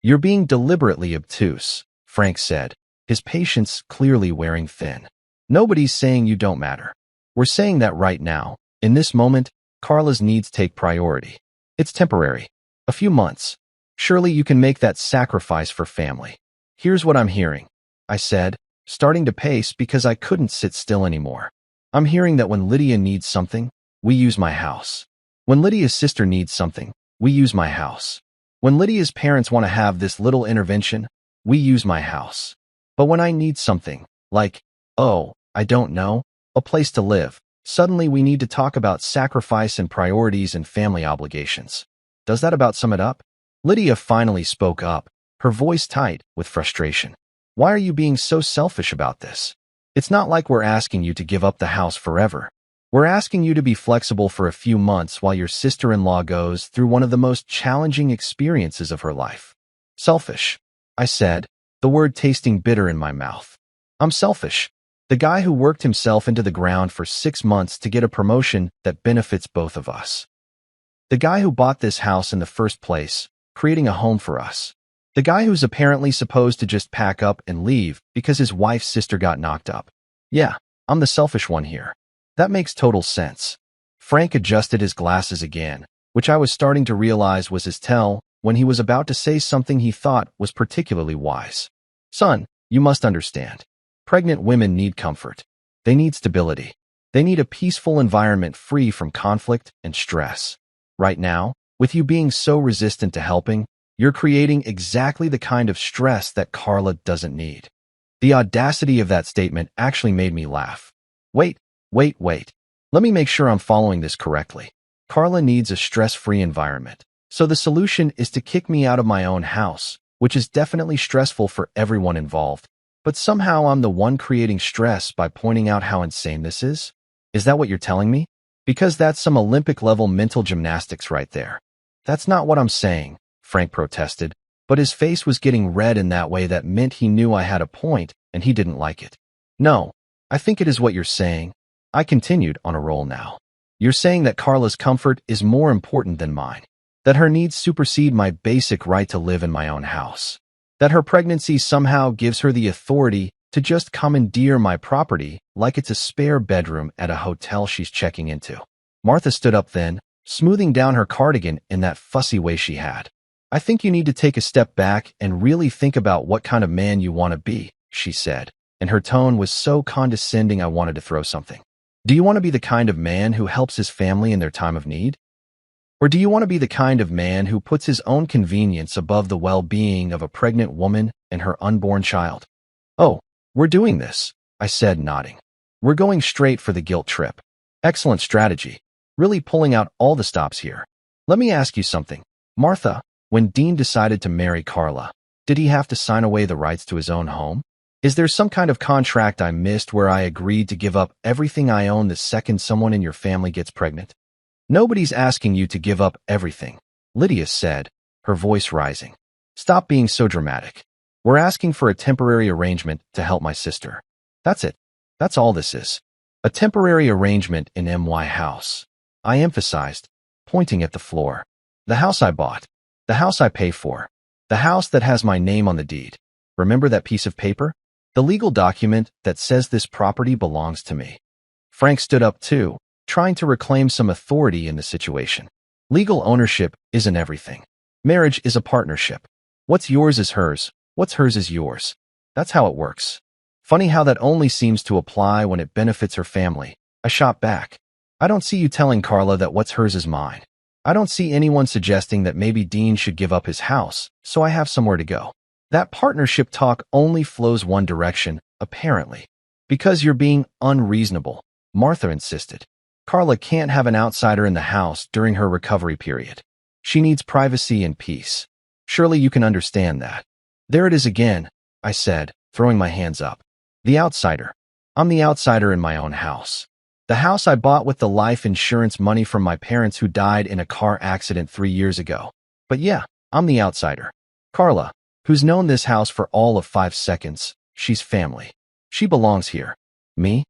Speaker 1: You're being deliberately obtuse, Frank said, his patience clearly wearing thin. Nobody's saying you don't matter. We're saying that right now, in this moment, Carla's needs take priority. It's temporary. A few months. Surely you can make that sacrifice for family. Here's what I'm hearing, I said, starting to pace because I couldn't sit still anymore. I'm hearing that when Lydia needs something, we use my house. When Lydia's sister needs something, we use my house. When Lydia's parents want to have this little intervention, we use my house. But when I need something, like, oh, I don't know, a place to live, suddenly we need to talk about sacrifice and priorities and family obligations. Does that about sum it up? Lydia finally spoke up, her voice tight with frustration. Why are you being so selfish about this? It's not like we're asking you to give up the house forever. We're asking you to be flexible for a few months while your sister-in-law goes through one of the most challenging experiences of her life. Selfish, I said, the word tasting bitter in my mouth. I'm selfish. The guy who worked himself into the ground for 6 months to get a promotion that benefits both of us. The guy who bought this house in the first place, creating a home for us. The guy who's apparently supposed to just pack up and leave because his wife's sister got knocked up. Yeah, I'm the selfish one here. That makes total sense. Frank adjusted his glasses again, which I was starting to realize was his tell when he was about to say something he thought was particularly wise. Son, you must understand. Pregnant women need comfort. They need stability. They need a peaceful environment free from conflict and stress. Right now, with you being so resistant to helping, you're creating exactly the kind of stress that Carla doesn't need. The audacity of that statement actually made me laugh. Wait. Let me make sure I'm following this correctly. Carla needs a stress-free environment. So the solution is to kick me out of my own house, which is definitely stressful for everyone involved. But somehow I'm the one creating stress by pointing out how insane this is? Is that what you're telling me? Because that's some Olympic-level mental gymnastics right there. That's not what I'm saying, Frank protested, but his face was getting red in that way that meant he knew I had a point and he didn't like it. No, I think it is what you're saying. I continued on a roll now. You're saying that Carla's comfort is more important than mine. That her needs supersede my basic right to live in my own house. That her pregnancy somehow gives her the authority to just commandeer my property like it's a spare bedroom at a hotel she's checking into. Martha stood up then, smoothing down her cardigan in that fussy way she had. I think you need to take a step back and really think about what kind of man you want to be, she said, and her tone was so condescending I wanted to throw something. Do you want to be the kind of man who helps his family in their time of need? Or do you want to be the kind of man who puts his own convenience above the well-being of a pregnant woman and her unborn child? Oh, we're doing this, I said, nodding. We're going straight for the guilt trip. Excellent strategy. Really pulling out all the stops here. Let me ask you something. Martha, when Dean decided to marry Carla, did he have to sign away the rights to his own home? Is there some kind of contract I missed where I agreed to give up everything I own the second someone in your family gets pregnant? Nobody's asking you to give up everything, Lydia said, her voice rising. Stop being so dramatic. We're asking for a temporary arrangement to help my sister. That's it. That's all this is. A temporary arrangement in my house. I emphasized, pointing at the floor. The house I bought. The house I pay for. The house that has my name on the deed. Remember that piece of paper? The legal document that says this property belongs to me. Frank stood up too, trying to reclaim some authority in the situation. Legal ownership isn't everything. Marriage is a partnership. What's yours is hers. What's hers is yours. That's how it works. Funny how that only seems to apply when it benefits her family. I shot back. I don't see you telling Carla that what's hers is mine. I don't see anyone suggesting that maybe Dean should give up his house, so I have somewhere to go. That partnership talk only flows one direction, apparently. Because you're being unreasonable, Martha insisted. Carla can't have an outsider in the house during her recovery period. She needs privacy and peace. Surely you can understand that. There it is again, I said, throwing my hands up. The outsider. I'm the outsider in my own house. The house I bought with the life insurance money from my parents who died in a car accident 3 years ago. But yeah, I'm the outsider. Carla, who's known this house for all of 5 seconds, she's family. She belongs here. Me?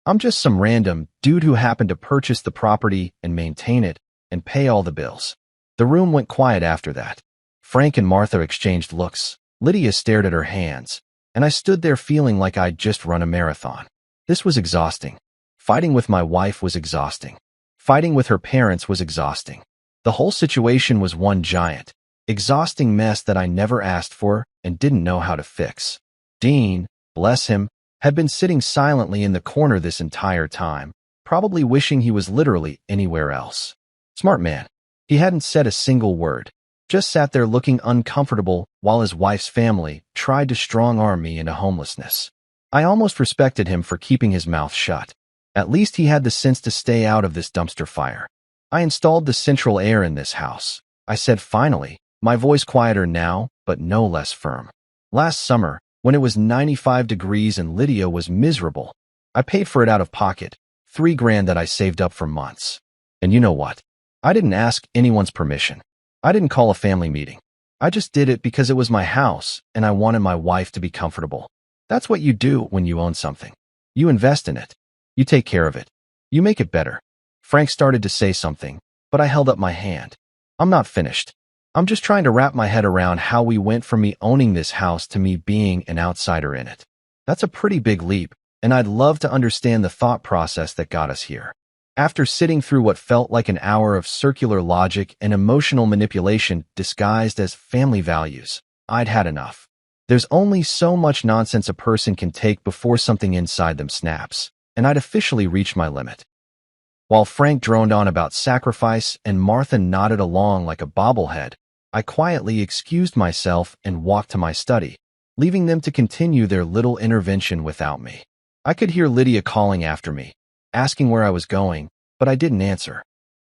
Speaker 1: I'm just some random dude who happened to purchase the property and maintain it and pay all the bills. The room went quiet after that. Frank and Martha exchanged looks. Lydia stared at her hands, and I stood there feeling like I'd just run a marathon. This was exhausting. Fighting with my wife was exhausting. Fighting with her parents was exhausting. The whole situation was one giant, exhausting mess that I never asked for and didn't know how to fix. Dean, bless him, had been sitting silently in the corner this entire time, probably wishing he was literally anywhere else. Smart man. He hadn't said a single word, just sat there looking uncomfortable while his wife's family tried to strong-arm me into homelessness. I almost respected him for keeping his mouth shut. At least he had the sense to stay out of this dumpster fire. I installed the central air in this house, I said finally, my voice quieter now, but no less firm. Last summer, when it was 95 degrees and Lydia was miserable, I paid for it out of pocket, $3,000 that I saved up for months. And you know what? I didn't ask anyone's permission. I didn't call a family meeting. I just did it because it was my house and I wanted my wife to be comfortable. That's what you do when you own something. You invest in it. You take care of it. You make it better. Frank started to say something, but I held up my hand. I'm not finished. I'm just trying to wrap my head around how we went from me owning this house to me being an outsider in it. That's a pretty big leap, and I'd love to understand the thought process that got us here. After sitting through what felt like an hour of circular logic and emotional manipulation disguised as family values, I'd had enough. There's only so much nonsense a person can take before something inside them snaps, and I'd officially reached my limit. While Frank droned on about sacrifice and Martha nodded along like a bobblehead, I quietly excused myself and walked to my study, leaving them to continue their little intervention without me. I could hear Lydia calling after me, asking where I was going, but I didn't answer.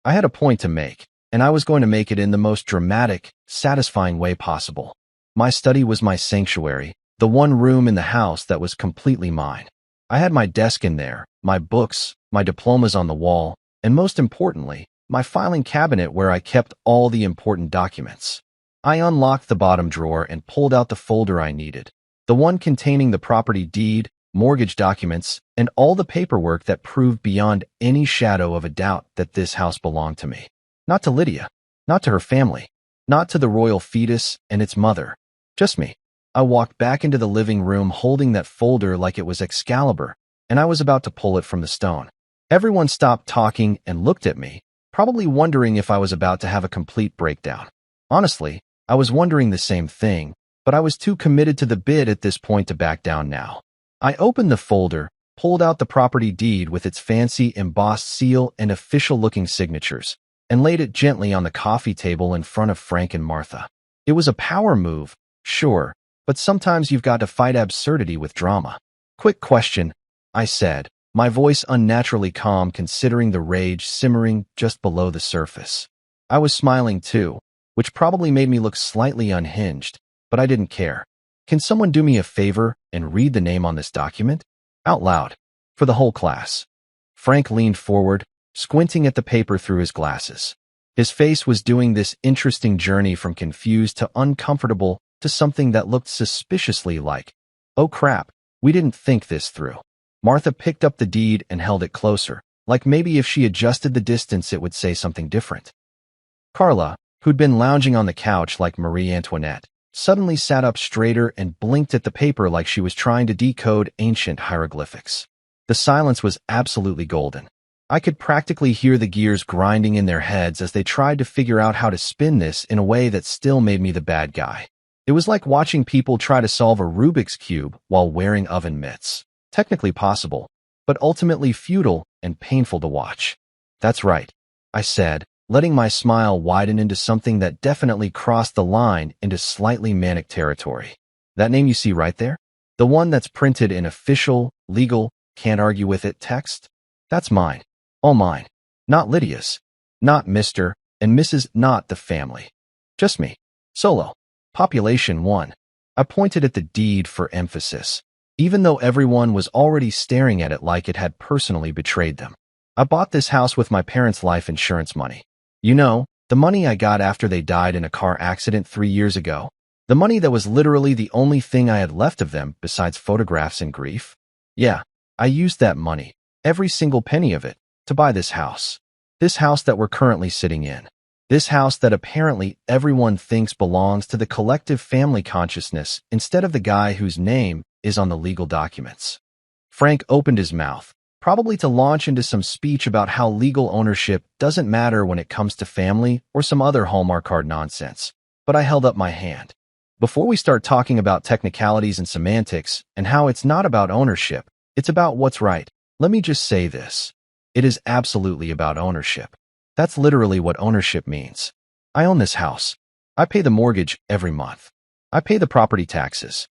Speaker 1: I had a point to make, and I was going to make it in the most dramatic, satisfying way possible. My study was my sanctuary, the one room in the house that was completely mine. I had my desk in there, my books, my diplomas on the wall, and most importantly, my filing cabinet where I kept all the important documents. I unlocked the bottom drawer and pulled out the folder I needed, the one containing the property deed, mortgage documents, and all the paperwork that proved beyond any shadow of a doubt that this house belonged to me. Not to Lydia, not to her family, not to the royal fetus and its mother, just me. I walked back into the living room holding that folder like it was Excalibur, and I was about to pull it from the stone. Everyone stopped talking and looked at me, probably wondering if I was about to have a complete breakdown. Honestly, I was wondering the same thing, but I was too committed to the bid at this point to back down now. I opened the folder, pulled out the property deed with its fancy embossed seal and official-looking signatures, and laid it gently on the coffee table in front of Frank and Martha. It was a power move, sure, but sometimes you've got to fight absurdity with drama. Quick question, I said, my voice unnaturally calm considering the rage simmering just below the surface. I was smiling too, which probably made me look slightly unhinged, but I didn't care. Can someone do me a favor and read the name on this document? Out loud. For the whole class. Frank leaned forward, squinting at the paper through his glasses. His face was doing this interesting journey from confused to uncomfortable to something that looked suspiciously like, oh crap, we didn't think this through. Martha picked up the deed and held it closer, like maybe if she adjusted the distance it would say something different. Carla, who'd been lounging on the couch like Marie Antoinette, suddenly sat up straighter and blinked at the paper like she was trying to decode ancient hieroglyphics. The silence was absolutely golden. I could practically hear the gears grinding in their heads as they tried to figure out how to spin this in a way that still made me the bad guy. It was like watching people try to solve a Rubik's Cube while wearing oven mitts. Technically possible, but ultimately futile and painful to watch. That's right, I said, letting my smile widen into something that definitely crossed the line into slightly manic territory. That name you see right there? The one that's printed in official, legal, can't argue with it text? That's mine. All mine. Not Lydia's. Not Mr. and Mrs. Not the family. Just me. Solo. Population 1. I pointed at the deed for emphasis, even though everyone was already staring at it like it had personally betrayed them. I bought this house with my parents' life insurance money. You know, the money I got after they died in a car accident 3 years ago. The money that was literally the only thing I had left of them besides photographs and grief. Yeah, I used that money, every single penny of it, to buy this house. This house that we're currently sitting in. This house that apparently everyone thinks belongs to the collective family consciousness instead of the guy whose name is on the legal documents. Frank opened his mouth, probably to launch into some speech about how legal ownership doesn't matter when it comes to family or some other Hallmark card nonsense. But I held up my hand. Before we start talking about technicalities and semantics and how it's not about ownership, it's about what's right, let me just say this. It is absolutely about ownership. That's literally what ownership means. I own this house. I pay the mortgage every month. I pay the property taxes.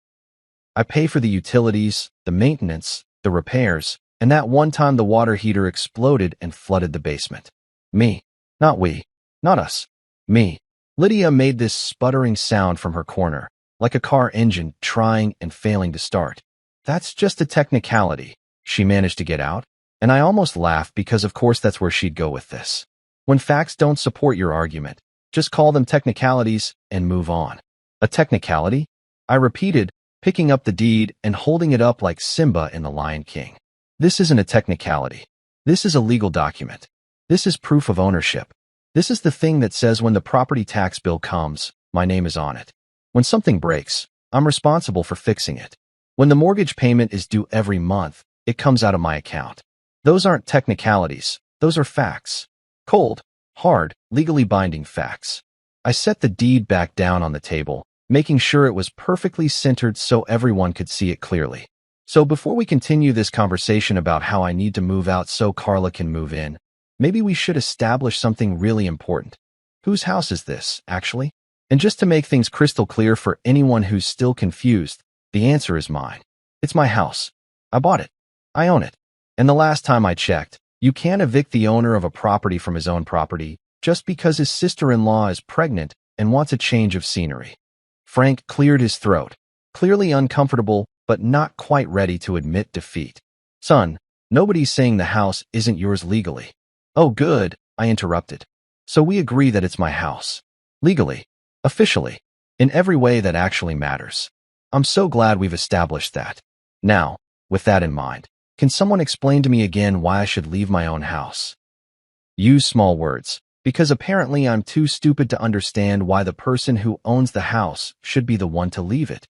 Speaker 1: I pay for the utilities, the maintenance, the repairs, and that one time the water heater exploded and flooded the basement. Me. Not we. Not us. Me. Lydia made this sputtering sound from her corner, like a car engine trying and failing to start. That's just a technicality, she managed to get out, and I almost laughed because of course that's where she'd go with this. When facts don't support your argument, just call them technicalities and move on. A technicality? I repeated, picking up the deed and holding it up like Simba in The Lion King. This isn't a technicality. This is a legal document. This is proof of ownership. This is the thing that says when the property tax bill comes, my name is on it. When something breaks, I'm responsible for fixing it. When the mortgage payment is due every month, it comes out of my account. Those aren't technicalities. Those are facts. Cold, hard, legally binding facts. I set the deed back down on the table, making sure it was perfectly centered so everyone could see it clearly. So before we continue this conversation about how I need to move out so Carla can move in, maybe we should establish something really important. Whose house is this, actually? And just to make things crystal clear for anyone who's still confused, the answer is mine. It's my house. I bought it. I own it. And the last time I checked, you can't evict the owner of a property from his own property just because his sister-in-law is pregnant and wants a change of scenery. Frank cleared his throat, clearly uncomfortable but not quite ready to admit defeat. Son, nobody's saying the house isn't yours legally. Oh, good, I interrupted. So we agree that it's my house. Legally. Officially. In every way that actually matters. I'm so glad we've established that. Now, with that in mind, can someone explain to me again why I should leave my own house? Use small words, because apparently I'm too stupid to understand why the person who owns the house should be the one to leave it.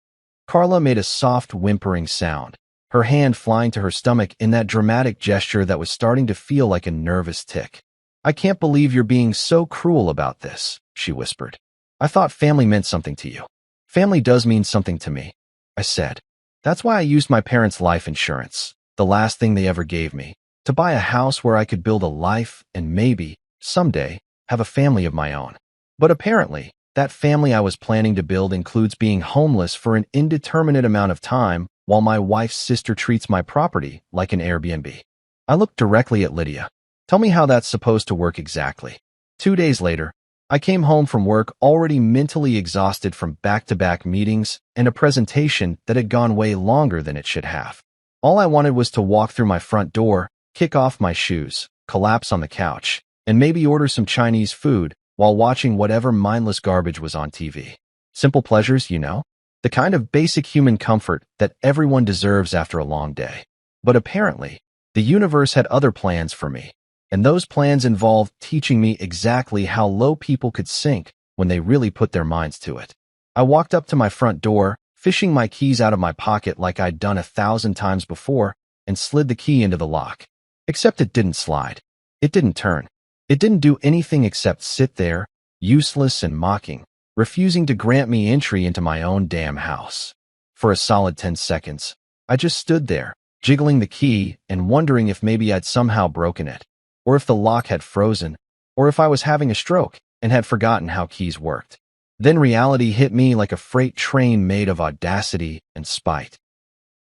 Speaker 1: Carla made a soft whimpering sound, her hand flying to her stomach in that dramatic gesture that was starting to feel like a nervous tic. I can't believe you're being so cruel about this, she whispered. I thought family meant something to you. Family does mean something to me, I said. That's why I used my parents' life insurance, the last thing they ever gave me, to buy a house where I could build a life and maybe, someday, have a family of my own. But apparently, that family I was planning to build includes being homeless for an indeterminate amount of time while my wife's sister treats my property like an Airbnb. I looked directly at Lydia. Tell me how that's supposed to work exactly. 2 days later, I came home from work already mentally exhausted from back-to-back meetings and a presentation that had gone way longer than it should have. All I wanted was to walk through my front door, kick off my shoes, collapse on the couch, and maybe order some Chinese food while watching whatever mindless garbage was on TV. Simple pleasures, you know? The kind of basic human comfort that everyone deserves after a long day. But apparently, the universe had other plans for me, and those plans involved teaching me exactly how low people could sink when they really put their minds to it. I walked up to my front door, fishing my keys out of my pocket like I'd done 1,000 times before, and slid the key into the lock. Except it didn't slide. It didn't turn. It didn't do anything except sit there, useless and mocking, refusing to grant me entry into my own damn house. For a solid 10 seconds, I just stood there, jiggling the key and wondering if maybe I'd somehow broken it, or if the lock had frozen, or if I was having a stroke and had forgotten how keys worked. Then reality hit me like a freight train made of audacity and spite.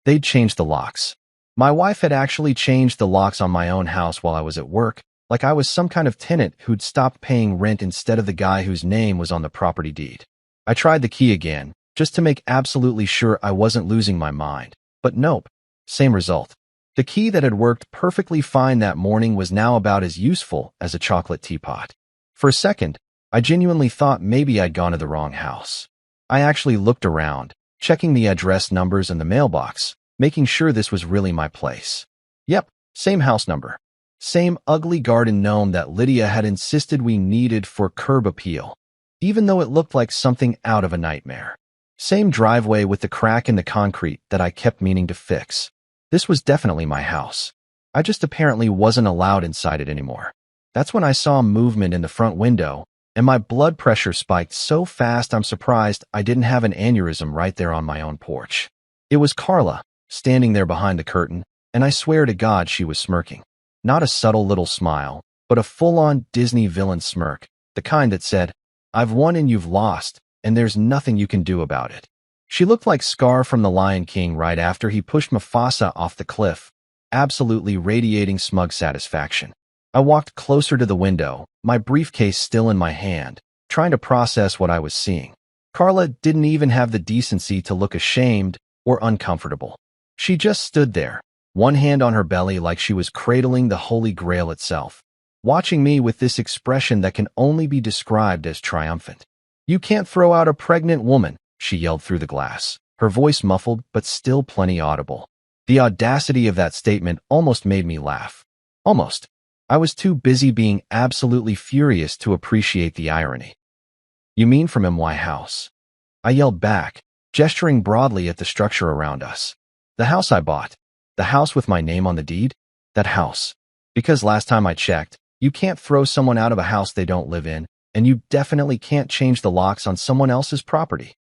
Speaker 1: They'd changed the locks. My wife had actually changed the locks on my own house while I was at work, like I was some kind of tenant who'd stopped paying rent instead of the guy whose name was on the property deed. I tried the key again, just to make absolutely sure I wasn't losing my mind. But nope, same result. The key that had worked perfectly fine that morning was now about as useful as a chocolate teapot. For a second, I genuinely thought maybe I'd gone to the wrong house. I actually looked around, checking the address numbers and the mailbox, making sure this was really my place. Yep, same house number. Same ugly garden gnome that Lydia had insisted we needed for curb appeal, even though it looked like something out of a nightmare. Same driveway with the crack in the concrete that I kept meaning to fix. This was definitely my house. I just apparently wasn't allowed inside it anymore. That's when I saw movement in the front window, and my blood pressure spiked so fast I'm surprised I didn't have an aneurysm right there on my own porch. It was Carla, standing there behind the curtain, and I swear to God she was smirking. Not a subtle little smile, but a full-on Disney villain smirk, the kind that said, "I've won and you've lost, and there's nothing you can do about it." She looked like Scar from The Lion King right after he pushed Mufasa off the cliff, absolutely radiating smug satisfaction. I walked closer to the window, my briefcase still in my hand, trying to process what I was seeing. Carla didn't even have the decency to look ashamed or uncomfortable. She just stood there, one hand on her belly like she was cradling the Holy Grail itself, watching me with this expression that can only be described as triumphant. "You can't throw out a pregnant woman," she yelled through the glass, her voice muffled but still plenty audible. The audacity of that statement almost made me laugh. Almost. I was too busy being absolutely furious to appreciate the irony. "You mean from my house?" I yelled back, gesturing broadly at the structure around us. "The house I bought. The house with my name on the deed? That house. Because last time I checked, you can't throw someone out of a house they don't live in, and you definitely can't change the locks on someone else's property."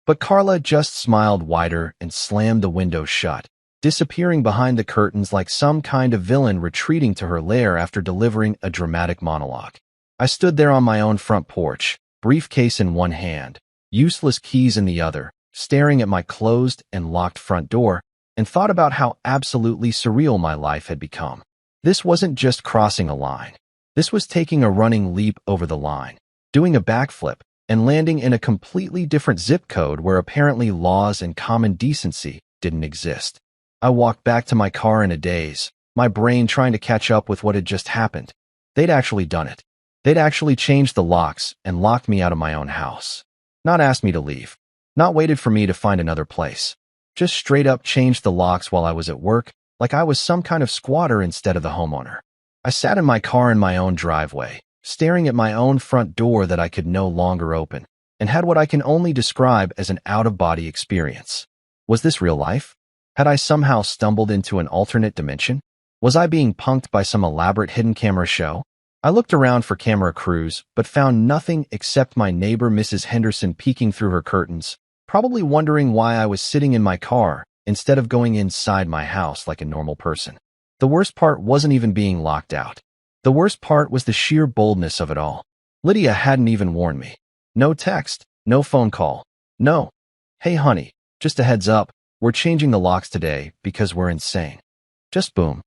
Speaker 1: But Carla just smiled wider and slammed the window shut, disappearing behind the curtains like some kind of villain retreating to her lair after delivering a dramatic monologue. I stood there on my own front porch, briefcase in one hand, useless keys in the other, staring at my closed and locked front door, and thought about how absolutely surreal my life had become. This wasn't just crossing a line. This was taking a running leap over the line, doing a backflip, and landing in a completely different zip code where apparently laws and common decency didn't exist. I walked back to my car in a daze, my brain trying to catch up with what had just happened. They'd actually done it. They'd actually changed the locks and locked me out of my own house. Not asked me to leave. Not waited for me to find another place. Just straight up changed the locks while I was at work, like I was some kind of squatter instead of the homeowner. I sat in my car in my own driveway, staring at my own front door that I could no longer open, and had what I can only describe as an out-of-body experience. Was this real life? Had I somehow stumbled into an alternate dimension? Was I being punked by some elaborate hidden camera show? I looked around for camera crews, but found nothing except my neighbor Mrs. Henderson peeking through her curtains, probably wondering why I was sitting in my car instead of going inside my house like a normal person. The worst part wasn't even being locked out. The worst part was the sheer boldness of it all. Lydia hadn't even warned me. No text, no phone call, no, "Hey honey, just a heads up, we're changing the locks today because we're insane." Just boom.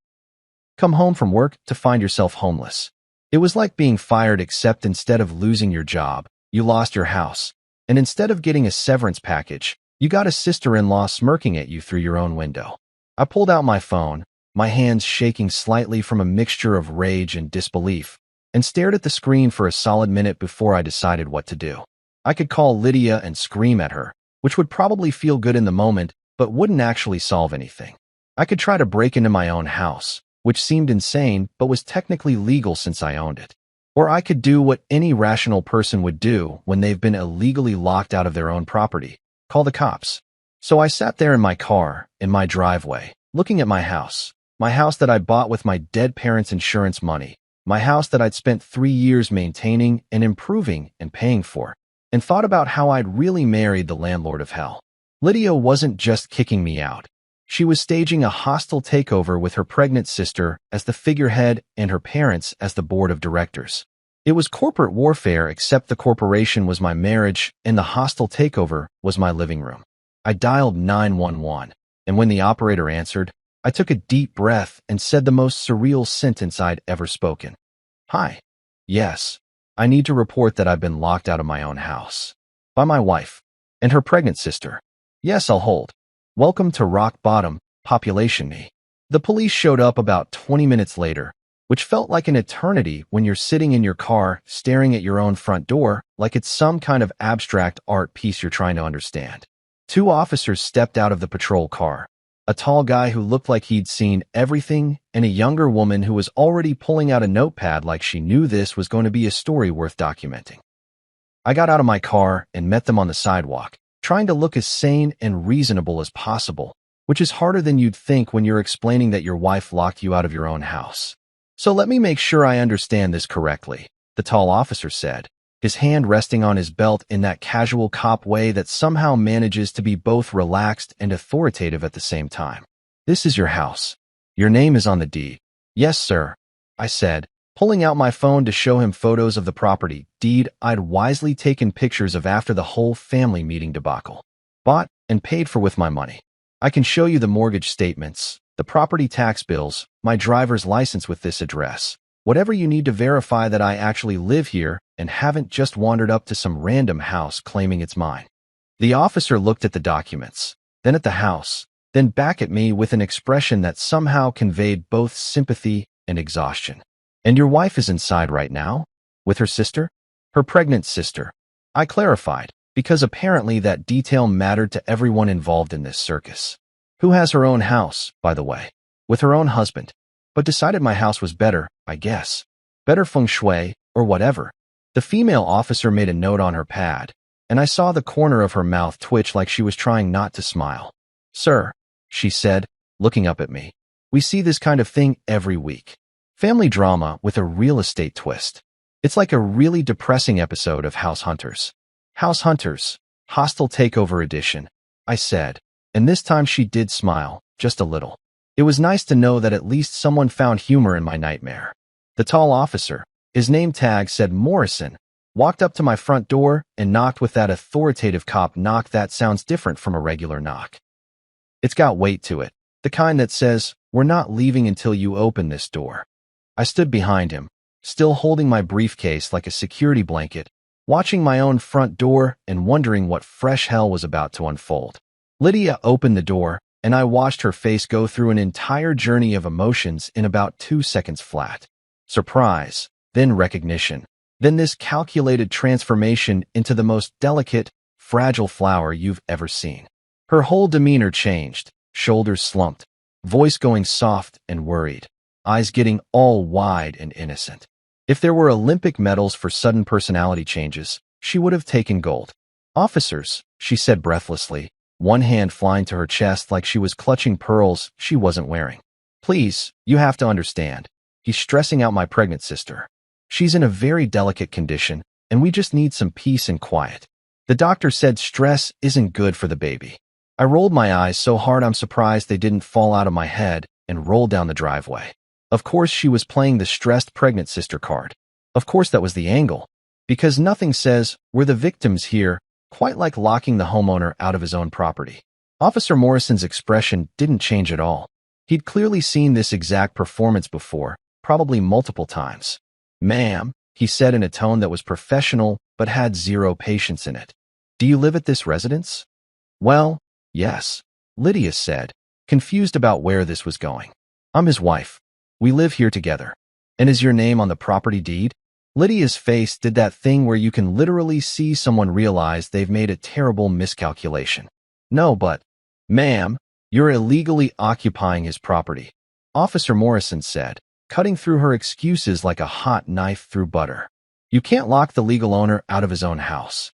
Speaker 1: Come home from work to find yourself homeless. It was like being fired, except instead of losing your job, you lost your house. And instead of getting a severance package, you got a sister-in-law smirking at you through your own window. I pulled out my phone, my hands shaking slightly from a mixture of rage and disbelief, and stared at the screen for a solid minute before I decided what to do. I could call Lydia and scream at her, which would probably feel good in the moment, but wouldn't actually solve anything. I could try to break into my own house, which seemed insane but was technically legal since I owned it. Or I could do what any rational person would do when they've been illegally locked out of their own property: call the cops. So I sat there in my car, in my driveway, looking at my house that I bought with my dead parents' insurance money, my house that I'd spent 3 years maintaining and improving and paying for, and thought about how I'd really married the landlord of hell. Lydia wasn't just kicking me out. She was staging a hostile takeover with her pregnant sister as the figurehead and her parents as the board of directors. It was corporate warfare, except the corporation was my marriage and the hostile takeover was my living room. I dialed 911, and when the operator answered, I took a deep breath and said the most surreal sentence I'd ever spoken. "Hi. Yes, I need to report that I've been locked out of my own house. By my wife and her pregnant sister. Yes, I'll hold. Welcome to rock bottom, population me." The police showed up about 20 minutes later, which felt like an eternity when you're sitting in your car staring at your own front door like it's some kind of abstract art piece you're trying to understand. 2 officers stepped out of the patrol car, a tall guy who looked like he'd seen everything, and a younger woman who was already pulling out a notepad like she knew this was going to be a story worth documenting. I got out of my car and met them on the sidewalk, trying to look as sane and reasonable as possible, which is harder than you'd think when you're explaining that your wife locked you out of your own house. So let me make sure I understand this correctly, the tall officer said, his hand resting on his belt in that casual cop way that somehow manages to be both relaxed and authoritative at the same time. This is your house. Your name is on the deed. Yes, sir, I said, pulling out my phone to show him photos of the property deed I'd wisely taken pictures of after the whole family meeting debacle. Bought and paid for with my money. I can show you the mortgage statements, the property tax bills, my driver's license with this address. Whatever you need to verify that I actually live here and haven't just wandered up to some random house claiming it's mine. The officer looked at the documents, then at the house, then back at me with an expression that somehow conveyed both sympathy and exhaustion. And your wife is inside right now? With her sister? Her pregnant sister. I clarified, because apparently that detail mattered to everyone involved in this circus. Who has her own house, by the way, with her own husband, but decided my house was better, I guess. Better feng shui, or whatever. The female officer made a note on her pad, and I saw the corner of her mouth twitch like she was trying not to smile. Sir, she said, looking up at me, we see this kind of thing every week. Family drama with a real estate twist. It's like a really depressing episode of House Hunters. House Hunters, Hostile Takeover Edition, I said, and this time she did smile, just a little. It was nice to know that at least someone found humor in my nightmare. The tall officer, his name tag said Morrison, walked up to my front door and knocked with that authoritative cop knock that sounds different from a regular knock. It's got weight to it, the kind that says, we're not leaving until you open this door. I stood behind him, still holding my briefcase like a security blanket, watching my own front door and wondering what fresh hell was about to unfold. Lydia opened the door, and I watched her face go through an entire journey of emotions in about 2 seconds flat. Surprise, then recognition, then this calculated transformation into the most delicate, fragile flower you've ever seen. Her whole demeanor changed, shoulders slumped, voice going soft and worried, eyes getting all wide and innocent. If there were Olympic medals for sudden personality changes, she would have taken gold. Officers, she said breathlessly, one hand flying to her chest like she was clutching pearls she wasn't wearing. Please, you have to understand. He's stressing out my pregnant sister. She's in a very delicate condition, and we just need some peace and quiet. The doctor said stress isn't good for the baby. I rolled my eyes so hard I'm surprised they didn't fall out of my head and roll down the driveway. Of course she was playing the stressed pregnant sister card. Of course that was the angle. Because nothing says, we're the victims here, quite like locking the homeowner out of his own property. Officer Morrison's expression didn't change at all. He'd clearly seen this exact performance before, probably multiple times. Ma'am, he said in a tone that was professional but had zero patience in it. Do you live at this residence? Well, yes, Lydia said, confused about where this was going. I'm his wife. We live here together. And is your name on the property deed? Lydia's face did that thing where you can literally see someone realize they've made a terrible miscalculation. No, but, ma'am, you're illegally occupying his property, Officer Morrison said, cutting through her excuses like a hot knife through butter. You can't lock the legal owner out of his own house.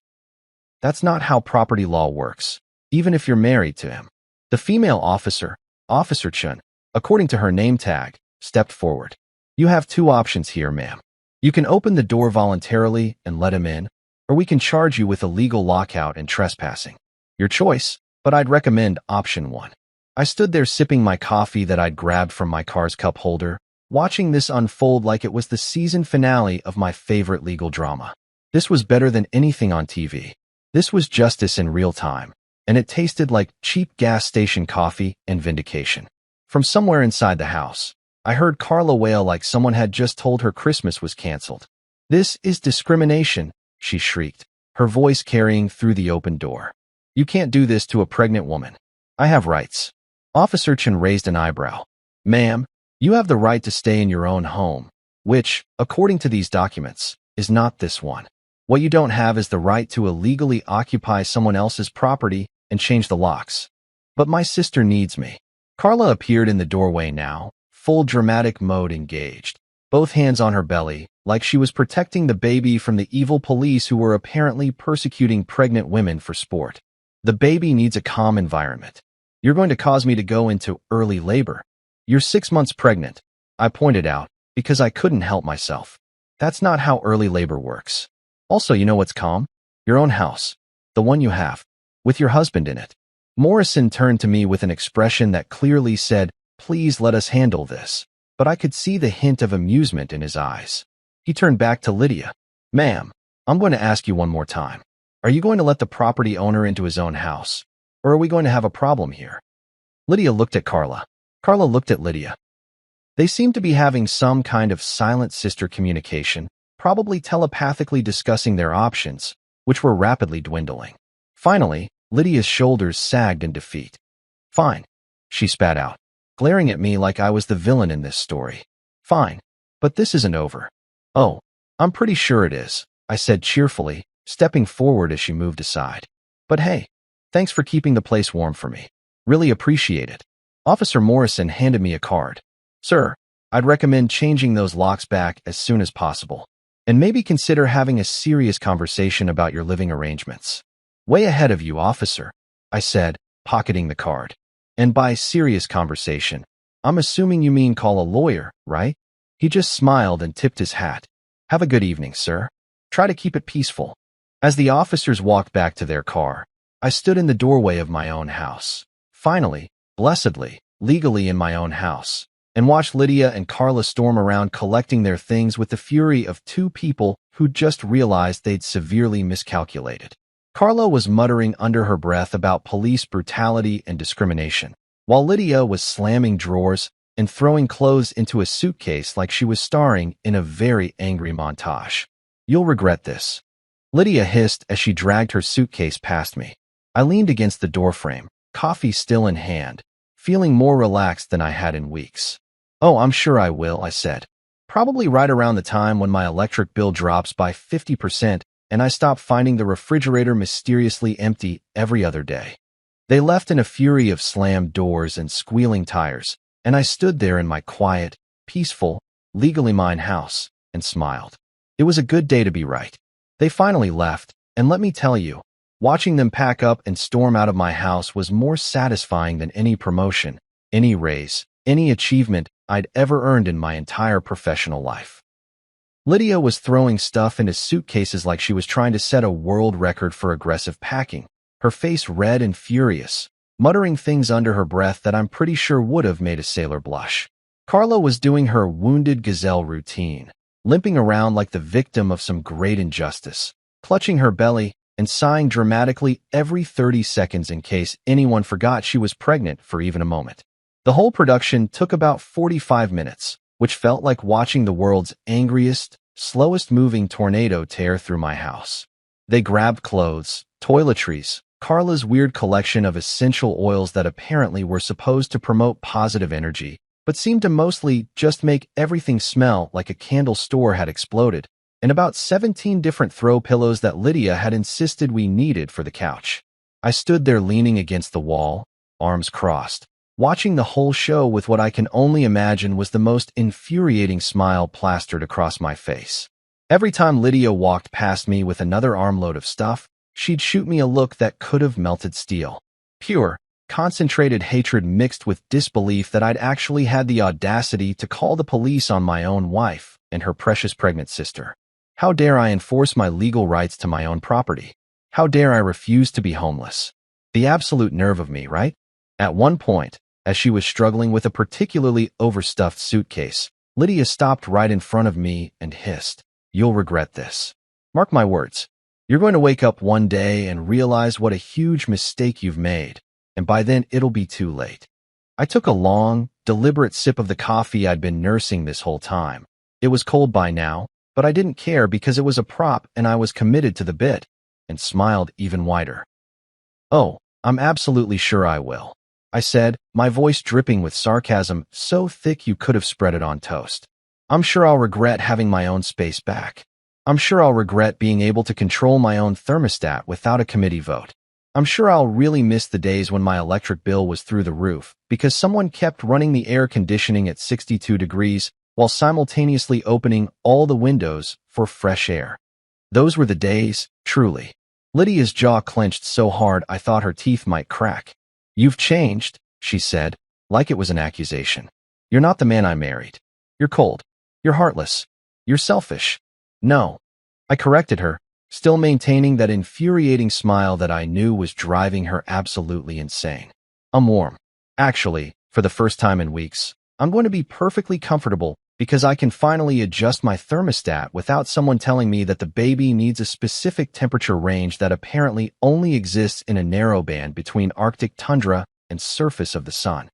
Speaker 1: That's not how property law works, even if you're married to him. The female officer, Officer Chun, according to her name tag, stepped forward. You have two options here, ma'am. You can open the door voluntarily and let him in, or we can charge you with illegal lockout and trespassing. Your choice, but I'd recommend option 1. I stood there sipping my coffee that I'd grabbed from my car's cup holder, watching this unfold like it was the season finale of my favorite legal drama. This was better than anything on TV. This was justice in real time, and it tasted like cheap gas station coffee and vindication. From somewhere inside the house, I heard Carla wail like someone had just told her Christmas was canceled. This is discrimination, she shrieked, her voice carrying through the open door. You can't do this to a pregnant woman. I have rights. Officer Chen raised an eyebrow. Ma'am, you have the right to stay in your own home, which, according to these documents, is not this one. What you don't have is the right to illegally occupy someone else's property and change the locks. But my sister needs me. Carla appeared in the doorway now, full dramatic mode engaged, both hands on her belly, like she was protecting the baby from the evil police who were apparently persecuting pregnant women for sport. The baby needs a calm environment. You're going to cause me to go into early labor. You're 6 months pregnant, I pointed out, because I couldn't help myself. That's not how early labor works. Also, you know what's calm? Your own house. The one you have. With your husband in it. Morrison turned to me with an expression that clearly said, "Please let us handle this." But I could see the hint of amusement in his eyes. He turned back to Lydia. "Ma'am, I'm going to ask you one more time. Are you going to let the property owner into his own house? Or are we going to have a problem here?" Lydia looked at Carla. Carla looked at Lydia. They seemed to be having some kind of silent sister communication, probably telepathically discussing their options, which were rapidly dwindling. Finally, Lydia's shoulders sagged in defeat. "Fine," she spat out, glaring at me like I was the villain in this story. "Fine, but this isn't over." "Oh, I'm pretty sure it is," I said cheerfully, stepping forward as she moved aside. "But hey, thanks for keeping the place warm for me. Really appreciate it." Officer Morrison handed me a card. "Sir, I'd recommend changing those locks back as soon as possible, and maybe consider having a serious conversation about your living arrangements." "Way ahead of you, officer," I said, pocketing the card. "And by serious conversation, I'm assuming you mean call a lawyer, right?" He just smiled and tipped his hat. "Have a good evening, sir. Try to keep it peaceful." As the officers walked back to their car, I stood in the doorway of my own house. Finally, blessedly, legally in my own house, and watched Lydia and Carla storm around collecting their things with the fury of two people who just realized they'd severely miscalculated. Carla was muttering under her breath about police brutality and discrimination, while Lydia was slamming drawers and throwing clothes into a suitcase like she was starring in a very angry montage. "You'll regret this," Lydia hissed as she dragged her suitcase past me. I leaned against the doorframe, coffee still in hand, feeling more relaxed than I had in weeks. "Oh, I'm sure I will," I said. "Probably right around the time when my electric bill drops by 50% and I stop finding the refrigerator mysteriously empty every other day." They left in a fury of slammed doors and squealing tires, and I stood there in my quiet, peaceful, legally mine house and smiled. It was a good day to be right. They finally left, and let me tell you, watching them pack up and storm out of my house was more satisfying than any promotion, any raise, any achievement I'd ever earned in my entire professional life. Lydia was throwing stuff into suitcases like she was trying to set a world record for aggressive packing, her face red and furious, muttering things under her breath that I'm pretty sure would have made a sailor blush. Carla was doing her wounded gazelle routine, limping around like the victim of some great injustice, clutching her belly and sighing dramatically every 30 seconds in case anyone forgot she was pregnant for even a moment. The whole production took about 45 minutes, which felt like watching the world's angriest, slowest-moving tornado tear through my house. They grabbed clothes, toiletries, Carla's weird collection of essential oils that apparently were supposed to promote positive energy, but seemed to mostly just make everything smell like a candle store had exploded, and about 17 different throw pillows that Lydia had insisted we needed for the couch. I stood there leaning against the wall, arms crossed, watching the whole show with what I can only imagine was the most infuriating smile plastered across my face. Every time Lydia walked past me with another armload of stuff, she'd shoot me a look that could have melted steel. Pure, concentrated hatred mixed with disbelief that I'd actually had the audacity to call the police on my own wife and her precious pregnant sister. How dare I enforce my legal rights to my own property? How dare I refuse to be homeless? The absolute nerve of me, right? At one point, as she was struggling with a particularly overstuffed suitcase, Lydia stopped right in front of me and hissed, "You'll regret this. Mark my words. You're going to wake up one day and realize what a huge mistake you've made, and by then it'll be too late." I took a long, deliberate sip of the coffee I'd been nursing this whole time. It was cold by now, but I didn't care because it was a prop and I was committed to the bit, and smiled even wider. "Oh, I'm absolutely sure I will," I said, my voice dripping with sarcasm so thick you could have spread it on toast. "I'm sure I'll regret having my own space back. I'm sure I'll regret being able to control my own thermostat without a committee vote. I'm sure I'll really miss the days when my electric bill was through the roof because someone kept running the air conditioning at 62 degrees while simultaneously opening all the windows for fresh air. Those were the days, truly. Lydia's jaw clenched so hard I thought her teeth might crack. "You've changed," she said, like it was an accusation. "You're not the man I married. You're cold. You're heartless. You're selfish." "No," I corrected her, still maintaining that infuriating smile that I knew was driving her absolutely insane. "I'm warm. Actually, for the first time in weeks, I'm going to be perfectly comfortable because I can finally adjust my thermostat without someone telling me that the baby needs a specific temperature range that apparently only exists in a narrow band between Arctic tundra and surface of the sun.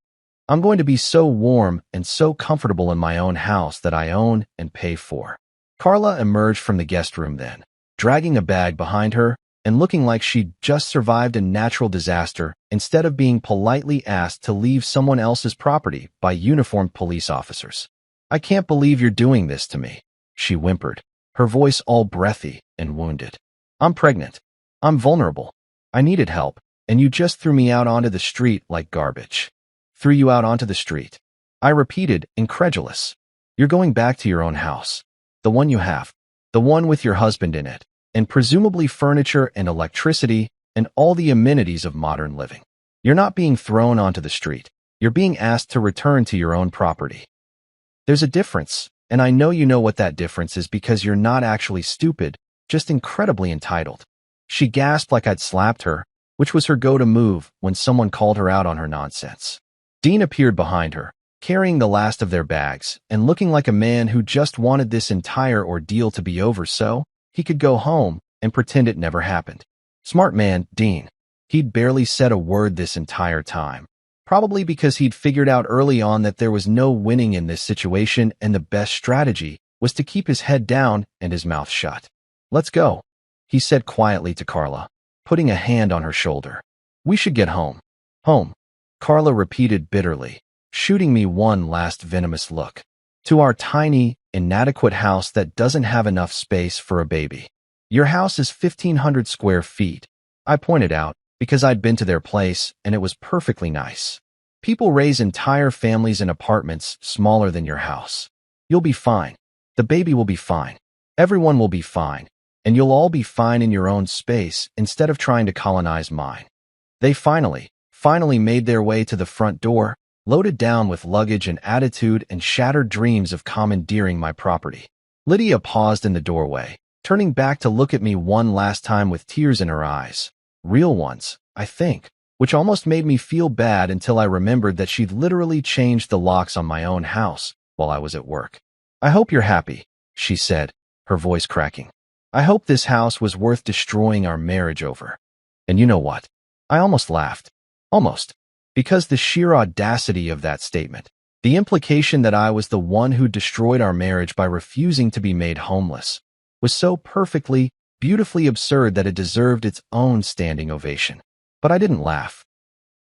Speaker 1: I'm going to be so warm and so comfortable in my own house that I own and pay for." Carla emerged from the guest room then, dragging a bag behind her and looking like she'd just survived a natural disaster instead of being politely asked to leave someone else's property by uniformed police officers. "I can't believe you're doing this to me," she whimpered, her voice all breathy and wounded. "I'm pregnant. I'm vulnerable. I needed help, and you just threw me out onto the street like garbage." "Threw you out onto the street?" I repeated, incredulous. "You're going back to your own house. The one you have. The one with your husband in it, and presumably furniture and electricity and all the amenities of modern living. You're not being thrown onto the street. You're being asked to return to your own property. There's a difference, and I know you know what that difference is because you're not actually stupid, just incredibly entitled." She gasped like I'd slapped her, which was her go-to move when someone called her out on her nonsense. Dean appeared behind her, carrying the last of their bags and looking like a man who just wanted this entire ordeal to be over so he could go home and pretend it never happened. Smart man, Dean. He'd barely said a word this entire time. Probably because he'd figured out early on that there was no winning in this situation and the best strategy was to keep his head down and his mouth shut. "Let's go," he said quietly to Carla, putting a hand on her shoulder. "We should get home." "Home," Carla repeated bitterly, shooting me one last venomous look. "To our tiny, inadequate house that doesn't have enough space for a baby." "Your house is 1,500 square feet," I pointed out, because I'd been to their place and it was perfectly nice. "People raise entire families in apartments smaller than your house. You'll be fine. The baby will be fine. Everyone will be fine. And you'll all be fine in your own space instead of trying to colonize mine." They finally made their way to the front door, loaded down with luggage and attitude and shattered dreams of commandeering my property. Lydia paused in the doorway, turning back to look at me one last time with tears in her eyes. Real ones, I think, which almost made me feel bad until I remembered that she'd literally changed the locks on my own house while I was at work. "I hope you're happy," she said, her voice cracking. "I hope this house was worth destroying our marriage over." And you know what? I almost laughed. Almost. Because the sheer audacity of that statement, the implication that I was the one who destroyed our marriage by refusing to be made homeless, was so perfectly, beautifully absurd that it deserved its own standing ovation. But I didn't laugh.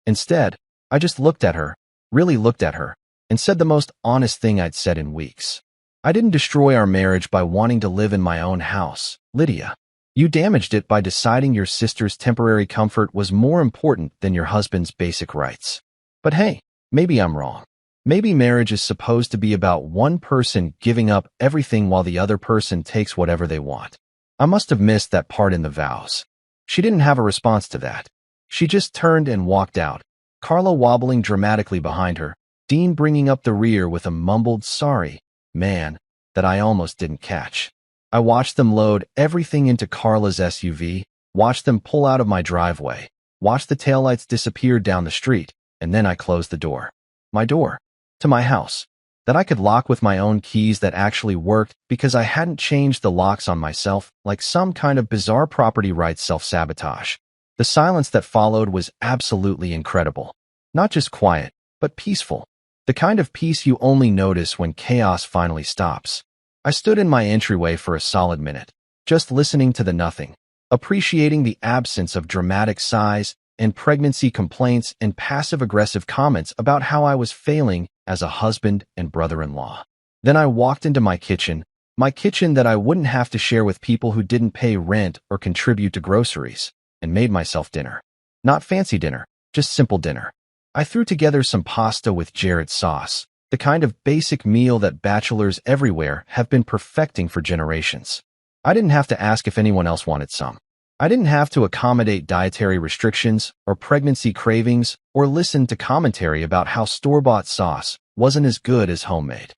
Speaker 1: Instead, I just looked at her, really looked at her, and said the most honest thing I'd said in weeks. "I didn't destroy our marriage by wanting to live in my own house, Lydia. You damaged it by deciding your sister's temporary comfort was more important than your husband's basic rights. But hey, maybe I'm wrong. Maybe marriage is supposed to be about one person giving up everything while the other person takes whatever they want." I must have missed that part in the vows. She didn't have a response to that. She just turned and walked out, Carla wobbling dramatically behind her, Dean bringing up the rear with a mumbled "sorry, man," that I almost didn't catch. I watched them load everything into Carla's SUV, watched them pull out of my driveway, watched the taillights disappear down the street, and then I closed the door. My door. To my house. That I could lock with my own keys that actually worked because I hadn't changed the locks on myself like some kind of bizarre property rights self-sabotage. The silence that followed was absolutely incredible. Not just quiet, but peaceful. The kind of peace you only notice when chaos finally stops. I stood in my entryway for a solid minute, just listening to the nothing, appreciating the absence of dramatic sighs and pregnancy complaints and passive-aggressive comments about how I was failing as a husband and brother-in-law. Then I walked into my kitchen that I wouldn't have to share with people who didn't pay rent or contribute to groceries, and made myself dinner. Not fancy dinner, just simple dinner. I threw together some pasta with Jared sauce, the kind of basic meal that bachelors everywhere have been perfecting for generations. I didn't have to ask if anyone else wanted some. I didn't have to accommodate dietary restrictions or pregnancy cravings or listen to commentary about how store-bought sauce wasn't as good as homemade.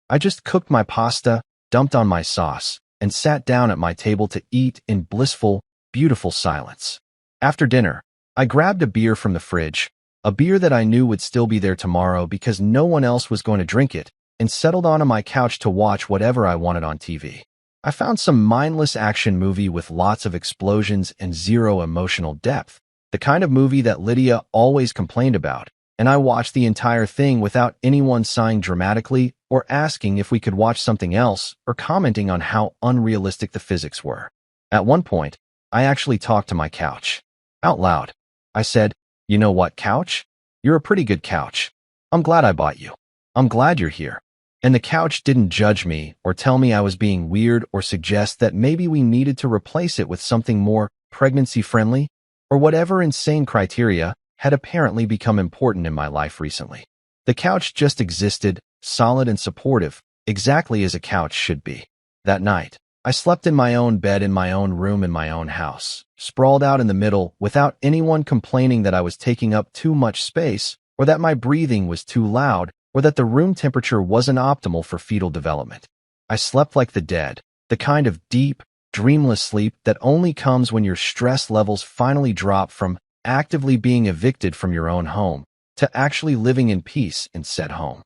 Speaker 1: I just cooked my pasta, dumped on my sauce, and sat down at my table to eat in blissful, beautiful silence. After dinner, I grabbed a beer from the fridge, a beer that I knew would still be there tomorrow because no one else was going to drink it, and settled onto my couch to watch whatever I wanted on TV. I found some mindless action movie with lots of explosions and zero emotional depth, the kind of movie that Lydia always complained about, and I watched the entire thing without anyone sighing dramatically or asking if we could watch something else or commenting on how unrealistic the physics were. At one point, I actually talked to my couch. Out loud, I said, "You know what, couch? You're a pretty good couch. I'm glad I bought you. I'm glad you're here." And the couch didn't judge me or tell me I was being weird or suggest that maybe we needed to replace it with something more pregnancy-friendly or whatever insane criteria had apparently become important in my life recently. The couch just existed, solid and supportive, exactly as a couch should be. That night, I slept in my own bed in my own room in my own house, sprawled out in the middle without anyone complaining that I was taking up too much space or that my breathing was too loud or that the room temperature wasn't optimal for fetal development. I slept like the dead, the kind of deep, dreamless sleep that only comes when your stress levels finally drop from actively being evicted from your own home to actually living in peace in said home.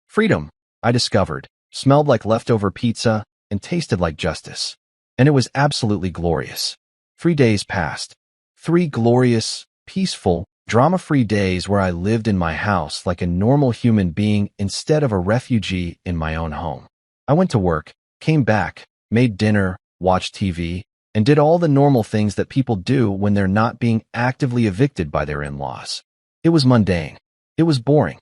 Speaker 1: Freedom, I discovered, smelled like leftover pizza and tasted like justice. And it was absolutely glorious. 3 days passed. 3 glorious, peaceful, drama-free days where I lived in my house like a normal human being instead of a refugee in my own home. I went to work, came back, made dinner, watched TV, and did all the normal things that people do when they're not being actively evicted by their in-laws. It was mundane. It was boring.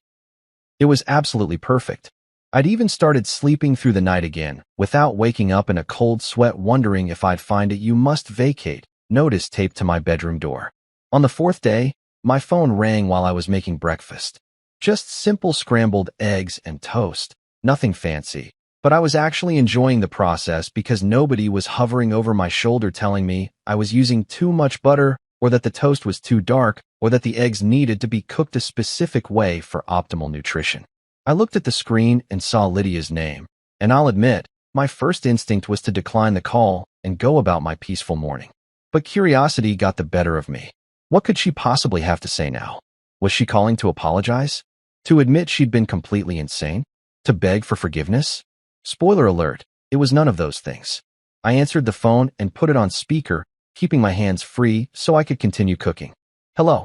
Speaker 1: It was absolutely perfect. I'd even started sleeping through the night again, without waking up in a cold sweat wondering if I'd find a "you must vacate" notice taped to my bedroom door. On the 4th day, my phone rang while I was making breakfast. Just simple scrambled eggs and toast. Nothing fancy. But I was actually enjoying the process because nobody was hovering over my shoulder telling me I was using too much butter or that the toast was too dark or that the eggs needed to be cooked a specific way for optimal nutrition. I looked at the screen and saw Lydia's name, and I'll admit, my first instinct was to decline the call and go about my peaceful morning. But curiosity got the better of me. What could she possibly have to say now? Was she calling to apologize? To admit she'd been completely insane? To beg for forgiveness? Spoiler alert, it was none of those things. I answered the phone and put it on speaker, keeping my hands free so I could continue cooking. "Hello.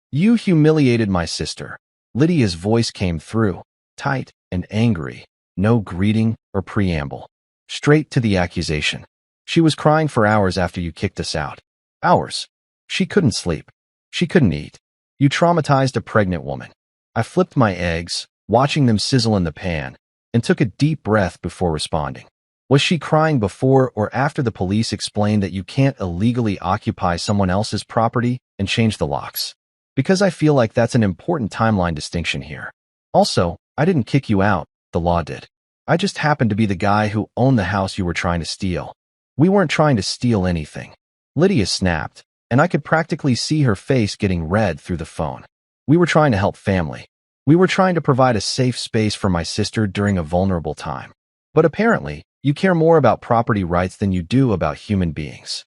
Speaker 1: You humiliated my sister." Lydia's voice came through, tight and angry, no greeting or preamble. Straight to the accusation. "She was crying for hours after you kicked us out." Hours. She couldn't sleep. She couldn't eat. You traumatized a pregnant woman. I flipped my eggs, watching them sizzle in the pan, and took a deep breath before responding. Was she crying before or after the police explained that you can't illegally occupy someone else's property and change the locks? Because I feel like that's an important timeline distinction here. Also, I didn't kick you out, the law did. I just happened to be the guy who owned the house you were trying to steal. We weren't trying to steal anything. Lydia snapped, and I could practically see her face getting red through the phone. We were trying to help family. We were trying to provide a safe space for my sister during a vulnerable time. But apparently, you care more about property rights than you do about human beings.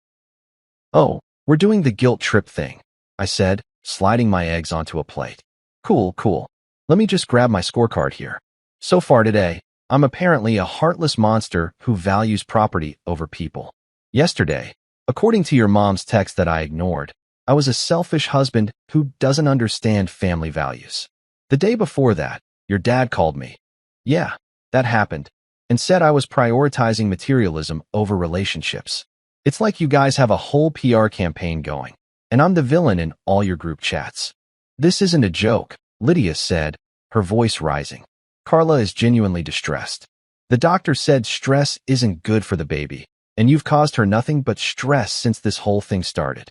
Speaker 1: "Oh, we're doing the guilt trip thing," I said, sliding my eggs onto a plate. Cool. Let me just grab my scorecard here. So far today, I'm apparently a heartless monster who values property over people. Yesterday, according to your mom's text that I ignored, I was a selfish husband who doesn't understand family values. The day before that, your dad called me. Yeah, that happened, and said I was prioritizing materialism over relationships. It's like you guys have a whole PR campaign going, and I'm the villain in all your group chats. "This isn't a joke," Lydia said, her voice rising. "Carla is genuinely distressed. The doctor said stress isn't good for the baby, and you've caused her nothing but stress since this whole thing started."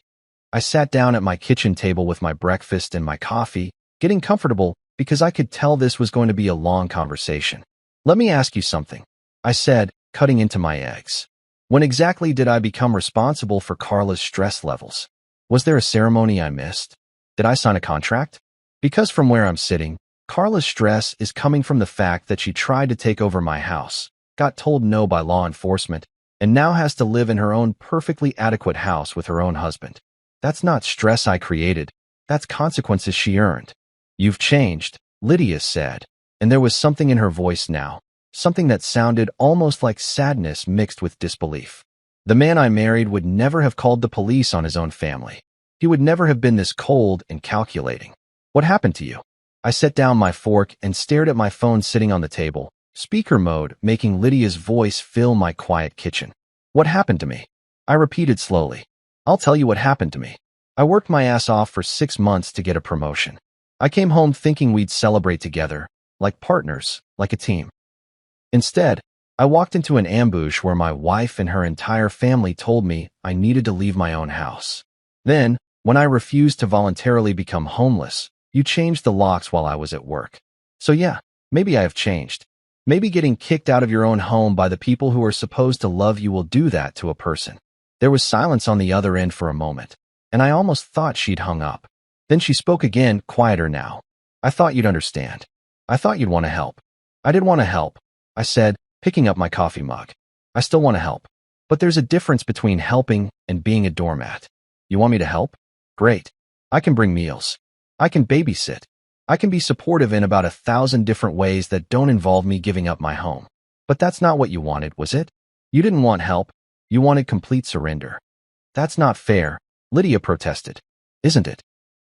Speaker 1: I sat down at my kitchen table with my breakfast and my coffee, getting comfortable because I could tell this was going to be a long conversation. Let me ask you something, I said, cutting into my eggs. When exactly did I become responsible for Carla's stress levels? Was there a ceremony I missed? Did I sign a contract? Because from where I'm sitting, Carla's stress is coming from the fact that she tried to take over my house, got told no by law enforcement, and now has to live in her own perfectly adequate house with her own husband. That's not stress I created. That's consequences she earned. You've changed, Lydia said, and there was something in her voice now, something that sounded almost like sadness mixed with disbelief. The man I married would never have called the police on his own family. He would never have been this cold and calculating. What happened to you? I set down my fork and stared at my phone sitting on the table, speaker mode making Lydia's voice fill my quiet kitchen. What happened to me? I repeated slowly. I'll tell you what happened to me. I worked my ass off for 6 months to get a promotion. I came home thinking we'd celebrate together, like partners, like a team. Instead, I walked into an ambush where my wife and her entire family told me I needed to leave my own house. Then, when I refused to voluntarily become homeless, you changed the locks while I was at work. So yeah, maybe I have changed. Maybe getting kicked out of your own home by the people who are supposed to love you will do that to a person. There was silence on the other end for a moment, and I almost thought she'd hung up. Then she spoke again, quieter now. I thought you'd understand. I thought you'd want to help. I did want to help, I said, picking up my coffee mug. I still want to help. But there's a difference between helping and being a doormat. You want me to help? Great. I can bring meals. I can babysit. I can be supportive in about 1,000 different ways that don't involve me giving up my home. But that's not what you wanted, was it? You didn't want help. You wanted complete surrender. That's not fair, Lydia protested. Isn't it?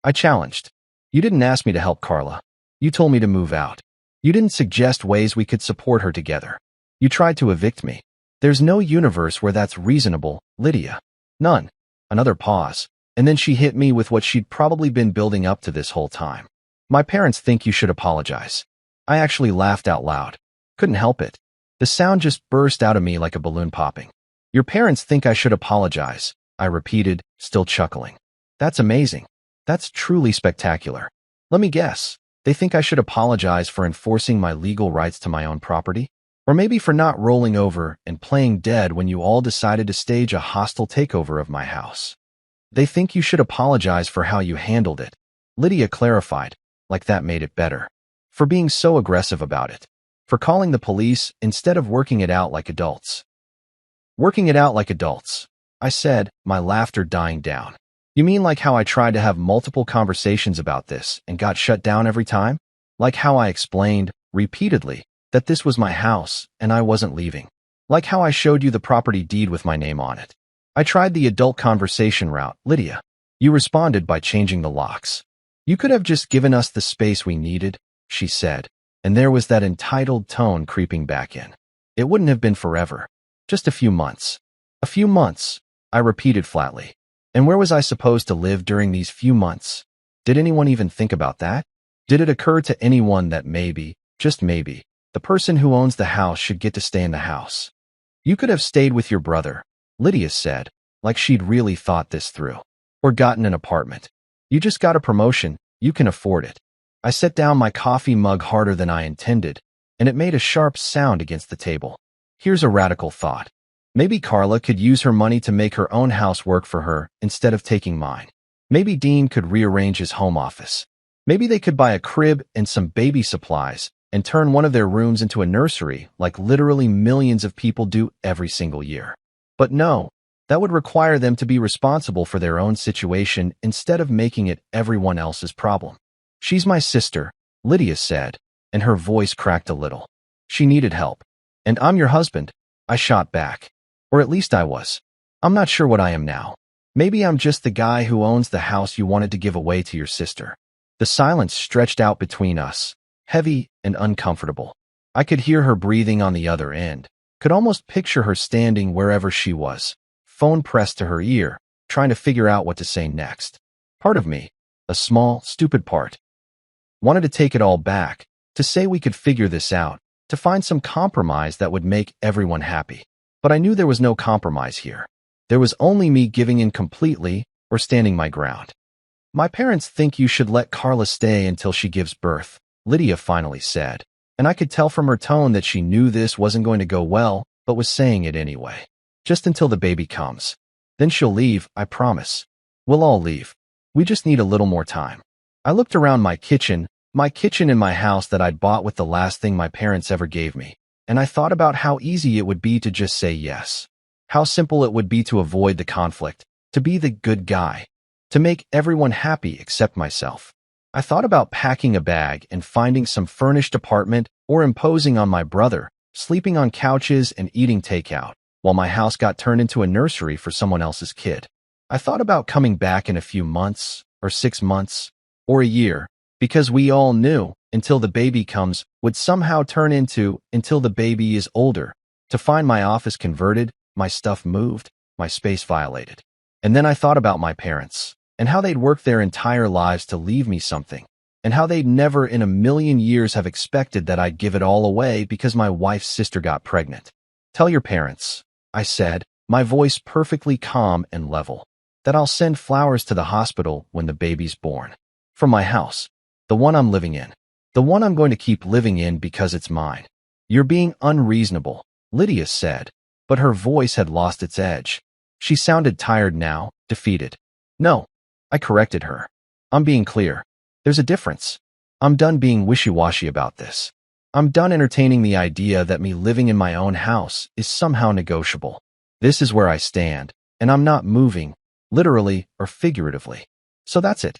Speaker 1: I challenged. You didn't ask me to help Carla. You told me to move out. You didn't suggest ways we could support her together. You tried to evict me. There's no universe where that's reasonable, Lydia. None. Another pause, and then she hit me with what she'd probably been building up to this whole time. My parents think you should apologize. I actually laughed out loud. Couldn't help it. The sound just burst out of me like a balloon popping. Your parents think I should apologize, I repeated, still chuckling. That's amazing. That's truly spectacular. Let me guess. They think I should apologize for enforcing my legal rights to my own property? Or maybe for not rolling over and playing dead when you all decided to stage a hostile takeover of my house. They think you should apologize for how you handled it. Lydia clarified, like that made it better. For being so aggressive about it. For calling the police instead of working it out like adults. Working it out like adults, I said, my laughter dying down. You mean like how I tried to have multiple conversations about this and got shut down every time? Like how I explained, repeatedly, that this was my house and I wasn't leaving. Like how I showed you the property deed with my name on it. I tried the adult conversation route, Lydia. You responded by changing the locks. You could have just given us the space we needed, she said, and there was that entitled tone creeping back in. It wouldn't have been forever. Just a few months. A few months, I repeated flatly. And where was I supposed to live during these few months? Did anyone even think about that? Did it occur to anyone that maybe, just maybe, the person who owns the house should get to stay in the house? You could have stayed with your brother, Lydia said, like she'd really thought this through. Or gotten an apartment. You just got a promotion, you can afford it. I set down my coffee mug harder than I intended, and it made a sharp sound against the table. Here's a radical thought. Maybe Carla could use her money to make her own house work for her instead of taking mine. Maybe Dean could rearrange his home office. Maybe they could buy a crib and some baby supplies and turn one of their rooms into a nursery like literally millions of people do every single year. But no, that would require them to be responsible for their own situation instead of making it everyone else's problem. She's my sister, Lydia said, and her voice cracked a little. She needed help. And I'm your husband, I shot back. Or at least I was. I'm not sure what I am now. Maybe I'm just the guy who owns the house you wanted to give away to your sister. The silence stretched out between us, heavy and uncomfortable. I could hear her breathing on the other end, could almost picture her standing wherever she was, phone pressed to her ear, trying to figure out what to say next. Part of me, a small, stupid part, wanted to take it all back, to say we could figure this out, to find some compromise that would make everyone happy. But I knew there was no compromise here. There was only me giving in completely, or standing my ground. My parents think you should let Carla stay until she gives birth, Lydia finally said, and I could tell from her tone that she knew this wasn't going to go well, but was saying it anyway. Just until the baby comes. Then she'll leave, I promise. We'll all leave. We just need a little more time. I looked around my kitchen in my house that I'd bought with the last thing my parents ever gave me, and I thought about how easy it would be to just say yes. How simple it would be to avoid the conflict, to be the good guy, to make everyone happy except myself. I thought about packing a bag and finding some furnished apartment or imposing on my brother, sleeping on couches and eating takeout, while my house got turned into a nursery for someone else's kid. I thought about coming back in a few months, or 6 months, or a year, because we all knew, until the baby comes, would somehow turn into, until the baby is older, to find my office converted, my stuff moved, my space violated. And then I thought about my parents, and how they'd worked their entire lives to leave me something, and how they'd never in a million years have expected that I'd give it all away because my wife's sister got pregnant. Tell your parents, I said, my voice perfectly calm and level, that I'll send flowers to the hospital when the baby's born. From my house, the one I'm living in, the one I'm going to keep living in because it's mine. You're being unreasonable, Lydia said, but her voice had lost its edge. She sounded tired now, defeated. No, I corrected her. I'm being clear. There's a difference. I'm done being wishy-washy about this. I'm done entertaining the idea that me living in my own house is somehow negotiable. This is where I stand, and I'm not moving, literally or figuratively. So that's it.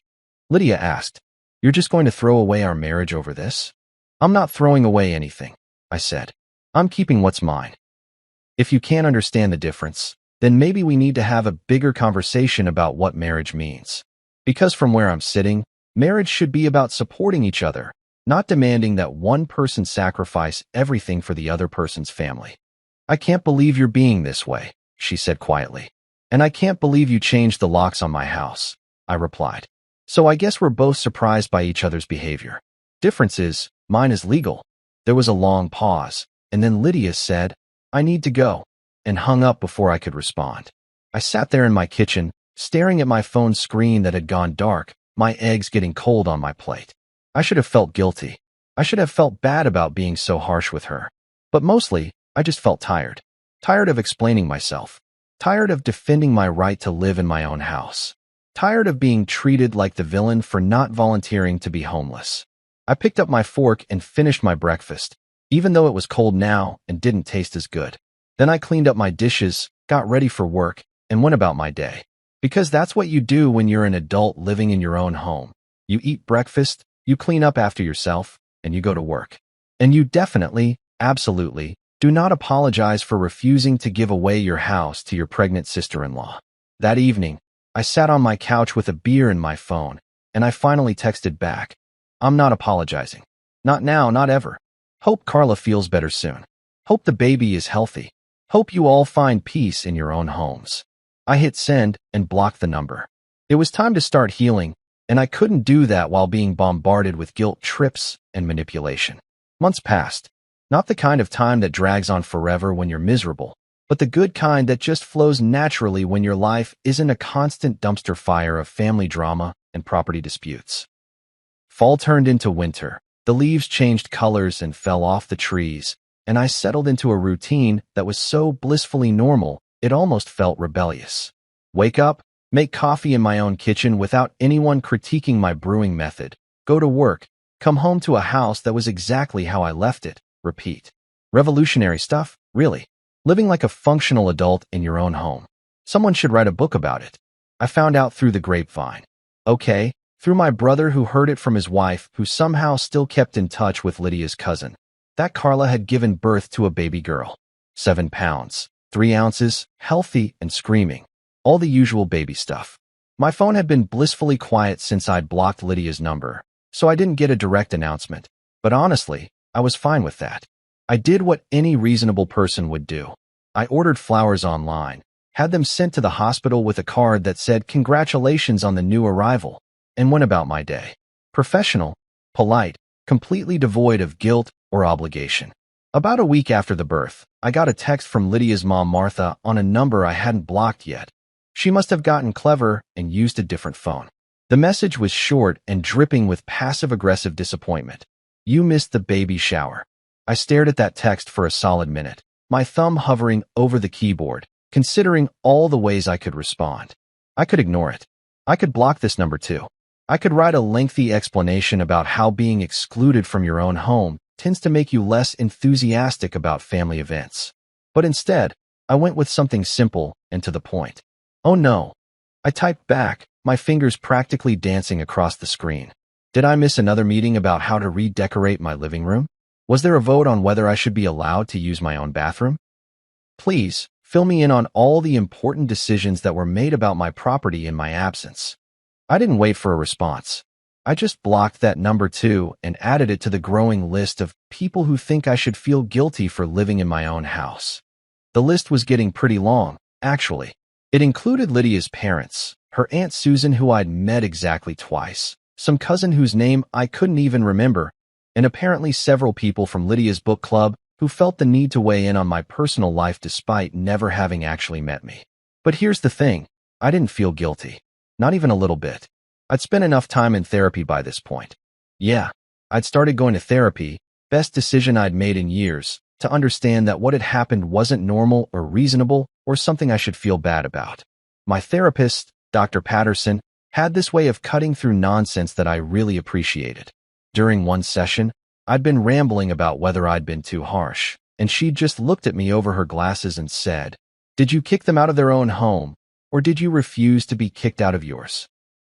Speaker 1: Lydia asked, "You're just going to throw away our marriage over this?" "I'm not throwing away anything," I said. "I'm keeping what's mine." If you can't understand the difference, then maybe we need to have a bigger conversation about what marriage means. Because from where I'm sitting, marriage should be about supporting each other, not demanding that one person sacrifice everything for the other person's family. "I can't believe you're being this way," she said quietly. "And I can't believe you changed the locks on my house," I replied. So I guess we're both surprised by each other's behavior. Difference is, mine is legal. There was a long pause, and then Lydia said, "I need to go," and hung up before I could respond. I sat there in my kitchen, staring at my phone screen that had gone dark, my eggs getting cold on my plate. I should have felt guilty. I should have felt bad about being so harsh with her. But mostly, I just felt tired. Tired of explaining myself. Tired of defending my right to live in my own house. Tired of being treated like the villain for not volunteering to be homeless. I picked up my fork and finished my breakfast, even though it was cold now and didn't taste as good. Then I cleaned up my dishes, got ready for work, and went about my day. Because that's what you do when you're an adult living in your own home. You eat breakfast, you clean up after yourself, and you go to work. And you definitely, absolutely, do not apologize for refusing to give away your house to your pregnant sister-in-law. That evening, I sat on my couch with a beer in my phone, and I finally texted back, "I'm not apologizing. Not now, not ever. Hope Carla feels better soon. Hope the baby is healthy. Hope you all find peace in your own homes." I hit send and blocked the number. It was time to start healing, and I couldn't do that while being bombarded with guilt trips and manipulation. Months passed. Not the kind of time that drags on forever when you're miserable, but the good kind that just flows naturally when your life isn't a constant dumpster fire of family drama and property disputes. Fall turned into winter. The leaves changed colors and fell off the trees, and I settled into a routine that was so blissfully normal it almost felt rebellious. Wake up, make coffee in my own kitchen without anyone critiquing my brewing method, go to work, come home to a house that was exactly how I left it, repeat. Revolutionary stuff, really. Living like a functional adult in your own home. Someone should write a book about it. I found out through the grapevine. Okay, through my brother who heard it from his wife, who somehow still kept in touch with Lydia's cousin. That Carla had given birth to a baby girl. 7 pounds. 3 ounces, healthy and screaming. All the usual baby stuff. My phone had been blissfully quiet since I'd blocked Lydia's number, so I didn't get a direct announcement. But honestly, I was fine with that. I did what any reasonable person would do. I ordered flowers online, had them sent to the hospital with a card that said "Congratulations on the new arrival," and went about my day. Professional, polite, completely devoid of guilt or obligation. About a week after the birth, I got a text from Lydia's mom Martha on a number I hadn't blocked yet. She must have gotten clever and used a different phone. The message was short and dripping with passive-aggressive disappointment. You missed the baby shower. I stared at that text for a solid minute, my thumb hovering over the keyboard, considering all the ways I could respond. I could ignore it. I could block this number too. I could write a lengthy explanation about how being excluded from your own home tends to make you less enthusiastic about family events. But instead, I went with something simple and to the point. Oh no. I typed back, my fingers practically dancing across the screen. Did I miss another meeting about how to redecorate my living room? Was there a vote on whether I should be allowed to use my own bathroom? Please, fill me in on all the important decisions that were made about my property in my absence. I didn't wait for a response. I just blocked that number too and added it to the growing list of people who think I should feel guilty for living in my own house. The list was getting pretty long, actually. It included Lydia's parents, her Aunt Susan who I'd met exactly twice, some cousin whose name I couldn't even remember, and apparently several people from Lydia's book club who felt the need to weigh in on my personal life despite never having actually met me. But here's the thing, I didn't feel guilty. Not even a little bit. I'd spent enough time in therapy by this point. Yeah, I'd started going to therapy, best decision I'd made in years, to understand that what had happened wasn't normal or reasonable or something I should feel bad about. My therapist, Dr. Patterson, had this way of cutting through nonsense that I really appreciated. During one session, I'd been rambling about whether I'd been too harsh, and she'd just looked at me over her glasses and said, "Did you kick them out of their own home, or did you refuse to be kicked out of yours?"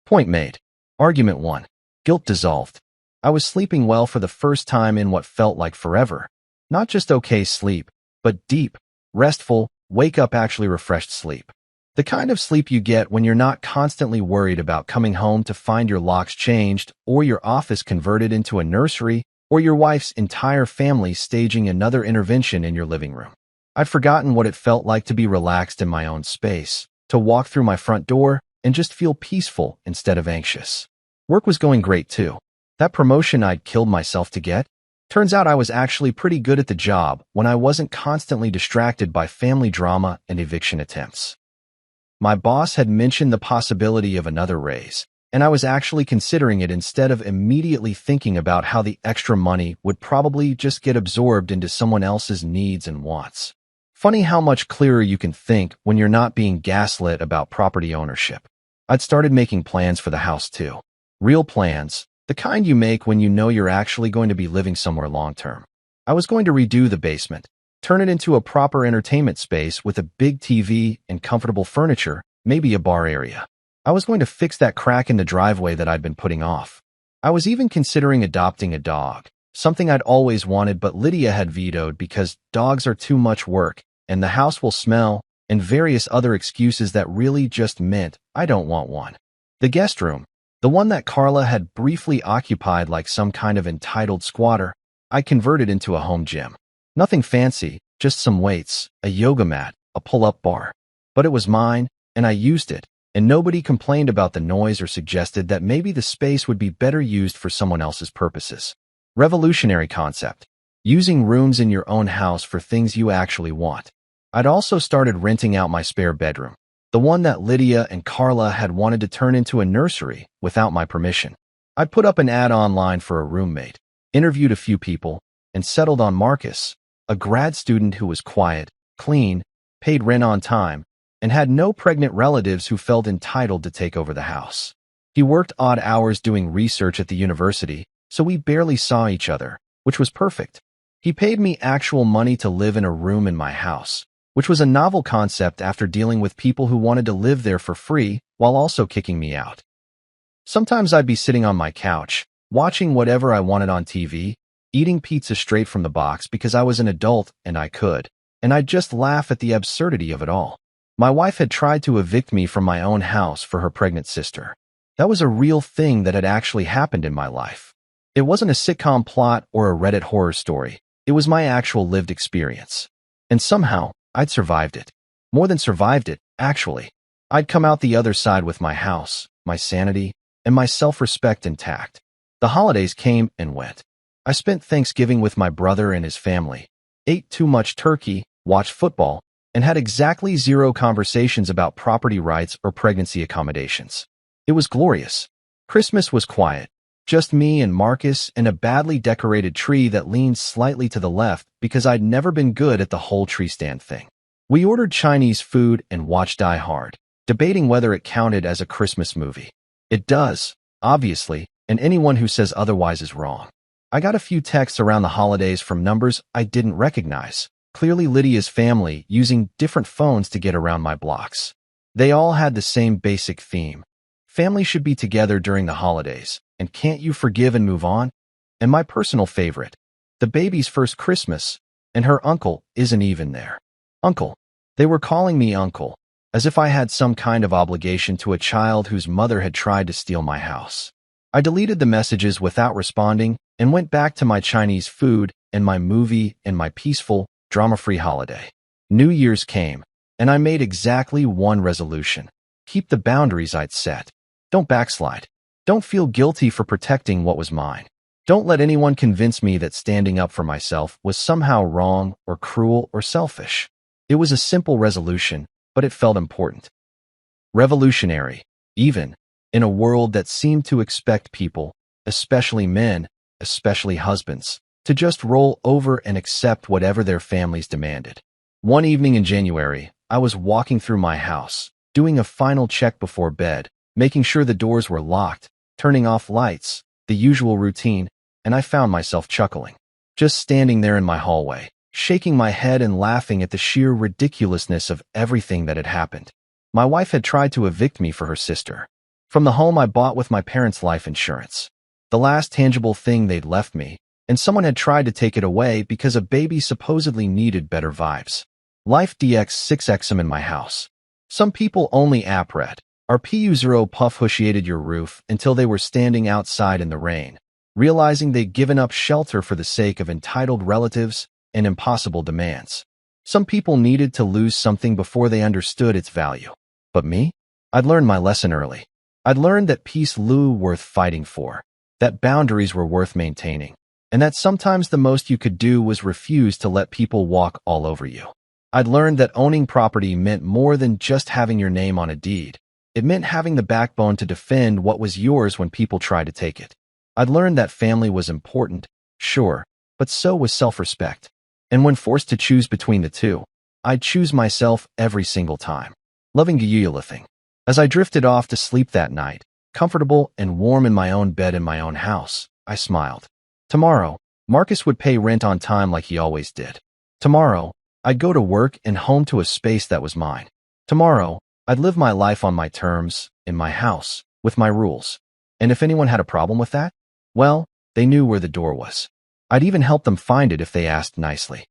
Speaker 1: Point made. Argument 1. Guilt dissolved. I was sleeping well for the first time in what felt like forever. Not just okay sleep, but deep, restful, wake-up actually refreshed sleep. The kind of sleep you get when you're not constantly worried about coming home to find your locks changed, or your office converted into a nursery, or your wife's entire family staging another intervention in your living room. I'd forgotten what it felt like to be relaxed in my own space, to walk through my front door and just feel peaceful instead of anxious. Work was going great too. That promotion I'd killed myself to get, turns out I was actually pretty good at the job when I wasn't constantly distracted by family drama and eviction attempts. My boss had mentioned the possibility of another raise, and I was actually considering it instead of immediately thinking about how the extra money would probably just get absorbed into someone else's needs and wants. Funny how much clearer you can think when you're not being gaslit about property ownership. I'd started making plans for the house too. Real plans, the kind you make when you know you're actually going to be living somewhere long-term. I was going to redo the basement, turn it into a proper entertainment space with a big TV and comfortable furniture, maybe a bar area. I was going to fix that crack in the driveway that I'd been putting off. I was even considering adopting a dog, something I'd always wanted but Lydia had vetoed because dogs are too much work, and the house will smell, and various other excuses that really just meant I don't want one. The guest room, the one that Carla had briefly occupied like some kind of entitled squatter, I converted into a home gym. Nothing fancy, just some weights, a yoga mat, a pull-up bar. But it was mine, and I used it, and nobody complained about the noise or suggested that maybe the space would be better used for someone else's purposes. Revolutionary concept. Using rooms in your own house for things you actually want. I'd also started renting out my spare bedroom, the one that Lydia and Carla had wanted to turn into a nursery without my permission. I put up an ad online for a roommate, interviewed a few people, and settled on Marcus, a grad student who was quiet, clean, paid rent on time, and had no pregnant relatives who felt entitled to take over the house. He worked odd hours doing research at the university, so we barely saw each other, which was perfect. He paid me actual money to live in a room in my house, which was a novel concept after dealing with people who wanted to live there for free while also kicking me out. Sometimes I'd be sitting on my couch, watching whatever I wanted on TV, eating pizza straight from the box because I was an adult and I could, and I'd just laugh at the absurdity of it all. My wife had tried to evict me from my own house for her pregnant sister. That was a real thing that had actually happened in my life. It wasn't a sitcom plot or a Reddit horror story. It was my actual lived experience. And somehow, I'd survived it. More than survived it, actually. I'd come out the other side with my house, my sanity, and my self-respect intact. The holidays came and went. I spent Thanksgiving with my brother and his family, ate too much turkey, watched football, and had exactly zero conversations about property rights or pregnancy accommodations. It was glorious. Christmas was quiet. Just me and Marcus and a badly decorated tree that leaned slightly to the left because I'd never been good at the whole tree stand thing. We ordered Chinese food and watched Die Hard, debating whether it counted as a Christmas movie. It does, obviously, and anyone who says otherwise is wrong. I got a few texts around the holidays from numbers I didn't recognize, clearly Lydia's family using different phones to get around my blocks. They all had the same basic theme. Family should be together during the holidays, and can't you forgive and move on? And my personal favorite, the baby's first Christmas, and her uncle isn't even there. Uncle. They were calling me uncle, as if I had some kind of obligation to a child whose mother had tried to steal my house. I deleted the messages without responding and went back to my Chinese food and my movie and my peaceful, drama-free holiday. New Year's came, and I made exactly one resolution. Keep the boundaries I'd set. Don't backslide. Don't feel guilty for protecting what was mine. Don't let anyone convince me that standing up for myself was somehow wrong or cruel or selfish. It was a simple resolution, but it felt important. Revolutionary, even, in a world that seemed to expect people, especially men, especially husbands, to just roll over and accept whatever their families demanded. One evening in January, I was walking through my house, doing a final check before bed, making sure the doors were locked, turning off lights, the usual routine, and I found myself chuckling. Just standing there in my hallway, shaking my head and laughing at the sheer ridiculousness of everything that had happened. My wife had tried to evict me for her sister. From the home I bought with my parents' life insurance. The last tangible thing they'd left me, and someone had tried to take it away because a baby supposedly needed better vibes. Life DX6XM in my house. Some people only app read. Our PU0 puff hushiated your roof until they were standing outside in the rain, realizing they'd given up shelter for the sake of entitled relatives and impossible demands. Some people needed to lose something before they understood its value. But me? I'd learned my lesson early. I'd learned that peace worth fighting for, that boundaries were worth maintaining, and that sometimes the most you could do was refuse to let people walk all over you. I'd learned that owning property meant more than just having your name on a deed. It meant having the backbone to defend what was yours when people tried to take it. I'd learned that family was important, sure, but so was self-respect. And when forced to choose between the two, I'd choose myself every single time. Loving Guyulithing. As I drifted off to sleep that night, comfortable and warm in my own bed in my own house, I smiled. Tomorrow, Marcus would pay rent on time like he always did. Tomorrow, I'd go to work and home to a space that was mine. Tomorrow, I'd live my life on my terms, in my house, with my rules. And if anyone had a problem with that, well, they knew where the door was. I'd even help them find it if they asked nicely.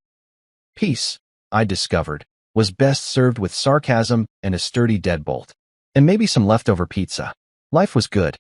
Speaker 1: Peace, I discovered, was best served with sarcasm and a sturdy deadbolt. And maybe some leftover pizza. Life was good.